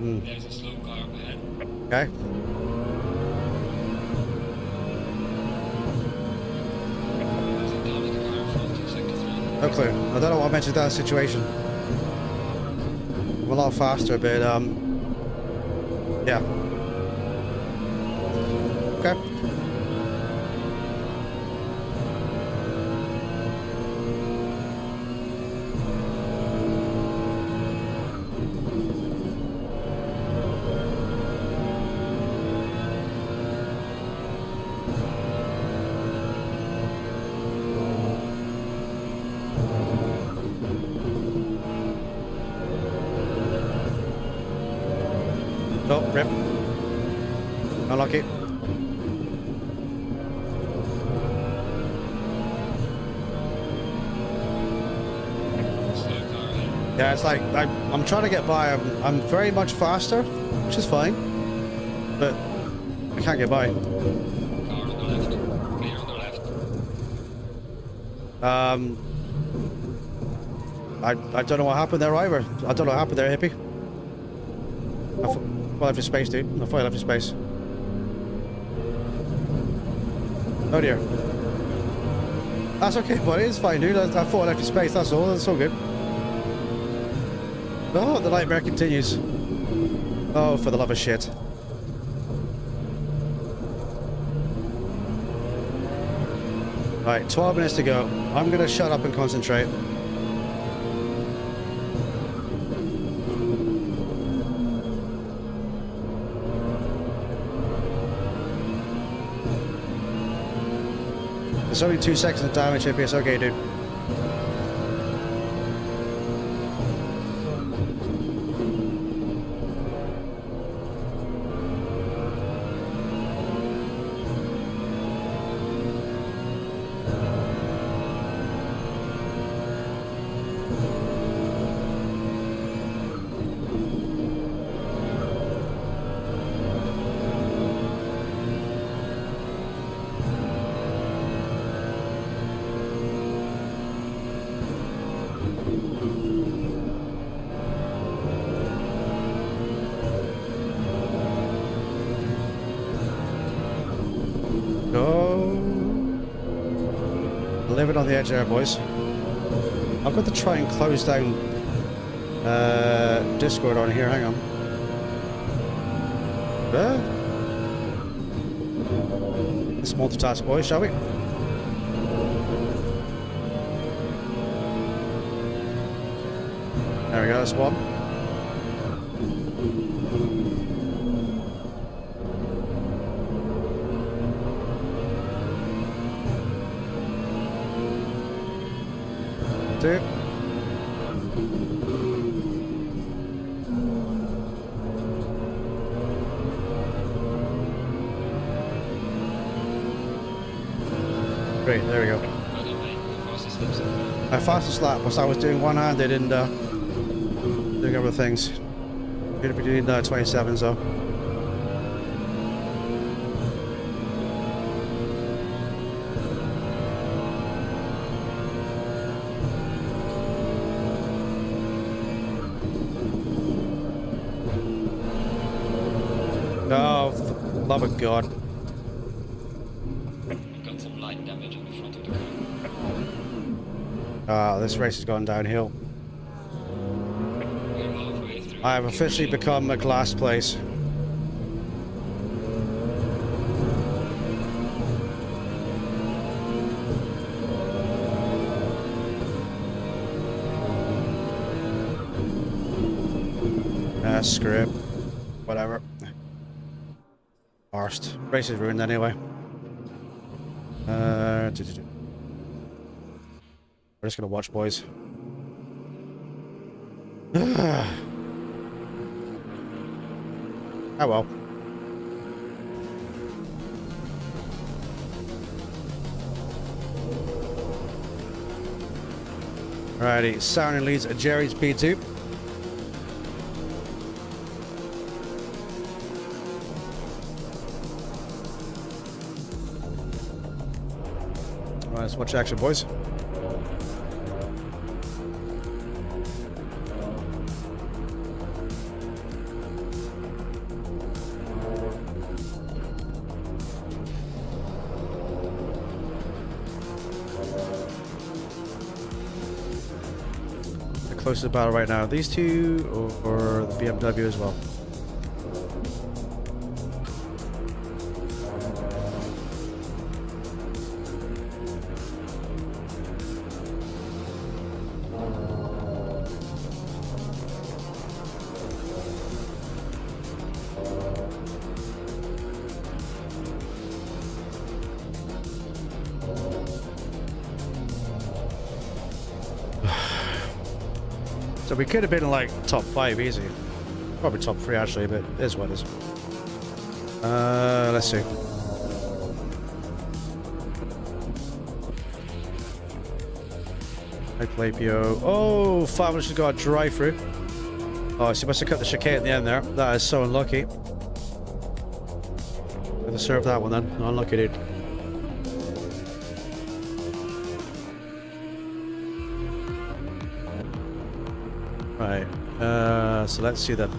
There's a slow car up ahead. Okay. There's a dodged car in front in sector 3. No clue. I don't know what I meant to that situation. I'm a lot faster, but yeah. Okay. Oh, rip. Unlucky. Slow car ahead. Yeah, it's like I'm trying to get by. I'm very much faster, which is fine, but I can't get by. Car on the left. Clear on the left. I don't know what happened there either. I don't know what happened there, hippie. I left your space, dude. I thought I left your space. Oh dear. That's okay, buddy. It's fine, dude. I thought I left your space. That's all. That's all good. Oh, the nightmare continues. Oh, for the love of shit. Right, 12 minutes to go. I'm gonna shut up and concentrate. It's only 2 seconds of damage, hippie. It's okay, dude. Living on the edge there, boys. I've got to try and close down Discord on here. Hang on. Let's multitask, boys, shall we? There we go, that's one. Two. Great, there we go. My fastest lap was I was doing one-handed and doing other things. Could be doing 27, so. Oh, for the love of God. I've got some light damage on the front of the car. Ah, this race has gone downhill. We're halfway through. I have officially become a glass place. Screw it. Whatever. Arsed. Race is ruined anyway. We're just gonna watch, boys. Oh well. Alrighty, Sound leads at Jerry's P2. Let's watch action, boys. The closest battle right now, these two or the BMW as well. So we could have been like top 5 easy. Probably top 3 actually, but it is what it is. Let's see. I play PO. Oh, Fabulous has got a drive through. Oh, so he must have cut the chicane at the end there. That is so unlucky. Could have served that one then. Unlucky, dude. Right, so let's see then.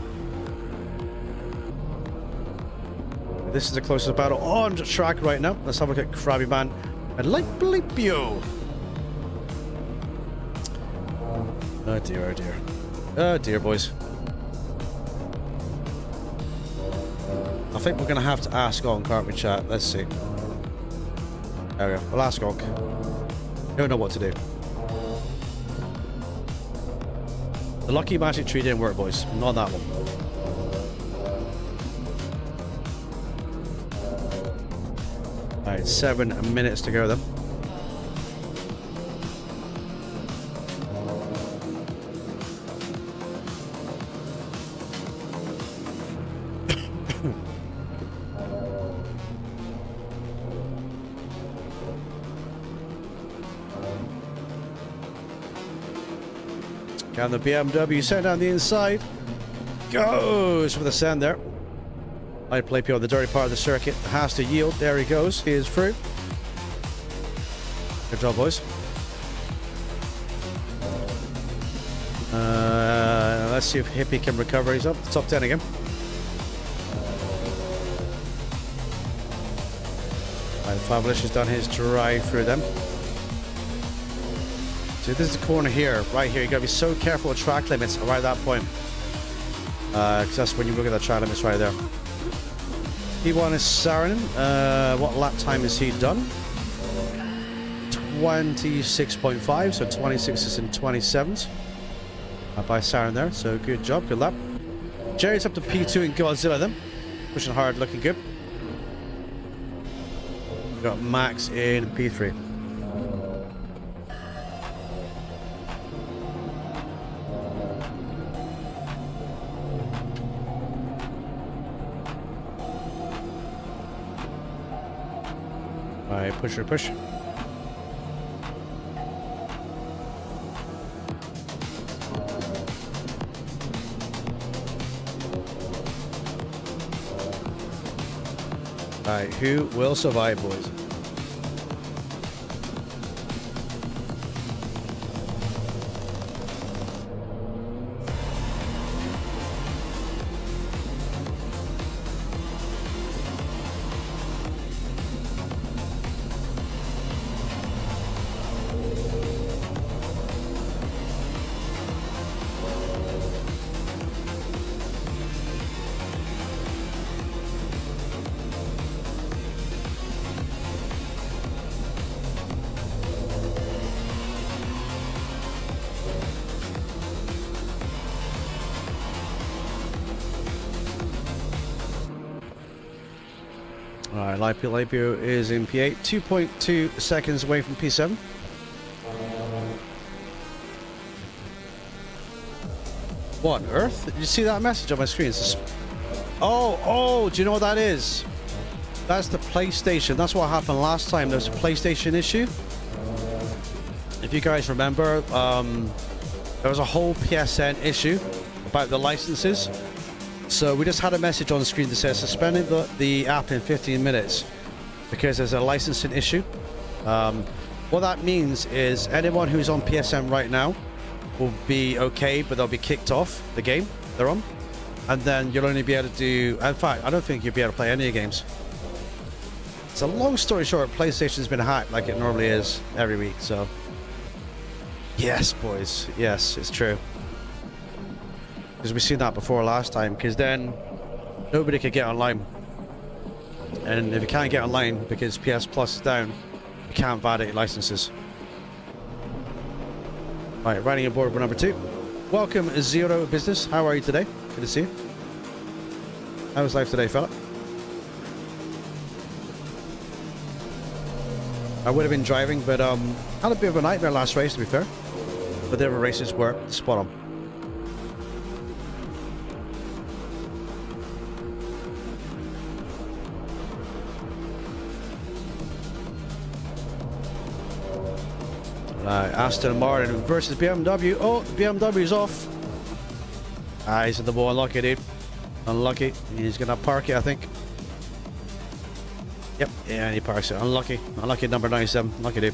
This is the closest battle on track right now. Let's have a look at Krabby Man and Light Blipio. Oh dear, oh dear. Oh dear, boys. I think we're going to have to ask on, can't we, chat? Let's see. There we go. We'll ask on. Don't know what to do. The lucky magic tree didn't work, boys. Not that one. Alright, 7 minutes to go then. And the BMW sent down the inside. Goes for the send there. I play P on the dirty part of the circuit. Has to yield. There he goes. He is through. Good job, boys. Let's see if Hippie can recover. He's up to the top 10 again. Fabulous has done his drive through them. So this is the corner here, right here. You gotta be so careful with track limits right at that point. Because that's when you look at the track limits right there. P1 is Saarinen. What lap time has he done? 26.5, so 26s and 27s by Saarinen there. So good job, good lap. Jerry's up to P2 in Godzilla then. Pushing hard, looking good. We've got Max in P3. Alright, push. Alright, who will survive, boys? Alright, Lipio is in P8, 2.2 seconds away from P7. What on earth? Did you see that message on my screen? Oh, do you know what that is? That's the PlayStation. That's what happened last time. There was a PlayStation issue. If you guys remember, there was a whole PSN issue about the licenses. So we just had a message on the screen that says suspending the app in 15 minutes because there's a licensing issue. What that means is anyone who's on PSN right now will be okay, but they'll be kicked off the game they're on. And then you'll only be able to do... In fact, I don't think you'll be able to play any of the games. So long story short, PlayStation's been hacked like it normally is every week, so... Yes, boys. Yes, it's true. Because we've seen that before last time, because then nobody could get online. And if you can't get online because PS Plus is down, you can't validate licenses. Right, riding aboard with number 2. Welcome, Zero Business. How are you today? Good to see you. How was life today, fella? I would have been driving, but had a bit of a nightmare last race, to be fair. But the other races were spot on. Aston Martin versus BMW. Oh, BMW's off. He's in the ball. Unlucky, dude. Unlucky. He's gonna park it, I think. Yep, yeah, and he parks it. Unlucky. Unlucky number 97. Unlucky, dude.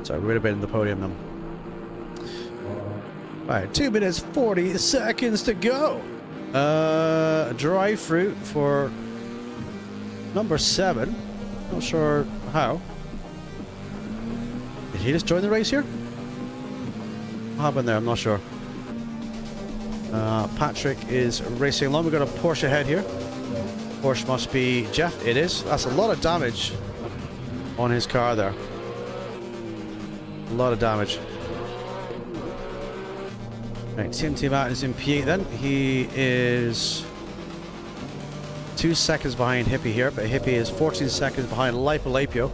So we would have been in the podium now. Alright, 2 minutes 40 seconds to go. Drive through for number 7. Not sure how. Did he just join the race here? What happened there? I'm not sure. Patrick is racing along. We've got a Porsche ahead here. Porsche must be Jeff. It is. That's a lot of damage on his car there. A lot of damage. Right, Tim Matt is in P8 then. He is 2 seconds behind Hippie here, but Hippie is 14 seconds behind Lapio,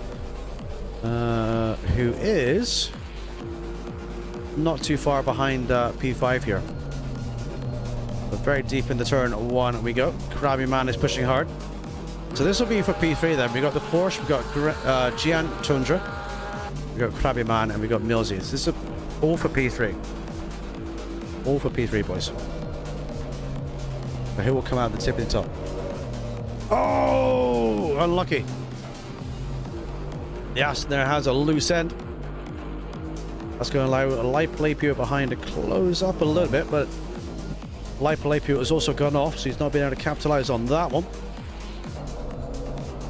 who is not too far behind P5 here. But very deep in the turn 1 we go. Krabby Man is pushing hard. So this will be for P3 then. We got the Porsche, we got Gian Tundra, we got Krabby Man, and we got Millsy. This is all for P3. All for P3, boys. But who will come out the tip of the top? Oh, unlucky. The Aston there has a loose end. That's going to allow Lapio behind to close up a little bit, but Lapio has also gone off, so he's not been able to capitalize on that one.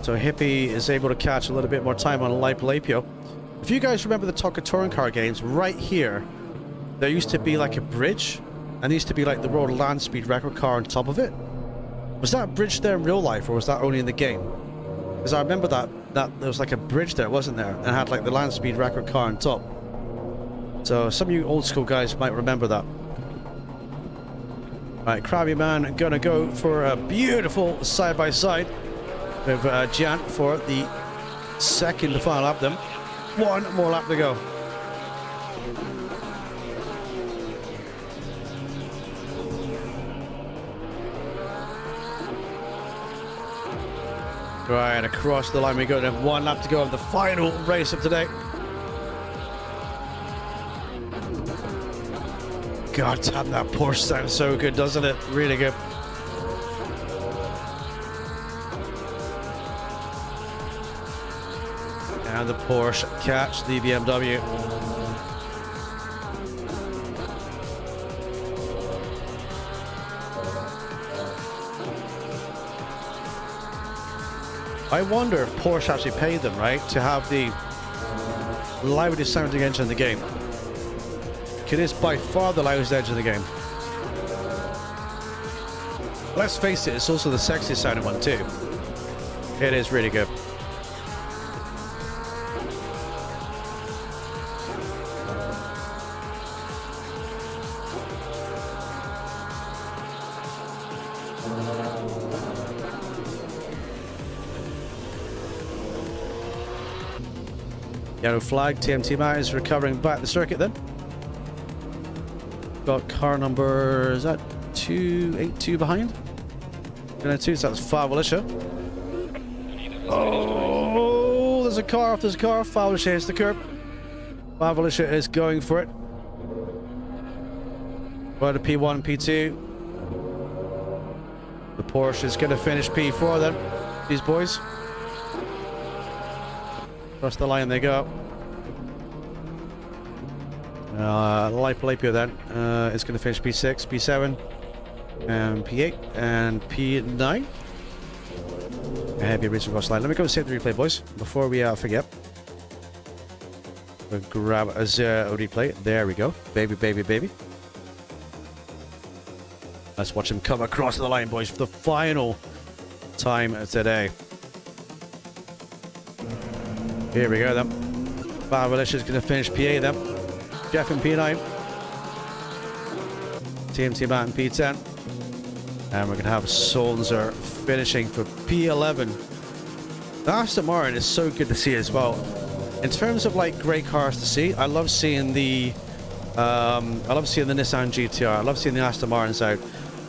So Hippie is able to catch a little bit more time on Lipe Lapio. If you guys remember the Tonka touring car games, right here, there used to be like a bridge, and there used to be like the world land speed record car on top of it. Was that bridge there in real life, or was that only in the game? Because I remember that there was like a bridge there, wasn't there? And it had like the land speed record car on top. So some of you old school guys might remember that. Right, Krabby Man gonna go for a beautiful side-by-side with Giant for the second to final lap then. One more lap to go. Right, across the line we go then. One lap to go of the final race of today. God damn, that Porsche sounds so good, doesn't it? Really good. And the Porsche catch the BMW. I wonder if Porsche actually paid them, right, to have the loudest sounding engine in the game. It is by far the loudest engine in the game. Let's face it, it's also the sexiest sounding one too. It is really good. Yellow flag, TMT Matt is recovering back the circuit then. Got car number, is that 282 behind? 292, so that's Favalisha. Oh, there's a car off, there's a car. Favalisha hits the curb. Favalisha is going for it. Right to P1, P2. The Porsche is going to finish P4 then. These boys. Across the line they go. Lipe Lapio then is going to finish P6, P7, and P8, and P9. A heavy race across the line. Let me go and save the replay, boys, before we forget. We'll grab a replay. There we go. Baby, baby, baby. Let's watch him come across the line, boys, for the final time today. Here we go then. Favalish is going to finish P8 then. Jeff in P9. TMT Matt in P10. And we're going to have Solzer finishing for P11. The Aston Martin is so good to see as well. In terms of like great cars to see, I love seeing the Nissan GTR. I love seeing the Aston Martins out.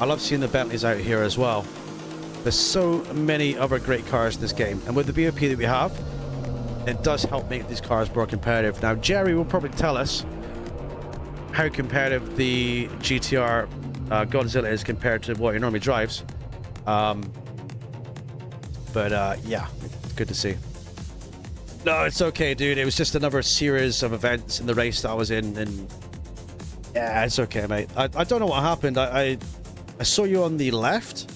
I love seeing the Bentleys out here as well. There's so many other great cars in this game. And with the BOP that we have, it does help make these cars more competitive. Now, Jerry will probably tell us how competitive the GTR Godzilla is compared to what he normally drives. Yeah, it's good to see. No, it's okay, dude. It was just another series of events in the race that I was in, and yeah, it's okay, mate. I don't know what happened. I saw you on the left,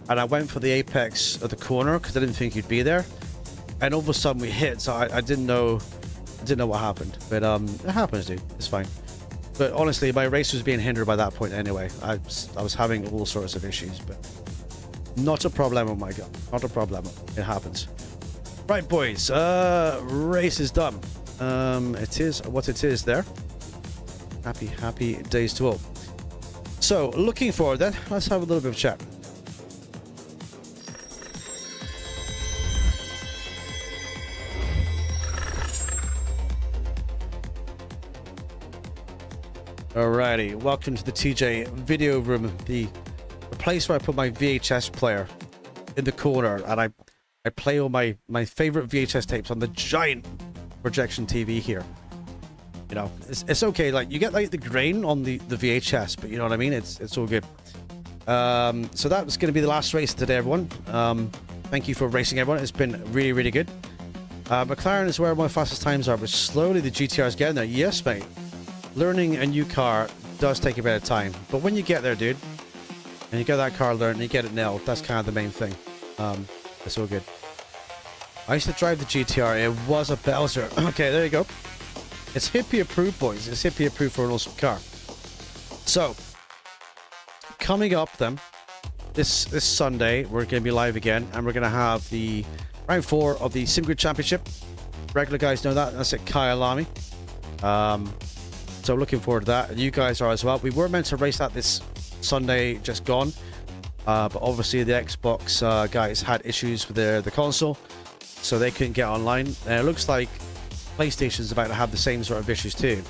and I went for the apex of the corner because I didn't think you'd be there. And all of a sudden we hit, so I didn't know what happened. But it happens, dude. It's fine. But honestly, my race was being hindered by that point anyway. I was having all sorts of issues, but not a problem, oh my god. Not a problem. It happens. Right, boys. Race is done. It is what it is there. Happy days to all. So, looking forward then, let's have a little bit of chat. Alrighty, welcome to the TJ video room, the place where I put my VHS player in the corner, and I play all my favorite VHS tapes on the giant projection TV here. You know, it's okay. Like, you get like the grain on the VHS, but you know what I mean. It's all good. So that was going to be the last race today, everyone. Thank you for racing, everyone. It's been really, really good. McLaren is where my fastest times are, but slowly the GTR is getting there. Yes, mate. Learning a new car does take a bit of time, but when you get there, dude, and you get that car learned and you get it nailed, that's kind of the main thing. It's all good. I used to drive the GTR. It was a Bowser. Okay, there you go. It's hippie approved, boys. It's hippie approved for an awesome car. So, coming up then, this Sunday, we're going to be live again, and we're going to have the round 4 of the Sim Grid Championship. Regular guys know that. That's at Kyalami. So looking forward to that. You guys are as well. We were meant to race that this Sunday, just gone. But obviously the Xbox guys had issues with the console, so they couldn't get online. And it looks like PlayStation's about to have the same sort of issues too.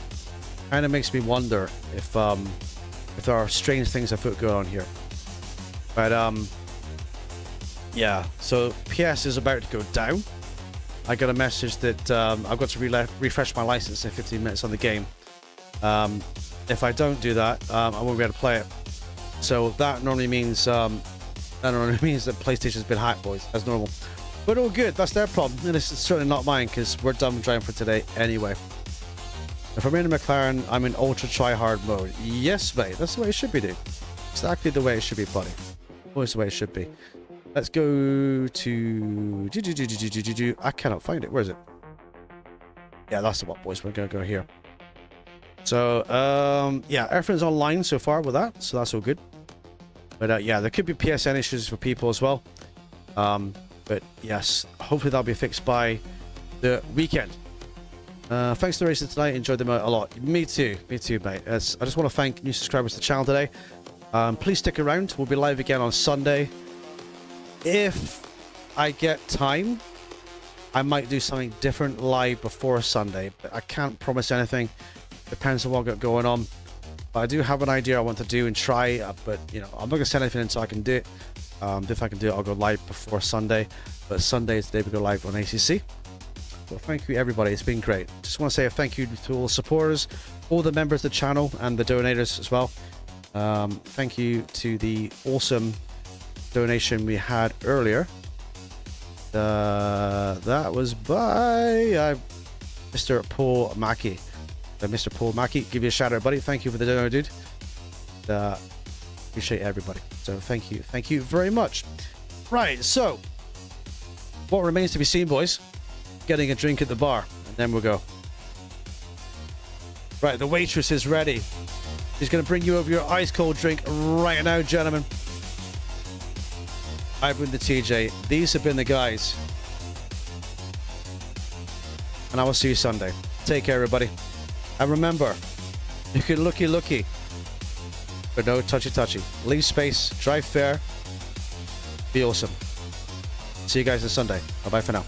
Kind of makes me wonder if there are strange things afoot going on here. But yeah, so PS is about to go down. I got a message that I've got to refresh my license in 15 minutes on the game. If I don't do that, I won't be able to play it. So that normally means that PlayStation's been hacked, boys. That's normal. But all good. That's their problem, and it's certainly not mine because we're done driving for today anyway. If I'm in a McLaren, I'm in ultra try-hard mode. Yes, mate. That's the way it should be, dude. Exactly the way it should be, buddy. Always the way it should be. Let's go to... I cannot find it. Where is it? Yeah, that's the one, boys. We're going to go here. So, yeah, everything's online so far with that, so that's all good. But, yeah, there could be PSN issues for people as well. But, yes, hopefully that'll be fixed by the weekend. Thanks to the racing tonight. Enjoyed them a lot. Me too, mate. I just want to thank new subscribers to the channel today. Please stick around. We'll be live again on Sunday. If I get time, I might do something different live before Sunday, but I can't promise anything. Depends on what I've got going on. But I do have an idea I want to do and try, but you know, I'm not gonna send anything until I can do it. If I can do it, I'll go live before Sunday. But Sunday is the day we go live on ACC. So thank you, everybody. It's been great. Just want to say a thank you to all the supporters, all the members of the channel, and the donators as well. Thank you to the awesome donation we had earlier. That was by Mr. Paul Mackey. Mr. Paul Mackey, give you a shout out, buddy. Thank you for the donor, dude. Appreciate everybody. So thank you very much. Right, so what remains to be seen, boys? Getting a drink at the bar, and then we'll go. Right, the waitress is ready. She's going to bring you over your ice cold drink right now, gentlemen. I've been the TJ. These have been the guys. And I will see you Sunday. Take care, everybody. And remember, you can looky, but no touchy. Leave space, drive fair, be awesome. See you guys on Sunday. Bye-bye for now.